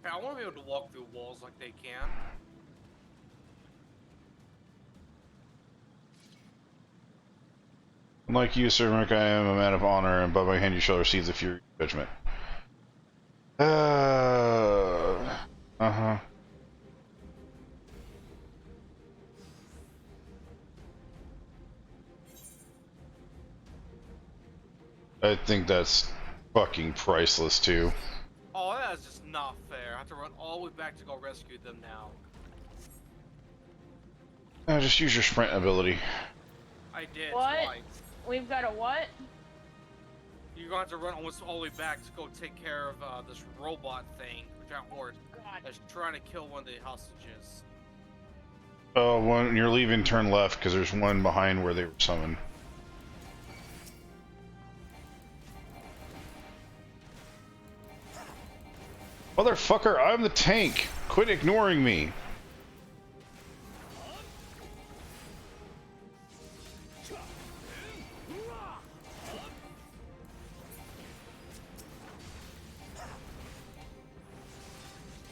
Hey, I want to be able to walk through walls like they can. Unlike you, Sir Merc, I am a man of honor, and by my hand you shall receive the fury of judgment. Uh-huh. I think that's fucking priceless, too. Oh, that's just not fair. I have to run all the way back to go rescue them now. Just use your sprint ability. I did. What? Twice. We've got a what? You're going to have to run almost all the way back to go take care of this robot thing, giant horde, that's trying to kill one of the hostages. Oh, when you're leaving, turn left, because there's one behind where they were summoned. Motherfucker, I'm the tank! Quit ignoring me!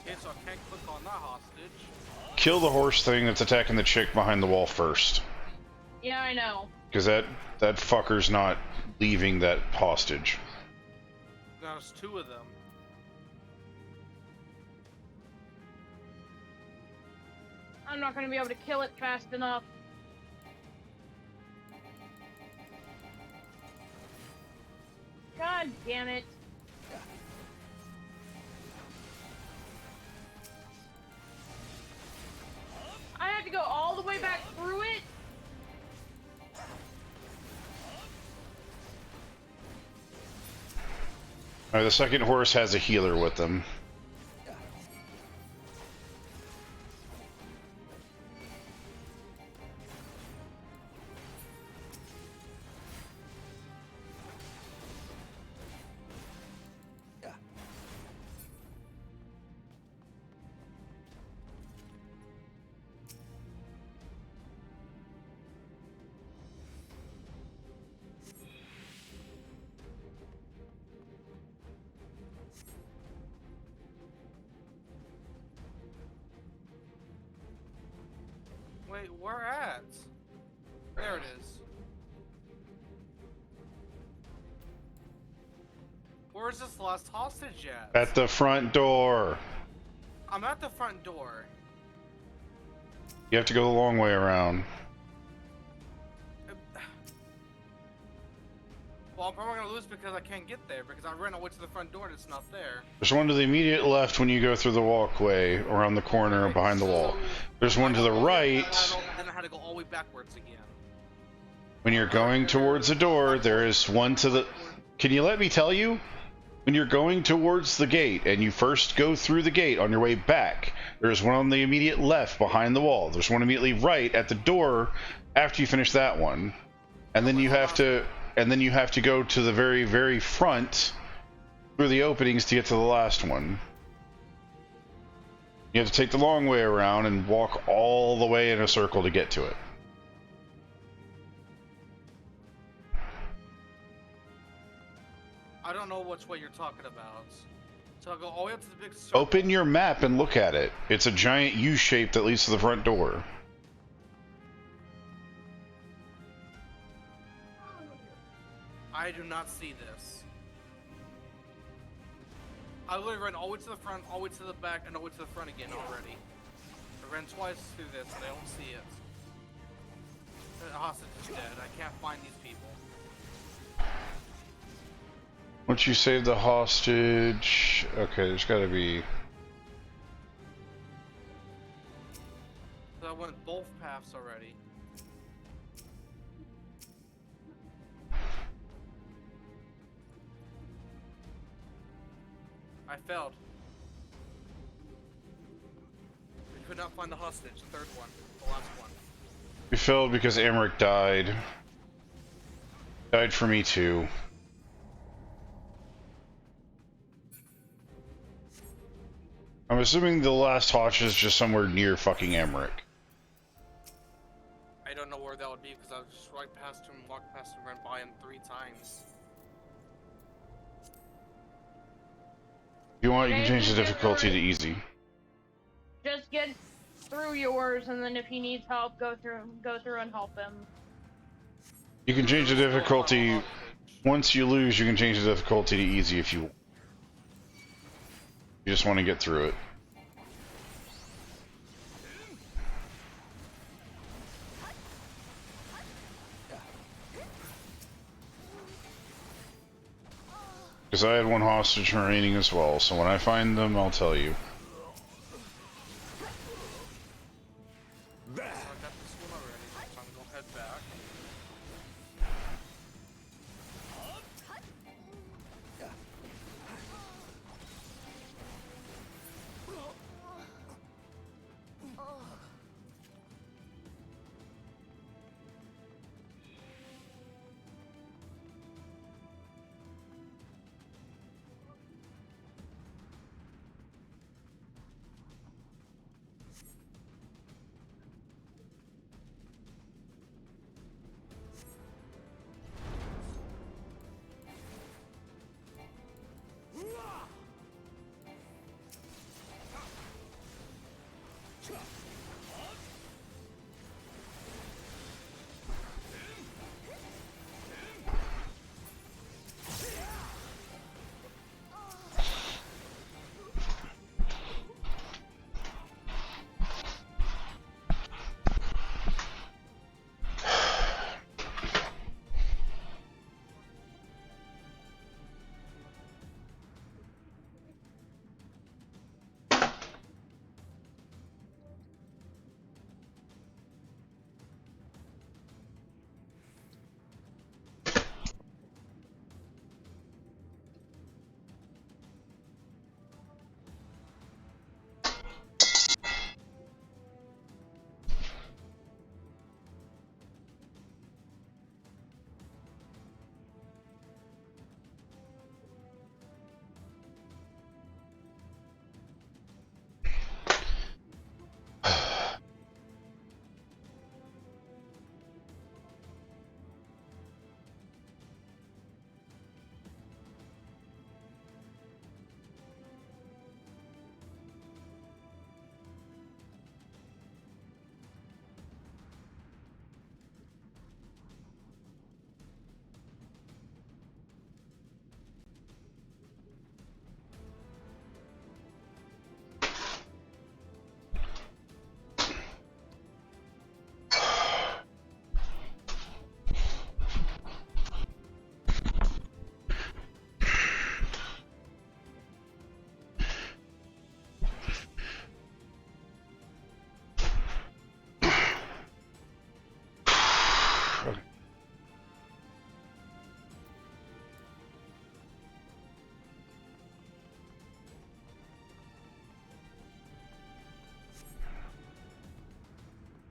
Okay, so I can't click on that hostage. Kill the horse thing that's attacking the chick behind the wall first. Yeah, I know. Because that fucker's not leaving that hostage. There's two of them. I'm not going to be able to kill it fast enough. God damn it. I have to go all the way back through it? Alright, the second horse has a healer with them. Wait, where at? There it is. Where's this last hostage at? At the front door. I'm at the front door. You have to go the long way around. Well, I'm probably gonna lose because I can't get there because I ran away to the front door and it's not there. There's one to the immediate left when you go through the walkway, around the corner, behind the wall. There's one to the right. Then I had to go all the way backwards again. When you're going towards the door, there is one to the... Can you let me tell you? When you're going towards the gate, and you first go through the gate on your way back, there's one on the immediate left behind the wall. There's one immediately right at the door after you finish that one. And then you have to... and then you have to go to the very, very front through the openings to get to the last one. You have to take the long way around and walk all the way in a circle to get to it. I don't know which way you're talking about. So I'll go all the way up to the big circle. Open your map and look at it. It's a giant U shape that leads to the front door. I do not see this. I literally ran all the way to the front, all the way to the back, and all the way to the front again already. I ran twice through this and I don't see it. The hostage is dead. I can't find these people. Once you save the hostage... Okay, there's gotta be... So I went both paths already. I failed. I could not find the hostage, the third one, the last one. You failed because Emmerich died. Died for me too. I'm assuming the last hostage is just somewhere near fucking Emmerich. I don't know where that would be because I was just right past him, walked past him, ran by him 3 times. If you want, you can change the difficulty to easy. Just get through yours, and then if he needs help, go through and help him. You can change the difficulty. Once you lose, you can change the difficulty to easy if you want. You just want to get through it. Because I had one hostage remaining as well, so when I find them, I'll tell you. So I got this one already, so I'm gonna head back.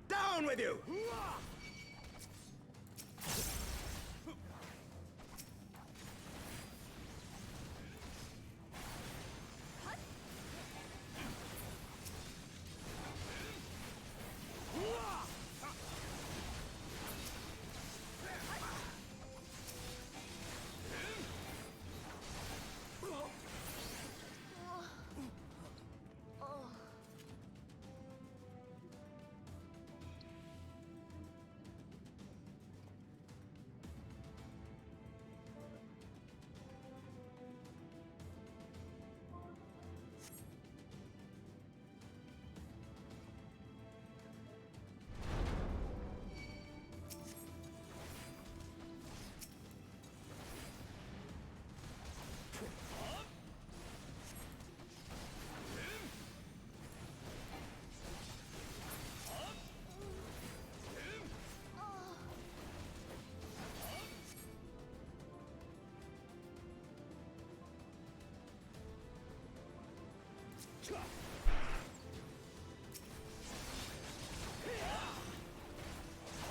Down with you!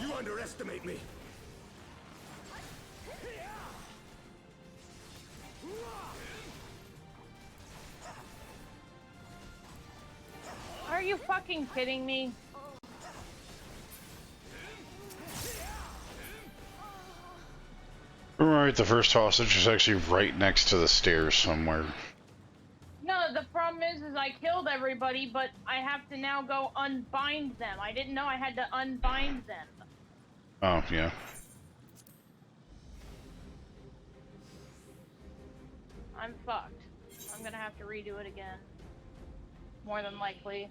You underestimate me. Are you fucking kidding me? Alright, the first hostage is actually right next to the stairs somewhere. No, the problem is I killed everybody, but I have to now go unbind them. I didn't know I had to unbind them. Oh, yeah. I'm fucked. I'm gonna have to redo it again. More than likely.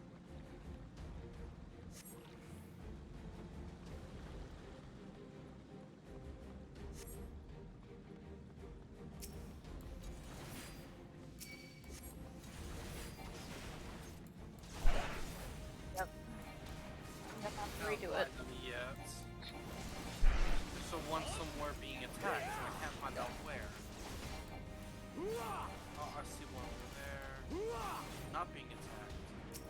Yep. I'm gonna have to redo it. Yet. There's a one somewhere being attacked, and I can't find out where. Oh, I see one over there. Not being attacked.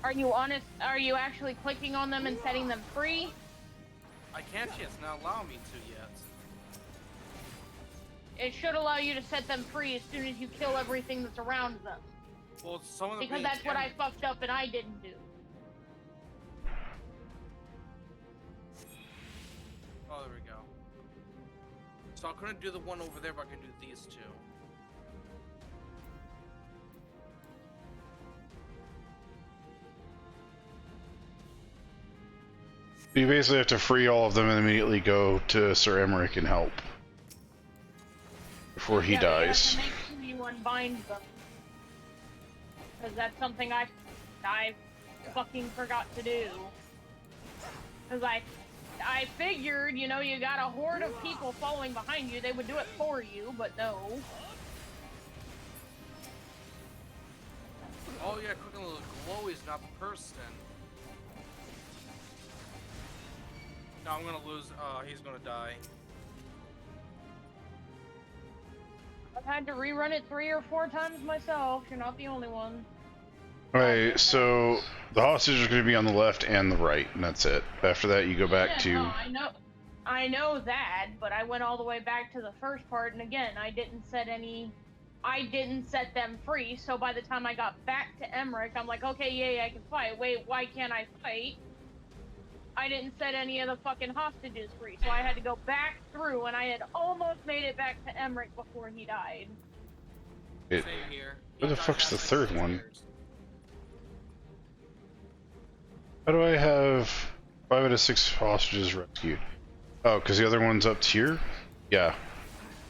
Are you honest? Are you actually clicking on them and setting them free? I can't yet. It's not allowing me to yet. It should allow you to set them free as soon as you kill everything that's around them. Well, some of them because that's what I fucked up and I didn't do. Oh, there we go. So I couldn't do the one over there, but I can do these two. You basically have to free all of them and immediately go to Sir Emmerich and help. Before he dies. You have to make sure you unbind them. Because that's something I fucking forgot to do. Because I figured, you know, you got a horde of people following behind you, they would do it for you, but no. Oh yeah, clicking on the glowies, not the person. No, I'm gonna lose. He's gonna die. I've had to rerun it 3 or 4 times myself. You're not the only one. Alright, so the hostage is going to be on the left and the right, and that's it. After that, you go back to... No, I know that, but I went all the way back to the first part, and again, I didn't set them free, so by the time I got back to Emmerich, I'm like, okay, yeah, I can fight. Wait, why can't I fight? I didn't set any of the fucking hostages free, so I had to go back through, and I had almost made it back to Emmerich before he died. Same here. Where the fuck's the third one? How do I have 5 out of 6 hostages rescued? Oh, because the other one's up here? Yeah.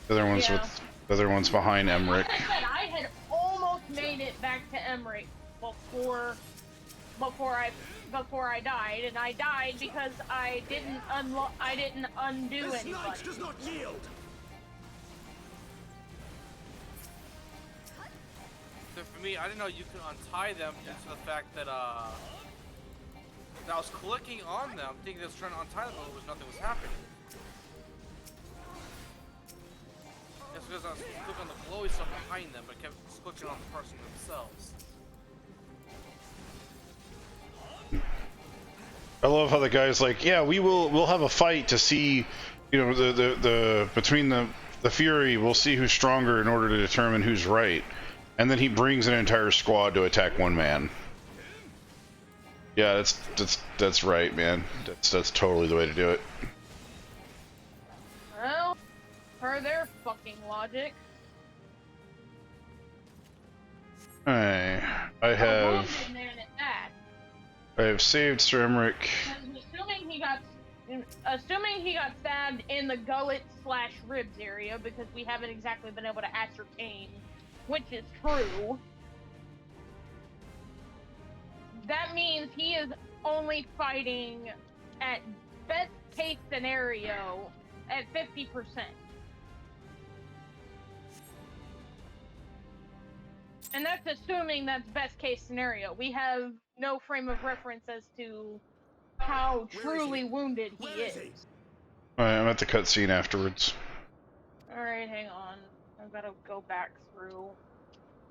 The other one's the other one's behind Emmerich. Like I said, I had almost made it back to Emmerich before I died, and I died because I didn't undo anybody. This knight does not yield. So for me, I didn't know you could untie them due to the fact that I was clicking on them, thinking I was trying to untie them, but nothing was happening. It's because I was clicking on the glowy stuff behind them, but kept clicking on the person themselves. I love how the guy's like, yeah, we'll have a fight to see, you know, the between the Fury, we'll see who's stronger in order to determine who's right. And then he brings an entire squad to attack one man. Yeah, that's right, man. That's totally the way to do it. Well, per their fucking logic. I have saved Sir Emmerich. Assuming he got stabbed in the gullet/ribs area, because we haven't exactly been able to ascertain which is true. That means he is only fighting at best case scenario at 50%. And that's assuming that's best case scenario. We have no frame of reference as to how truly wounded he is. Alright, I'm at the cutscene afterwards. Alright, hang on. I've got to go back through.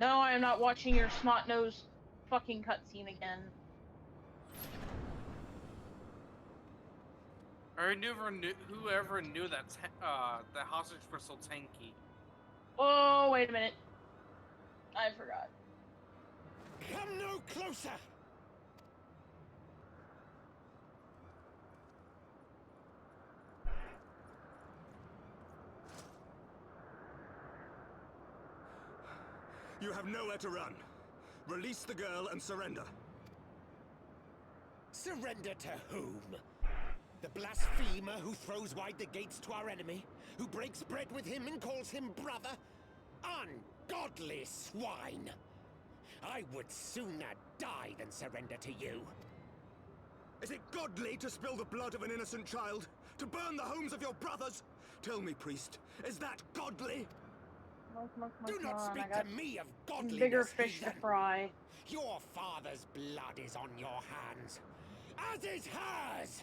No, I am not watching your snot-nosed fucking cutscene again. Whoever knew that the hostage was so tanky. Oh, wait a minute. I forgot. Come no closer! You have nowhere to run. Release the girl and surrender. Surrender to whom? The blasphemer who throws wide the gates to our enemy? Who breaks bread with him and calls him brother? Ungodly swine! I would sooner die than surrender to you. Is it godly to spill the blood of an innocent child? To burn the homes of your brothers? Tell me, priest, is that godly? Do not speak to me of godliness, bigger fish to heathen. fry. Your father's blood is on your hands, as is hers!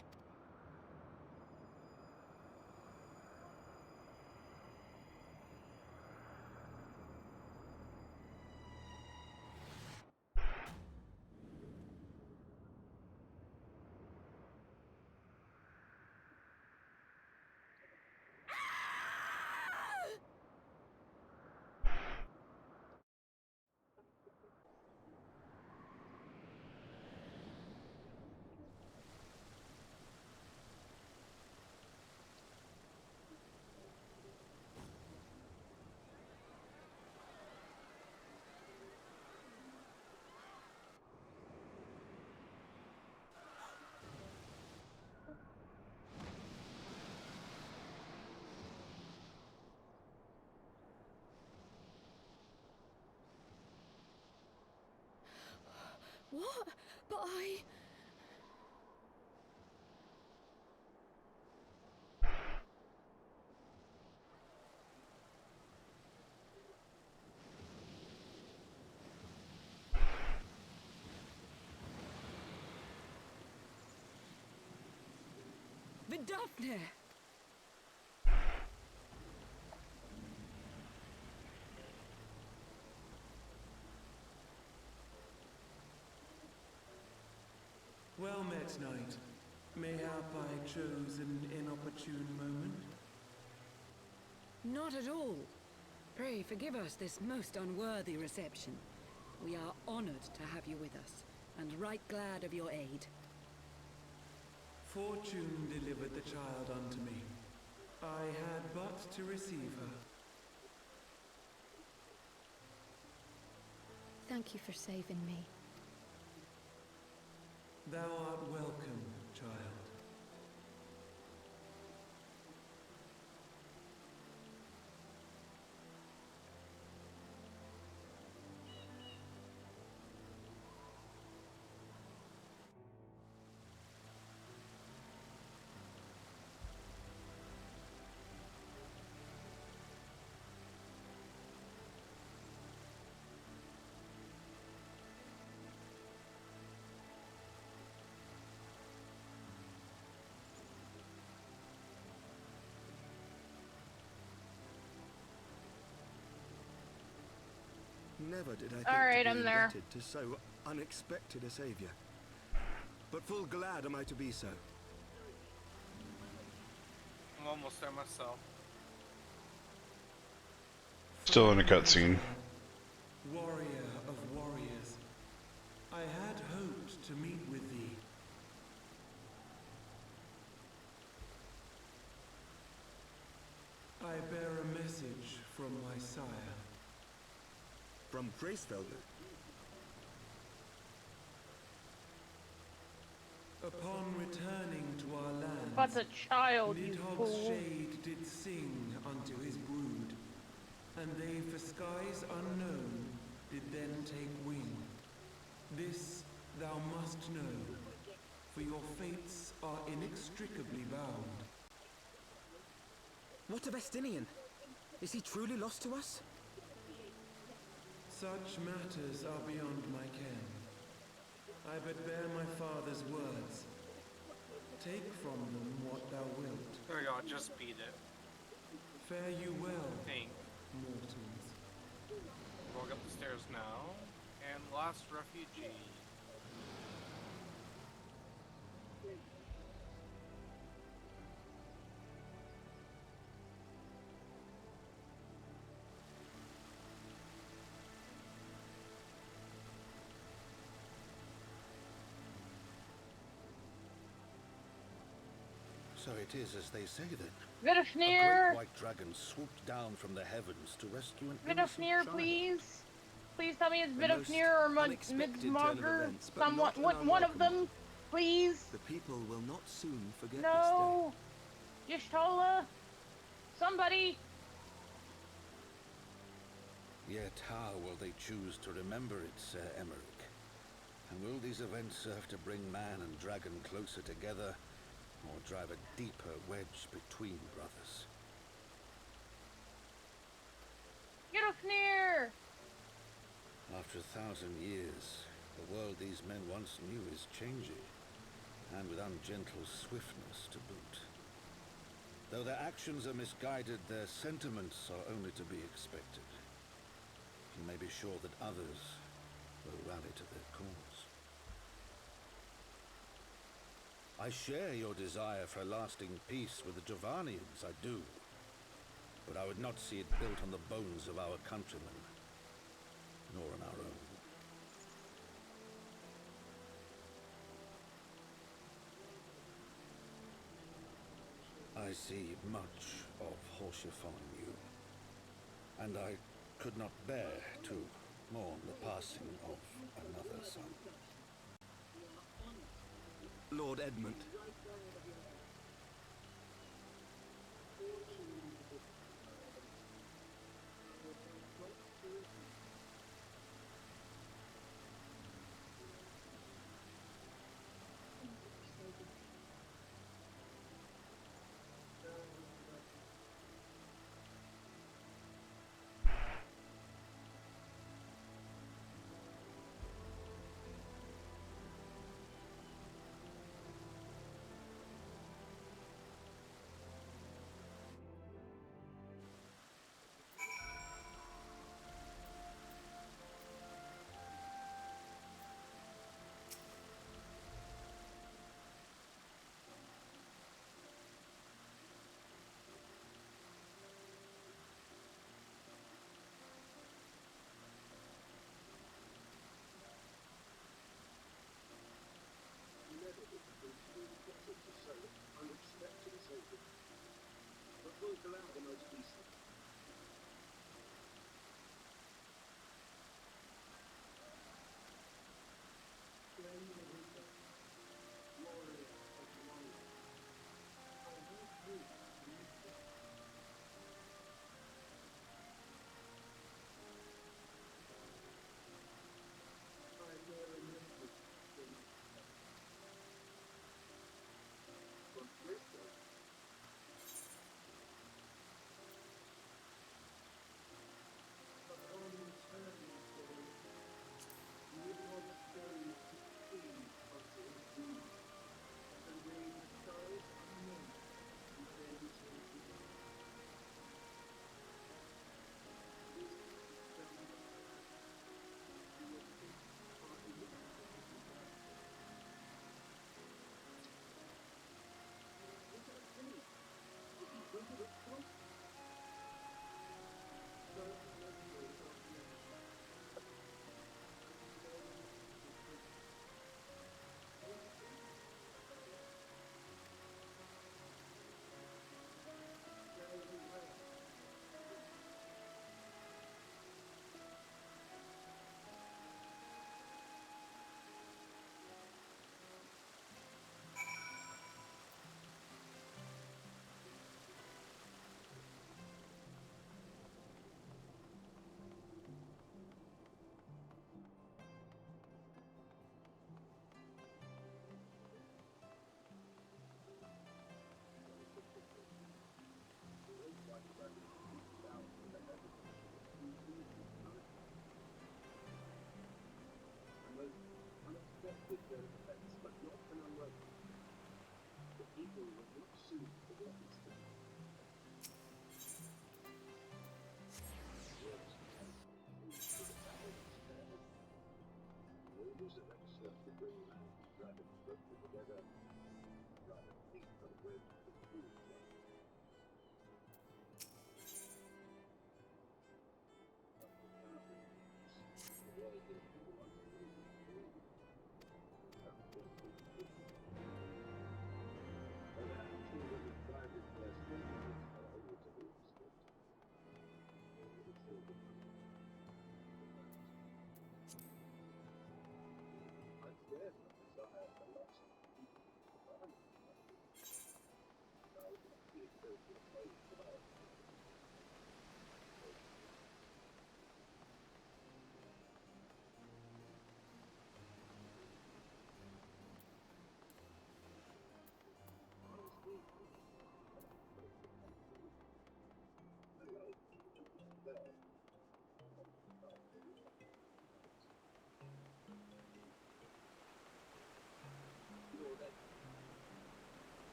What? But I... Vidafne! Well met, knight. Mayhap I chose an inopportune moment? Not at all. Pray forgive us this most unworthy reception. We are honored to have you with us, and right glad of your aid. Fortune delivered the child unto me. I had but to receive her. Thank you for saving me. Thou art welcome, child. Never did I think Alright, to I'm be there. indebted to so unexpected a savior. But full glad am I to be so. I'm almost there myself. Still in a cutscene. Warrior of warriors, I had hoped to meet with thee. I bear a message from my sire. From Gracefelder? Upon returning to our land, But a child, you Nidhogg's fool. shade did sing unto his brood, and they for skies unknown did then take wing. This thou must know, for your fates are inextricably bound. What of Estinian? Is he truly lost to us? Such matters are beyond my ken. I but bear my father's words. Take from them what thou wilt. There we go, just beat it. Fare you well, Think. mortals. Walk up the stairs now. and lost refugee. So it is as they say then. Vidofnir! A great white dragon swooped down from the heavens to rescue an innocent Vidofnir, child. please! Please tell me it's A most Vidofnir or unexpected turn of Midsmonger. events, but Someone, not an one of unwelcome them, one. please! The people will not soon forget No! Y'shtola! Somebody! Yet how will they choose to remember it, Sir Emmerich? And will these events serve to bring man and dragon closer together, or drive a deeper wedge between brothers? Vidofnir! After 1,000 years, the world these men once knew is changing, and with ungentle swiftness to boot. Though their actions are misguided, their sentiments are only to be expected. You may be sure that others will rally to their cause. I share your desire for a lasting peace with the Jovanians, I do. But I would not see it built on the bones of our countrymen, nor on our own. I see much of Horsefon in you, and I could not bear to mourn the passing of another son. Lord Edmund.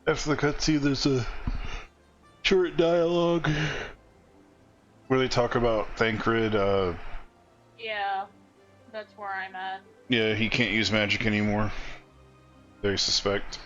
After the cutscene, there's a short dialogue where they talk about Thancred. Yeah, that's where I'm at. Yeah, he can't use magic anymore. They suspect.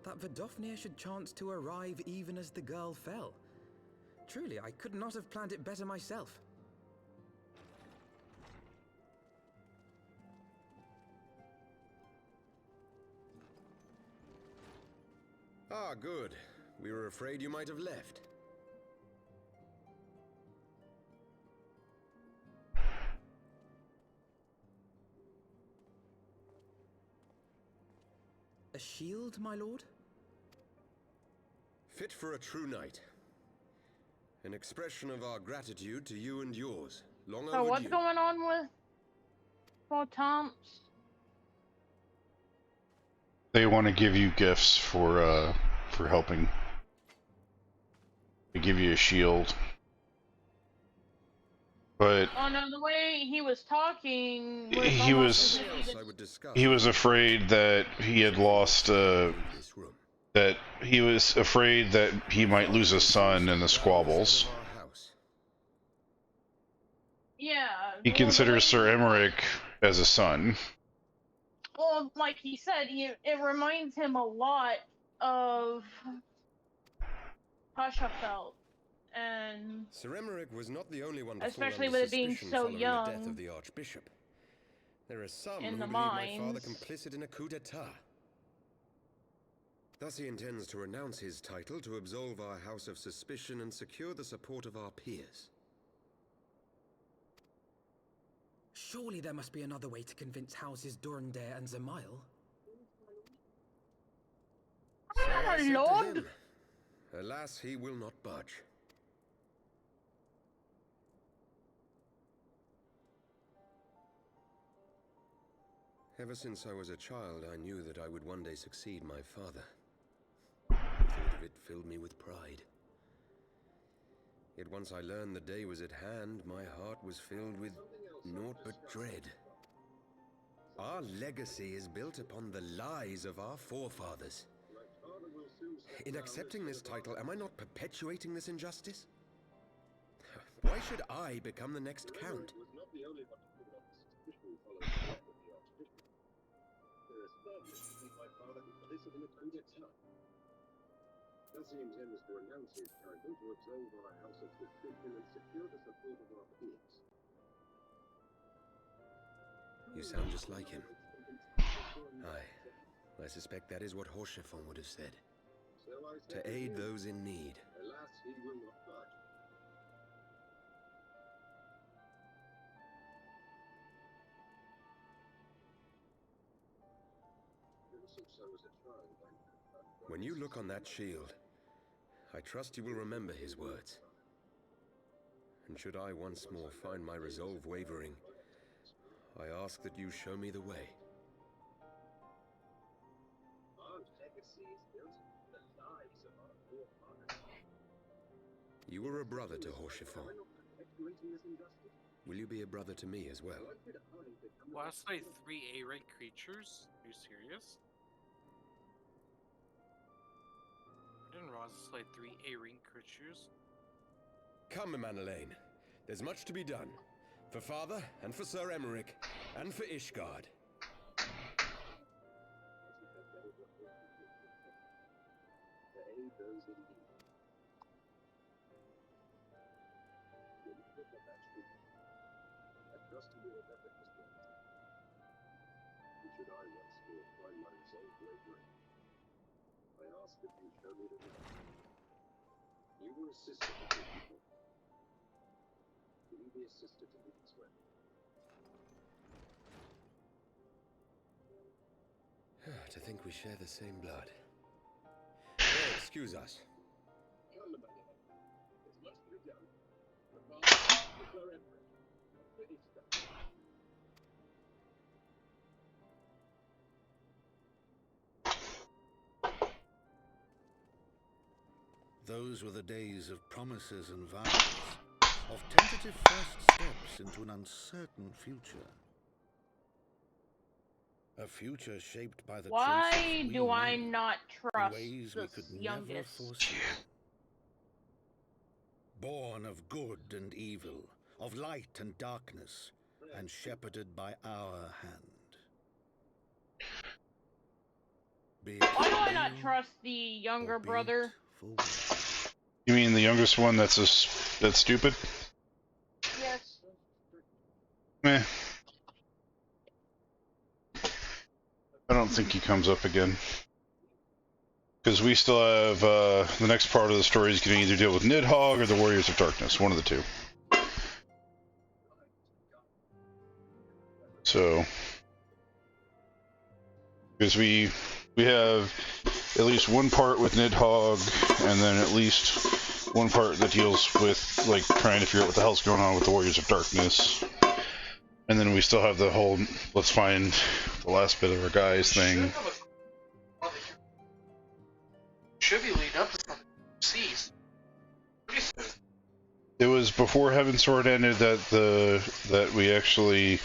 That Vidofnir should chance to arrive even as the girl fell. Truly, I could not have planned it better myself. Ah, good. We were afraid you might have left. A shield, my lord? Fit for a true knight. An expression of our gratitude to you and yours. Long So overdue. what's going on with Tomps? They want to give you gifts for helping. They give you a shield. But Oh no, the way he was talking was he almost was as if he just- he was afraid that he had lost that he was afraid that he might lose a son in the squabbles. Yeah. He well, the way considers he- Sir Emmerich as a son. Well, like he said, it reminds him a lot of Hashafeld, and Sir Emmerich was not the only one to especially fall under with it being suspicion so following the death young of the Archbishop. There are some in who the believe my father mines. complicit in a coup d'etat. Thus he intends to renounce his title to absolve our house of suspicion and secure the support of our peers. Surely there must be another way to convince houses Durandare and Zamail. So I said to Lord! him. Alas, he will not budge. Ever since I was a child, I knew that I would one day succeed my father. The thought of it filled me with pride. Yet once I learned the day was at hand, my heart was filled with naught but dread. Our legacy is built upon the lies of our forefathers. In accepting this title, am I not perpetuating this injustice? Why should I become the next count? Thus he intends to renounce his title to absolve our house of suspicion and secure the support of our peers. You sound just like him. Aye, I suspect that is what Horshefon would have said. To aid those in need. Alas, he will not budge. When you look on that shield, I trust you will remember his words. And should I once more find my resolve wavering, I ask that you show me the way. You were a brother to Horshefon. Will you be a brother to me as well? Last night, 3 A-rank creatures? Are you serious? I didn't realize it's like 3 A-rank creatures. Come, Manalaine. There's much to be done. For Father, and for Sir Emmerich, and for Ishgard. Should I once more find my resolve wavering, I ask that you show me the way. You were a sister to good people. Will you be a sister to Heavensward? To think we share the same blood. Oh, excuse us. Come, Manalaine. There's much to be done. The Father, the Sir Emmerich, the Ishgard. Those were the days of promises and vows, of tentative first steps into an uncertain future. A future shaped by the Why choices we do I made not in trust ways we this could never youngest? foresee. Born of good and evil, of light and darkness, and shepherded by our hand. Why do I not trust the younger brother? You mean the youngest one that's stupid? Yes. Meh. I don't think he comes up again. Because we still have, the next part of the story is going to either deal with Nidhogg or the Warriors of Darkness, one of the two. So, because we have at least one part with Nidhogg, and then at least one part that deals with, like, trying to figure out what the hell's going on with the Warriors of Darkness. And then we still have the whole, let's find the last bit of our guys thing. Should be leading up to something. Cease. It was before Heavensward ended that we actually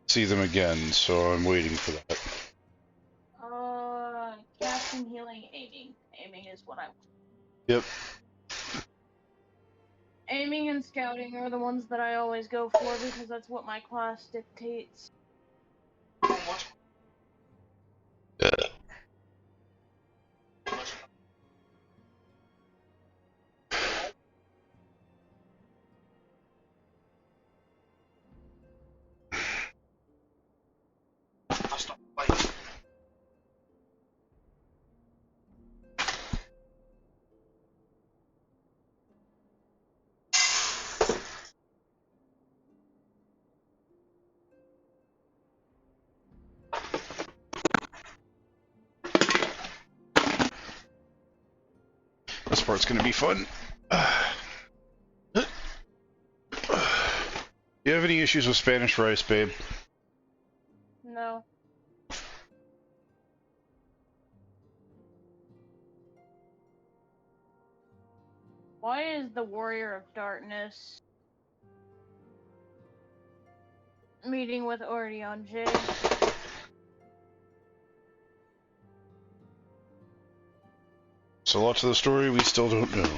see them again, so I'm waiting for that. Casting, healing, aiming. Aiming is what I want. Yep. Aiming and scouting are the ones that I always go for because that's what my class dictates. part's gonna be fun. You have any issues with Spanish rice, babe? No. Why is the Warrior of Darkness meeting with Orion J? So lots of the story we still don't know.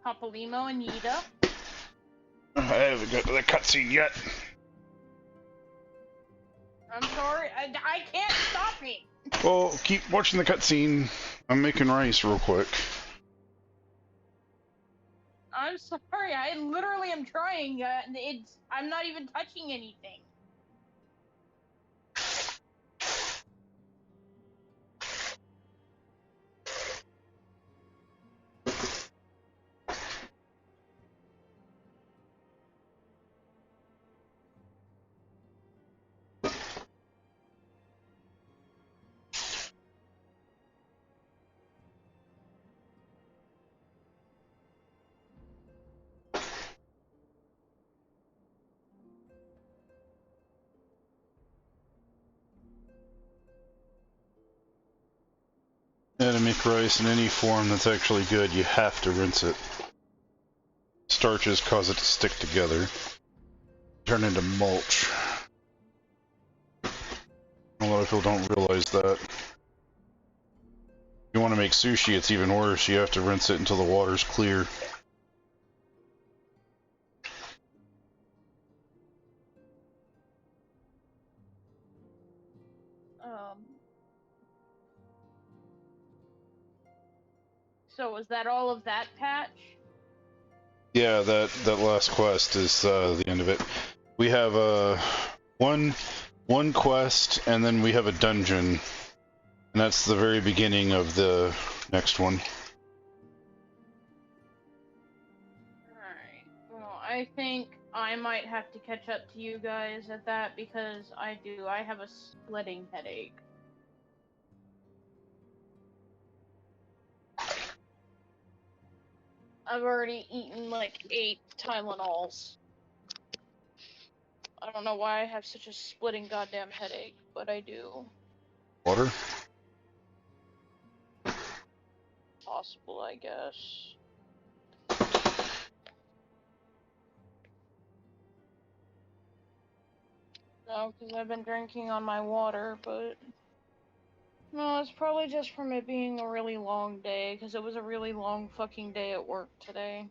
Papalimo and Yida. I haven't got to the cutscene yet. I'm sorry, I can't stop it. Well, keep watching the cutscene. I'm making rice real quick. I'm sorry, I literally am trying. I'm not even touching anything. Yeah, to make rice in any form that's actually good, you have to rinse it. Starches cause it to stick together. Turn into mulch. A lot of people don't realize that. If you want to make sushi, it's even worse. You have to rinse it until the water's clear. So was that all of that patch? Yeah, that last quest is the end of it. We have one quest, and then we have a dungeon, and that's the very beginning of the next one. Alright. Well, I think I might have to catch up to you guys at that because I have a splitting headache. I've already eaten like 8 Tylenols. I don't know why I have such a splitting goddamn headache, but I do. Water? Possible, I guess. No, because I've been drinking on my water, but... No, it's probably just from it being a really long day, because it was a really long fucking day at work today.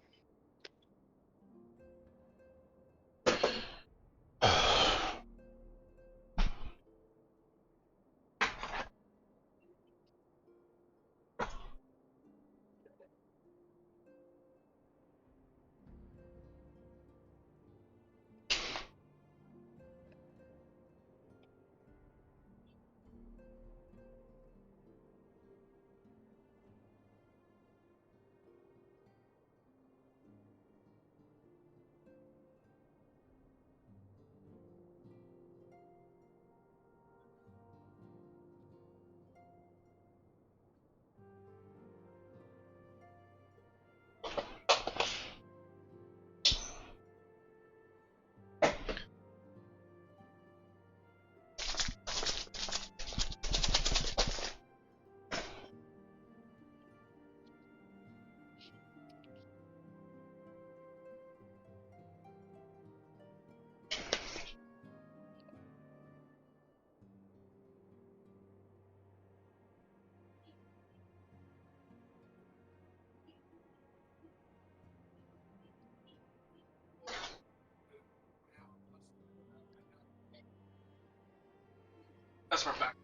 That's my back.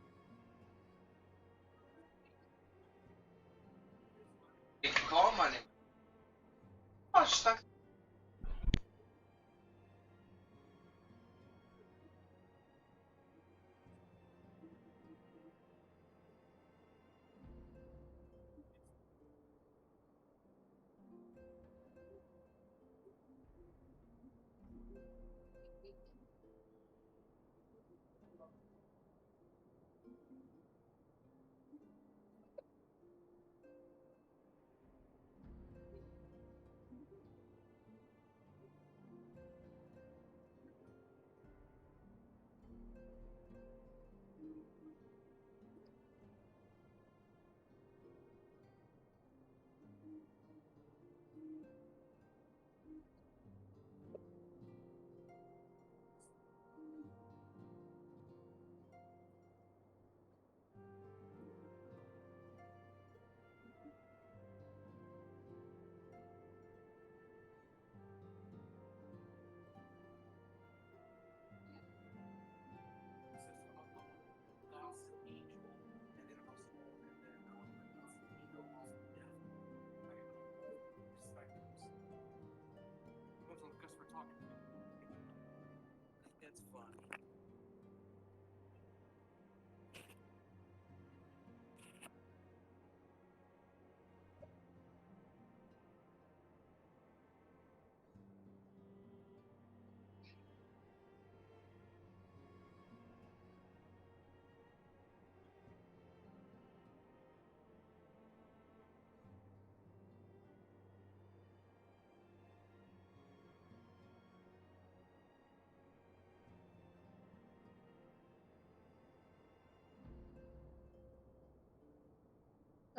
You can call my name. Oh, stuck.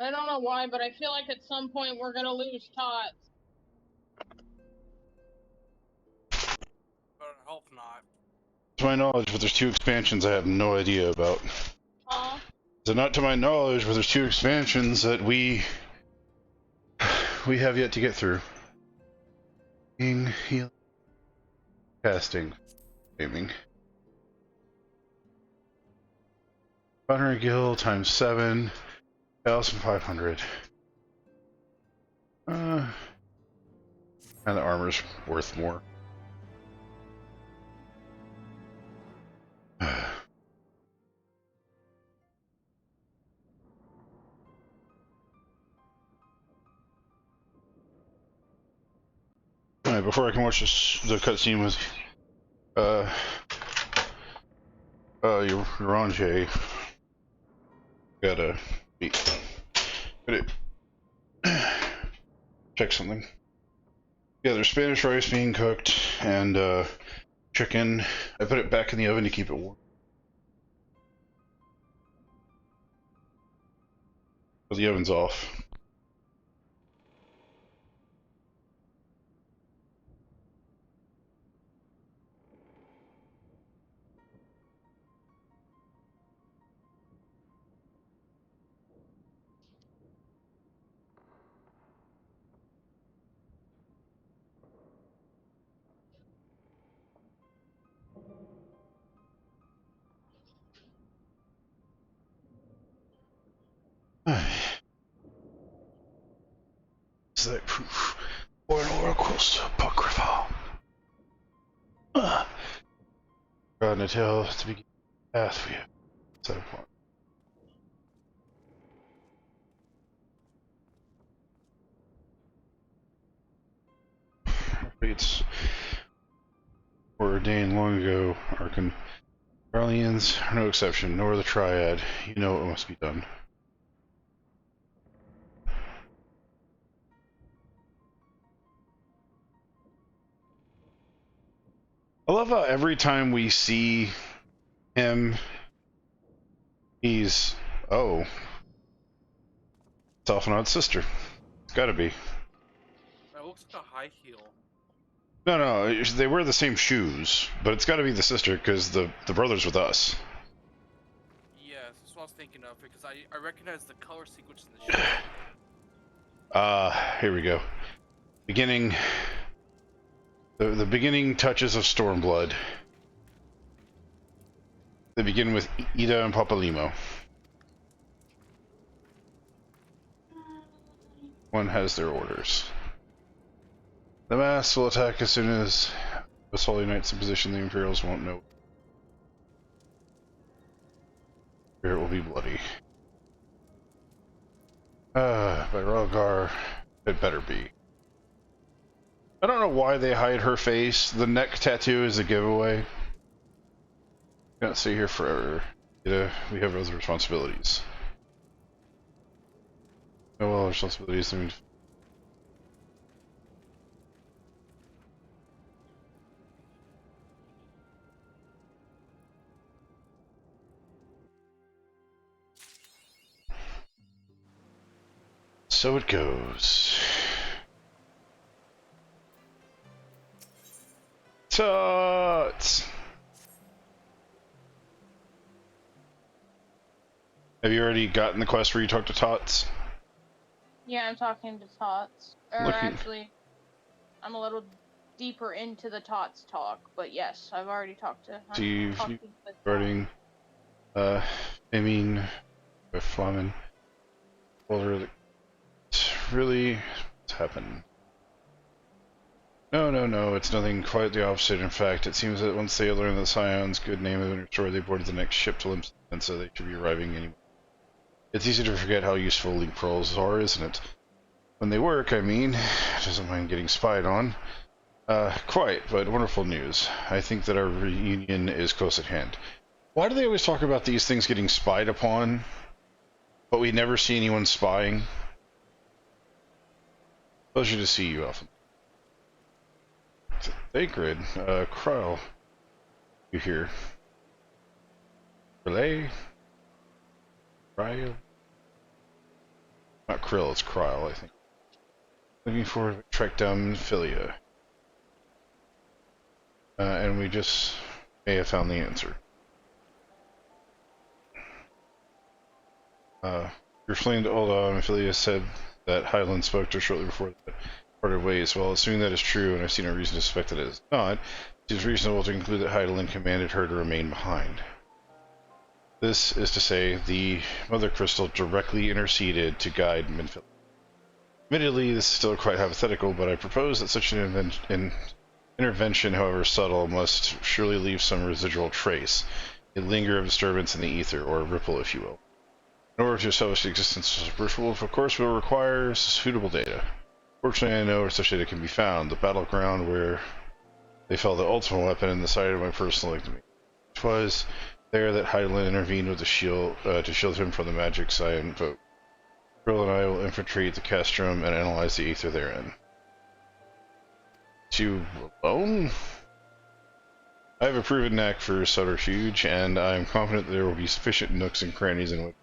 I don't know why, but I feel like at some point we're gonna lose Tots. But I hope not. To my knowledge, but there's 2 expansions I have no idea about. So not to my knowledge, but there's 2 expansions that we have yet to get through. Healing, casting, gaming. 500 gil times 7, 1,500. And the armor's worth more. Alright, before I can watch the cutscene with Urange, gotta check something. Yeah, there's Spanish rice being cooked and chicken. I put it back in the oven to keep it warm. So the oven's off. Is that proof? Or an oracle's apocryphal? God, Natal, to begin the path for you. Set upon. Fates were ordained long ago. Arcanians are no exception, nor the Triad. You know what must be done. I love how every time we see him, he's, oh, it's Alphanod's sister. It's gotta be. That looks like a high heel. No, they wear the same shoes, but it's gotta be the sister because the brother's with us. Yes, that's what I was thinking of, because I recognize the color sequence in the shoe. Here we go. Beginning. The beginning touches of Stormblood. They begin with Ida and Papalimo. One has their orders. The mass will attack as soon as the Holy Knight's in position. The Imperials won't know. Here it will be bloody. By Relgar, it better be. I don't know why they hide her face. The neck tattoo is a giveaway. Can't stay here forever. Yeah, we have other responsibilities. Oh well, responsibilities. I mean, so it goes. Tots! Have you already gotten the quest where you talk to Tots? Yeah, I'm talking to Tots. Or actually, I'm a little deeper into the Tots talk, but yes, I've already talked to him. Regarding, I mean, with Flamen. Well, really, what's happened? No, it's nothing quite the opposite. In fact, it seems that once they learn that Scion's good name has been restored, they boarded the next ship to Limson, and so they should be arriving anyway. It's easy to forget how useful link pearls are, isn't it? When they work, I mean. Doesn't mind getting spied on. Quite, but wonderful news. I think that our reunion is close at hand. Why do they always talk about these things getting spied upon, but we never see anyone spying? Pleasure to see you, Alpha. Sacred, Krell. You here? Relay? Ryo? Not Krill, it's Kryl, I think. Looking forward to track down Philia. And we just may have found the answer. You're fleeing to Ulda, and Philia said that Hyland spoke to her shortly before they parted ways. Well, assuming that is true, and I see no reason to suspect that it is not, it is reasonable to conclude that Hyland commanded her to remain behind. This is to say, the Mother Crystal directly interceded to guide Minfilia. Admittedly, this is still quite hypothetical, but I propose that such an intervention, however subtle, must surely leave some residual trace, a linger of disturbance in the ether, or a ripple, if you will. In order to establish the existence of ritual, of course, will require suitable data. Fortunately, I know where such data can be found, the battleground where they fell the ultimate weapon in the site of my personal ignominy. It was there that Hyland intervened with the shield to shield him from the magics I invoked. Krill and I will infiltrate the castrum and analyze the ether therein. You alone? I have a proven knack for subterfuge, and I am confident there will be sufficient nooks and crannies in which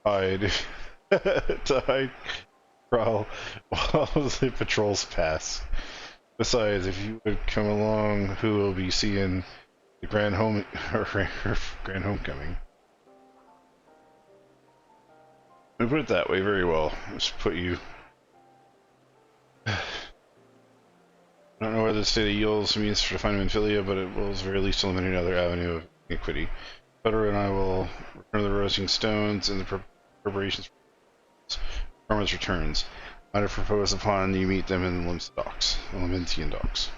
to hide Kraul while the patrols pass. Besides, if you would come along, who will be seeing the grand grand homecoming? I put it that way very well. Just put you. I don't know whether the state of yields means to find Minfilia, but it will at the very least eliminate another avenue of iniquity. Fedora and I will return the Rosing Stones and the preparations for Karma's returns. I might have proposed upon you meet them in the Limentian docks.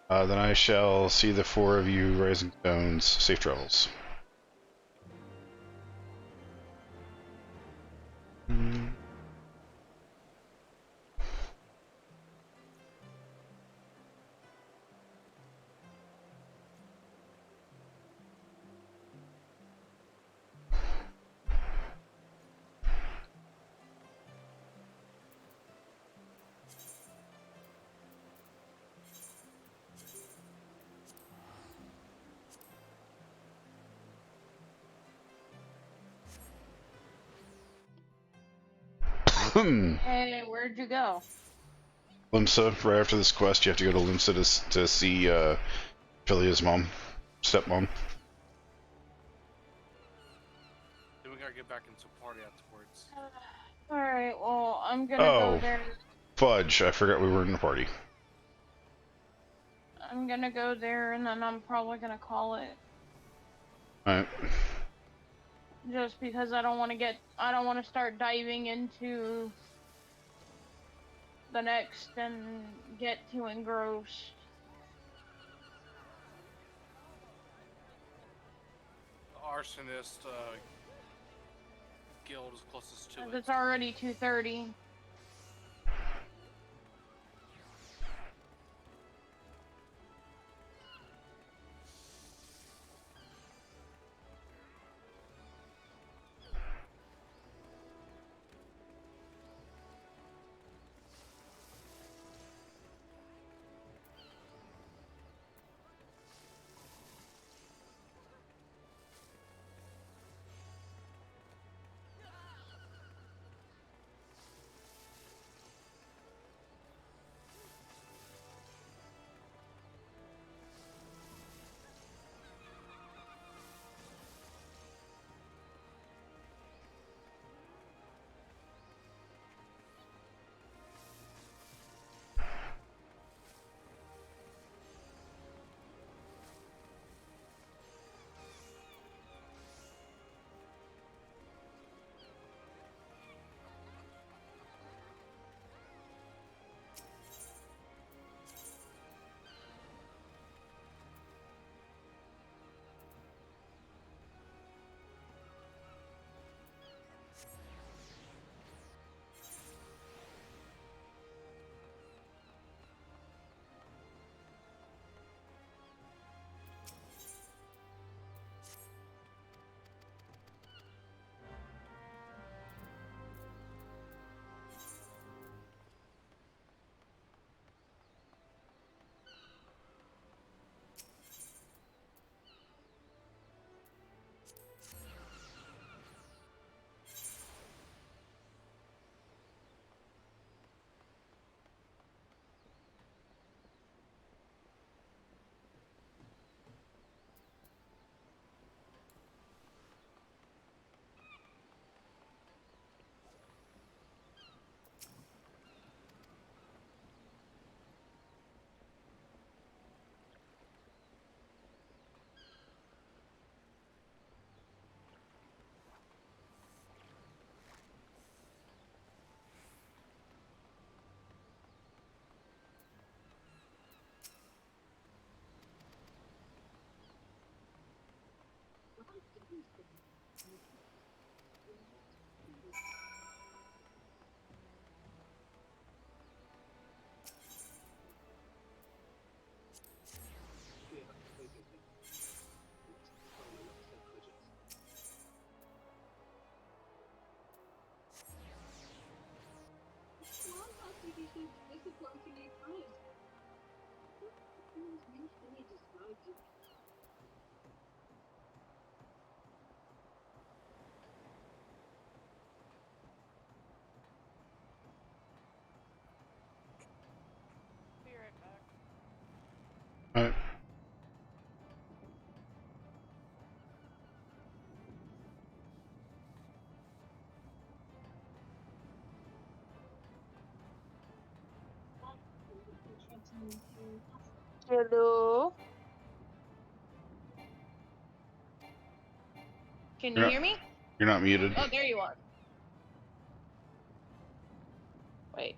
Then I shall see the four of you Rising Stones. Safe travels. Hey, where'd you go? Limsa, right after this quest, you have to go to Limsa to see Philia's mom, stepmom. Then we gotta get back into party afterwards. Alright, well, I'm gonna go there. Fudge, I forgot we were in the party. I'm gonna go there and then I'm probably gonna call it. Alright. Just because I don't want to start diving into the next and get too engrossed. The arsonist guild is closest to it. It's already 2:30. Hello? Can you hear me? You're not muted. Oh, there you are. Wait.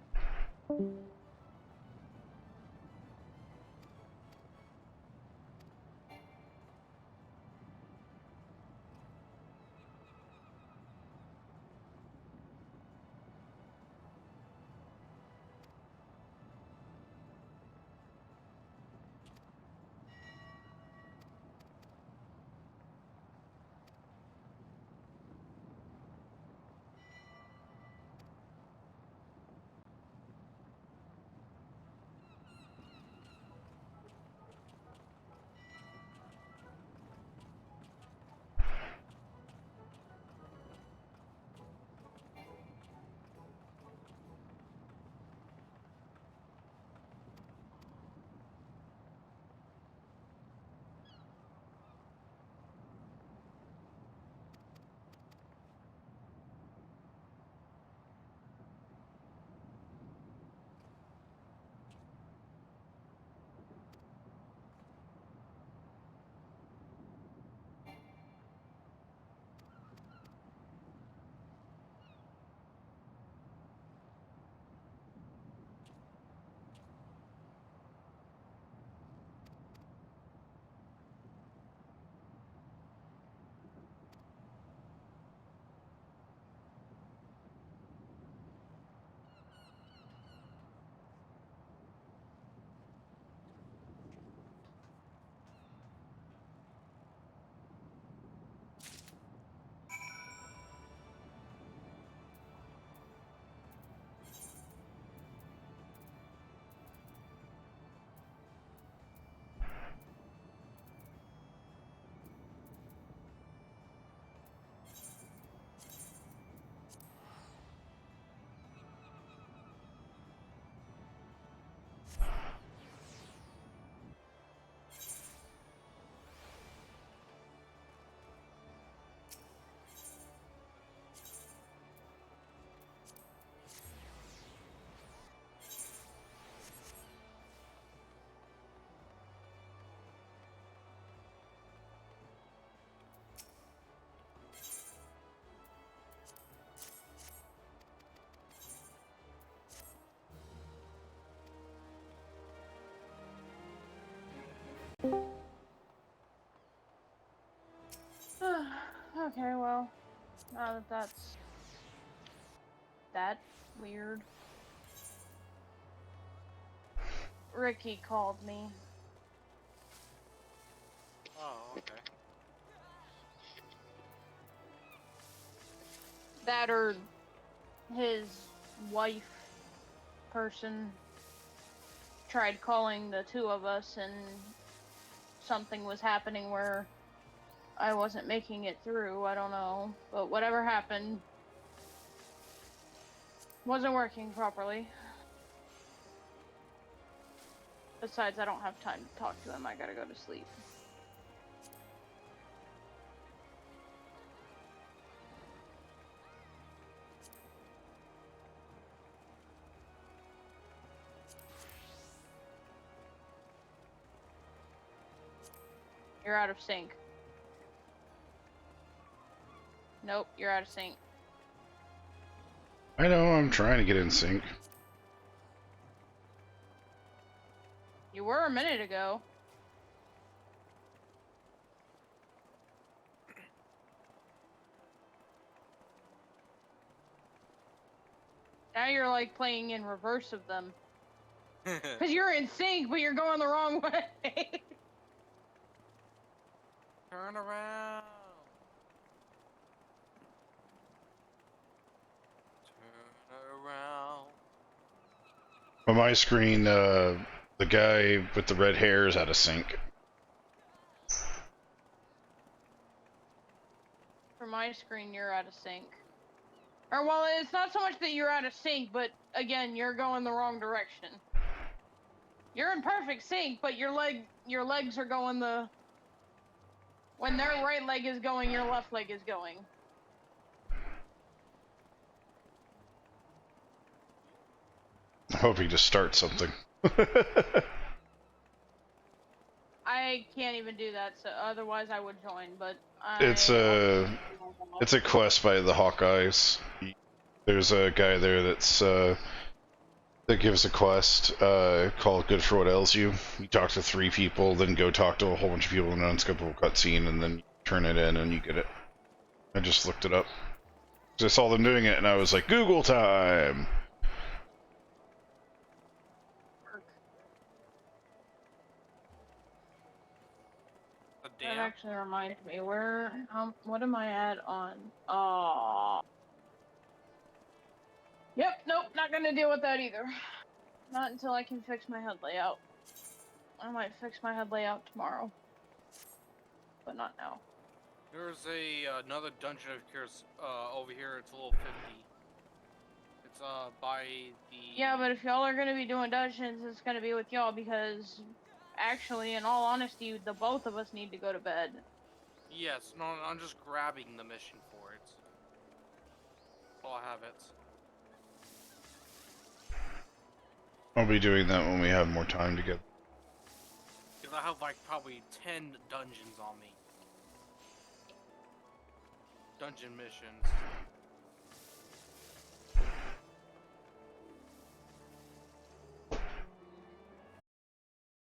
Okay, well, now that that's that weird. Ricky called me. Oh, okay. That or his wife person tried calling the two of us and something was happening where I wasn't making it through, I don't know. But whatever happened wasn't working properly. Besides, I don't have time to talk to him, I gotta go to sleep. You're out of sync. Nope, you're out of sync. I know, I'm trying to get in sync. You were a minute ago. Now you're like playing in reverse of them. Because you're in sync, but you're going the wrong way. Turn around. Turn around. On my screen, the guy with the red hair is out of sync. For my screen, you're out of sync. Or, well, it's not so much that you're out of sync, but again, you're going the wrong direction. You're in perfect sync, but your legs are going the... When their right leg is going, your left leg is going. I hope he just starts something. I can't even do that, so otherwise I would join, but It's a quest by the Hawkeyes. There's a guy there that gives a quest called Good for What Ails You. You talk to 3 people, then go talk to a whole bunch of people in an unskippable cutscene, and then you turn it in and you get it. I just looked it up. I saw them doing it, and I was like, Google time! That actually reminds me, what am I at on? Yep, nope, not gonna deal with that either. Not until I can fix my HUD layout. I might fix my HUD layout tomorrow. But not now. There's another Dungeon of Cures over here. It's a little 50. It's by the. Yeah, but if y'all are gonna be doing dungeons, it's gonna be with y'all because, actually, in all honesty, the both of us need to go to bed. Yes, no, I'm just grabbing the mission for it. So I'll have it. I'll be doing that when we have more time together. Because I have like probably 10 dungeons on me. Dungeon missions.